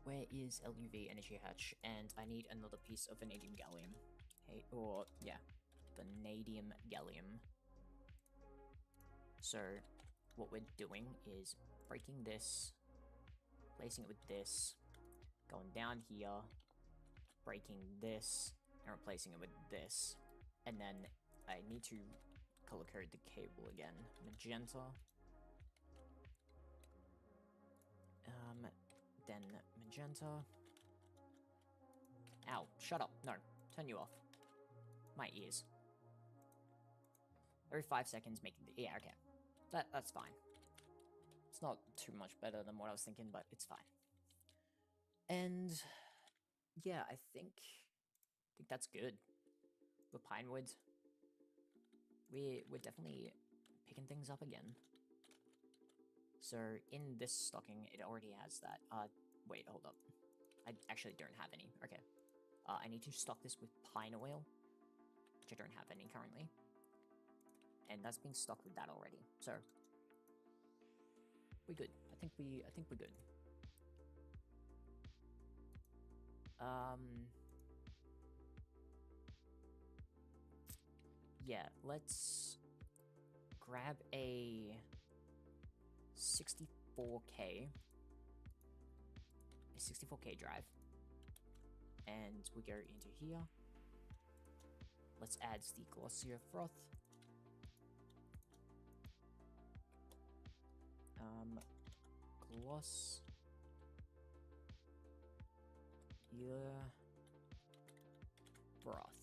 Where is LUV energy hatch? And I need another piece of vanadium gallium. Hey, or yeah, vanadium gallium. So what we're doing is breaking this, placing it with this, going down here, breaking this, and replacing it with this. And then I need to color code the cable again. Magenta. Then magenta. Ow, shut up. No, turn you off. My ears. Every 5 seconds making the... yeah, okay. That's fine. It's not too much better than what I was thinking, but it's fine. And... yeah, I think that's good. With Pinewood, we're definitely picking things up again. So in this stocking, it already has that. Wait, hold up. I actually don't have any. Okay. I need to stock this with pine oil, which I don't have any currently. And that's being stocked with that already. So we're good. I think we're good. Yeah, let's grab a 64K drive, and we go into here. Let's add the Glossier Froth. Gloss. Broth.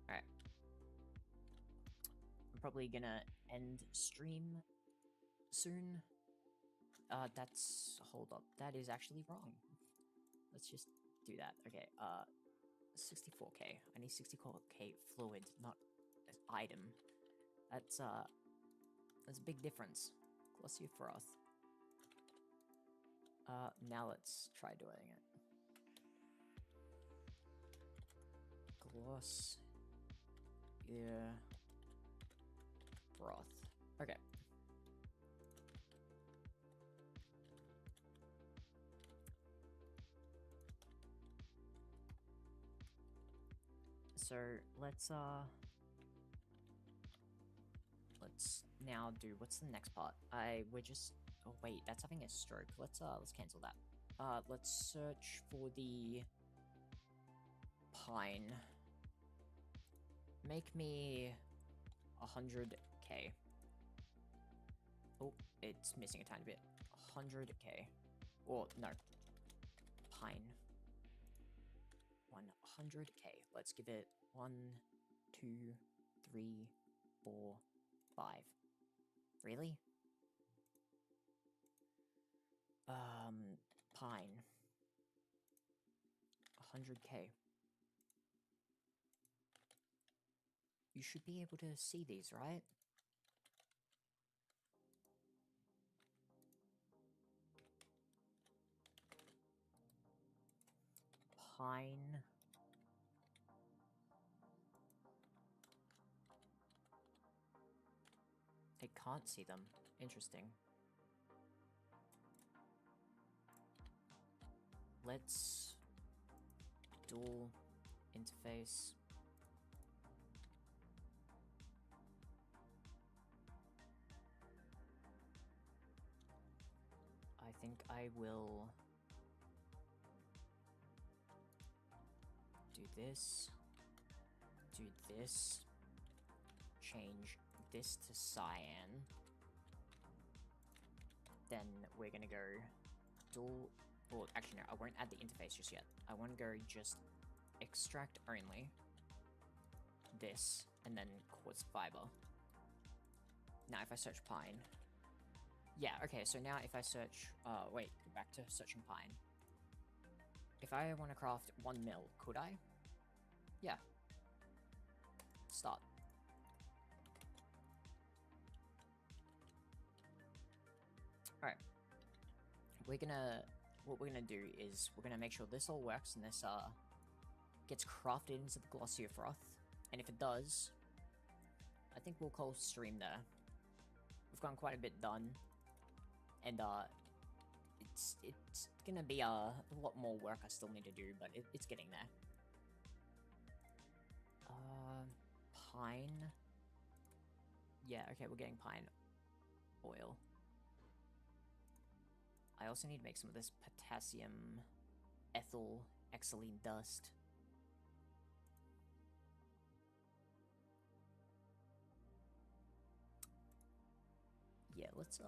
Alright. I'm probably gonna end stream soon. Hold up, that is actually wrong. Let's just do that. Okay, 64k. I need 64k fluid, not item. That's a big difference. Glossy froth. Now let's try doing it. Gloss. Yeah. Froth. Okay. So let's now do, what's the next part? We're just, oh wait, that's having a stroke. Let's cancel that. Let's search for the pine. Make me 100k. Oh, it's missing a tiny bit. 100k. Or, no. Pine. 100k. Let's give it 1, 2, 3, 4, 5. Really? Pine. 100k. You should be able to see these, right? Pine. I can't see them. Interesting. Let's dual interface. I think I will do this, change this to cyan, then we're gonna go dual, well actually no, I won't add the interface just yet. I want to go just extract only, this, and then quartz fiber. Now if I search pine, yeah, okay, so now if I search, wait, go back to searching pine. If I want to craft 1 mil, could I? Yeah. Start. Alright. What we're gonna do is, we're gonna make sure this all works and this, gets crafted into the glossier froth. And if it does, I think we'll call stream there. We've gotten quite a bit done. And, it's gonna be a lot more work I still need to do, but it's getting there. Pine. Yeah, okay, we're getting pine oil. I also need to make some of this potassium ethyl xylene dust. Yeah, let's,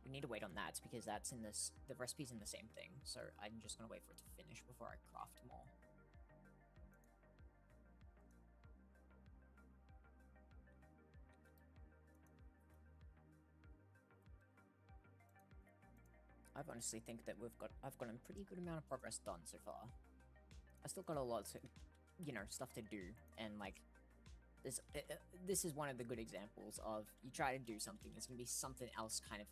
we need to wait on that because that's in this, the recipe's in the same thing, so I'm just gonna wait for it to finish before I craft more. I honestly think that I've got a pretty good amount of progress done so far. I still got a lot to, you know, stuff to do, and like, this is one of the good examples of, you try to do something, there's gonna be something else kind of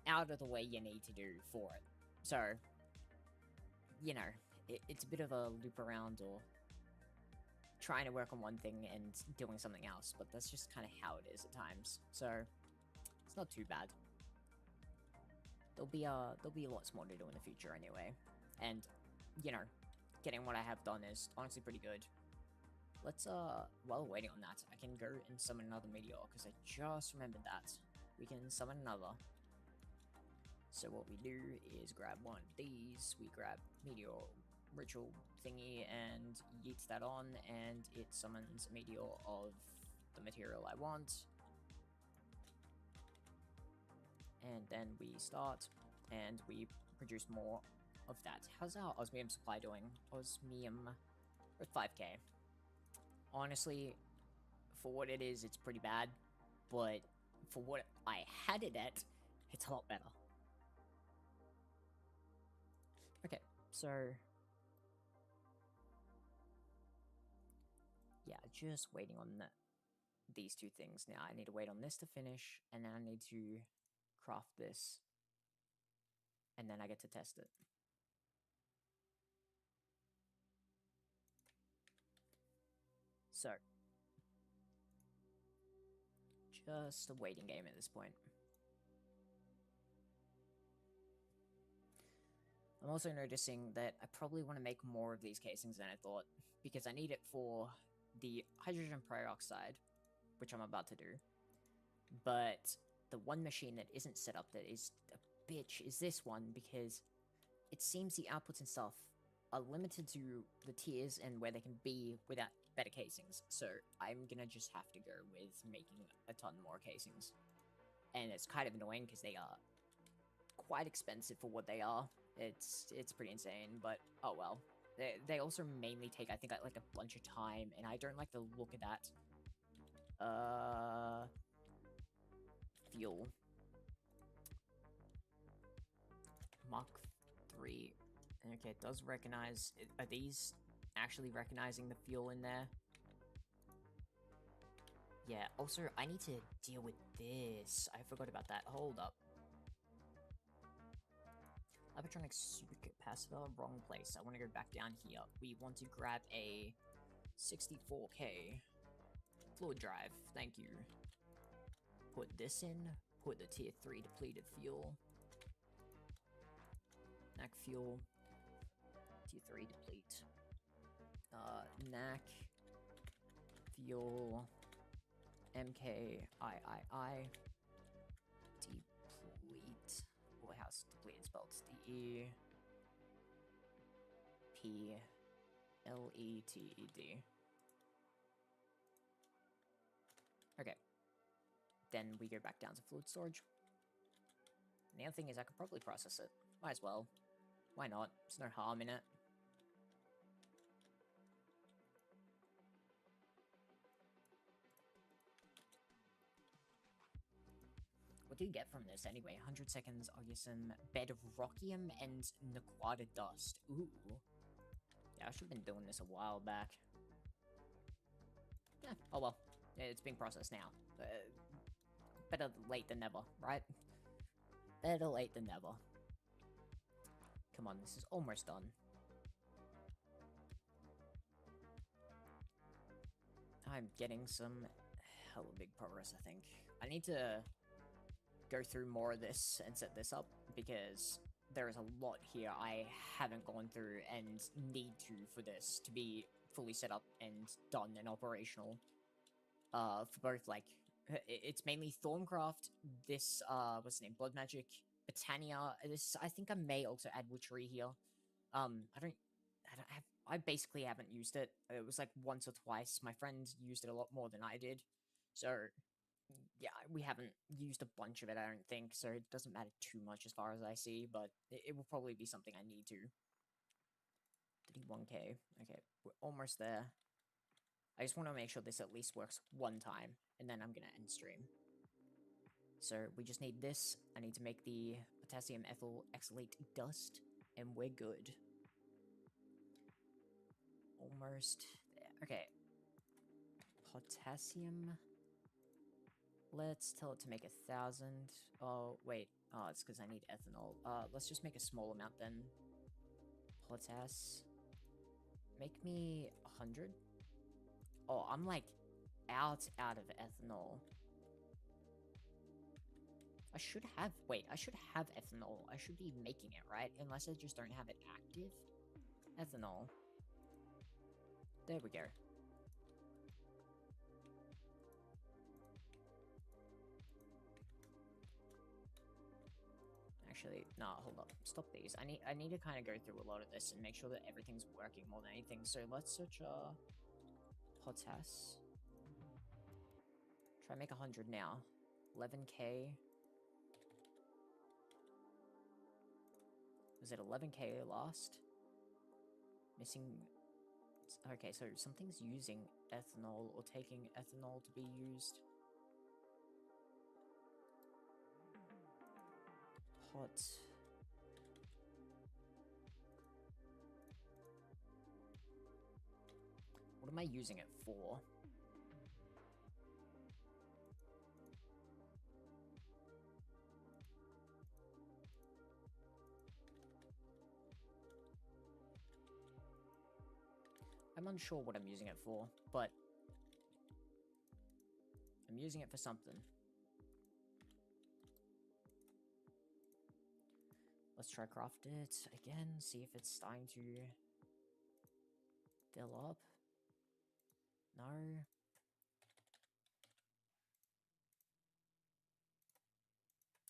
out of the way you need to do for it. So, you know, it's a bit of a loop around, or trying to work on one thing and doing something else, but that's just kind of how it is at times. So, it's not too bad. There'll be lots more to do in the future anyway. And, you know, getting what I have done is honestly pretty good. Let's, while waiting on that, I can go and summon another meteor, because I just remembered that. We can summon another. So what we do is grab one of these, we grab meteor ritual thingy, and yeet that on, and it summons a meteor of the material I want. And then we start, and we produce more of that. How's our osmium supply doing? Osmium, with 5k. Honestly, for what it is, it's pretty bad. but for what I had it at, it's a lot better. Okay, so yeah, just waiting on these two things now. I need to wait on this to finish, and then I need to craft this, and then I get to test it. So, just a waiting game at this point. I'm also noticing that I probably want to make more of these casings than I thought, because I need it for the hydrogen peroxide, which I'm about to do. But the one machine that isn't set up that is a bitch is this one, because it seems the outputs and stuff are limited to the tiers and where they can be without better casings. So I'm gonna just have to go with making a ton more casings. And it's kind of annoying because they are quite expensive for what they are. It's pretty insane, but oh well. They also mainly take, I think, like a bunch of time, and I don't like the look of that. Fuel. Mach 3. Okay, it does recognize... Are these actually recognizing the fuel in there? Yeah, also, I need to deal with this. I forgot about that. Hold up. Electronic supercapacitor, wrong place. I want to go back down here. We want to grab a 64K fluid drive. Thank you. Put this in. Put the tier 3 depleted fuel. NAC fuel. Tier 3 deplete. NAC fuel. MKIII. Deplete. Oh, how's depleted spelled? DEPLETED. Okay. Then we go back down to fluid storage. And the other thing is I could probably process it. Might as well. Why not? There's no harm in it. What do you get from this anyway? 100 seconds, Augustin, bed of rockium and Naquata dust. Ooh. Yeah, I should have been doing this a while back. Yeah, oh well. It's being processed now. Better late than never, right? Better late than never. Come on, this is almost done. I'm getting some hella big progress, I think. I need to go through more of this and set this up, because there is a lot here I haven't gone through and need to for this to be fully set up and done and operational. For both, like, it's mainly Thorncraft, this, what's the name, Blood Magic, Botania, this, I think I may also add Witchery here. I basically haven't used it. It was like once or twice. My friend used it a lot more than I did. So, yeah, we haven't used a bunch of it, I don't think, so it doesn't matter too much as far as I see, but it will probably be something I need to. 31K. Okay, we're almost there. I just want to make sure this at least works one time, and then I'm gonna end stream. So, we just need this. I need to make the potassium ethyl xylate dust, and we're good. Almost there. Okay. Potassium. Let's tell it to make 1,000. Oh, wait. Oh, it's because I need ethanol. Let's just make a small amount then. Potass. Make me 100. Oh, I'm like out of ethanol. I should have ethanol. I should be making it, right? Unless I just don't have it active. Ethanol. There we go. Actually, no, hold up. Stop these. I need to kind of go through a lot of this and make sure that everything's working more than anything. So let's search potass. Try make 100 now. 11K. Was it 11K last? Missing... Okay, so something's using ethanol or taking ethanol to be used. pot. What am I using it for? I'm unsure what I'm using it for, but I'm using it for something. Let's try craft it again, see if it's starting to fill up. No.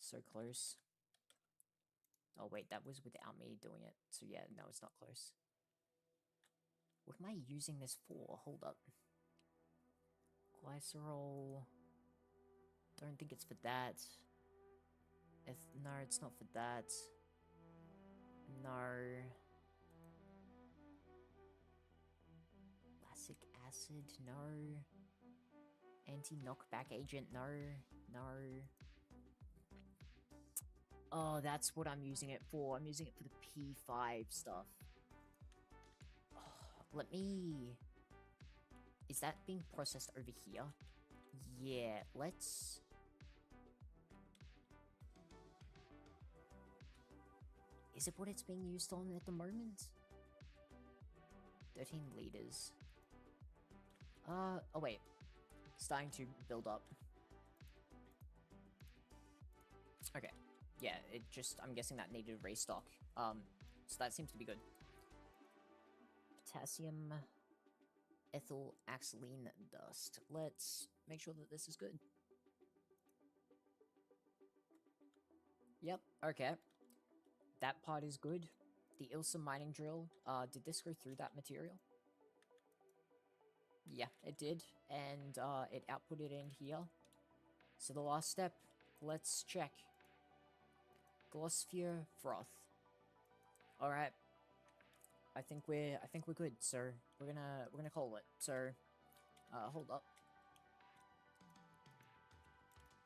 So close. Oh wait, that was without me doing it. So yeah, no, it's not close. What am I using this for? Hold up. Glycerol. Don't think it's for that. No, it's not for that. No. Lactic acid, no. Anti-knockback agent, no. No. Oh, that's what I'm using it for. I'm using it for the P5 stuff. Oh, let me... Is that being processed over here? Yeah, let's... Is it what it's being used on at the moment? 13 liters. Oh wait. Starting to build up. Okay. Yeah, it just... I'm guessing that needed restock. So that seems to be good. Potassium... ethyl axylene dust. Let's make sure that this is good. Yep, okay. That part is good. The Ilsa mining drill, did this go through that material? Yeah, it did, and it outputted in here. So the last step, let's check. Glossphere froth. Alright. I think we're good, sir. We're gonna call it. So hold up.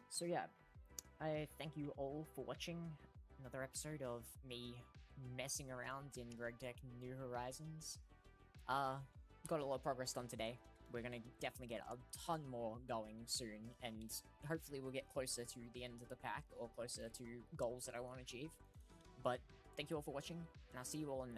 So yeah, I thank you all for watching another episode of me messing around in RegTech New Horizons. Got a lot of progress done today. We're gonna definitely get a ton more going soon, and hopefully we'll get closer to the end of the pack, or closer to goals that I want to achieve. But thank you all for watching, and I'll see you all in the next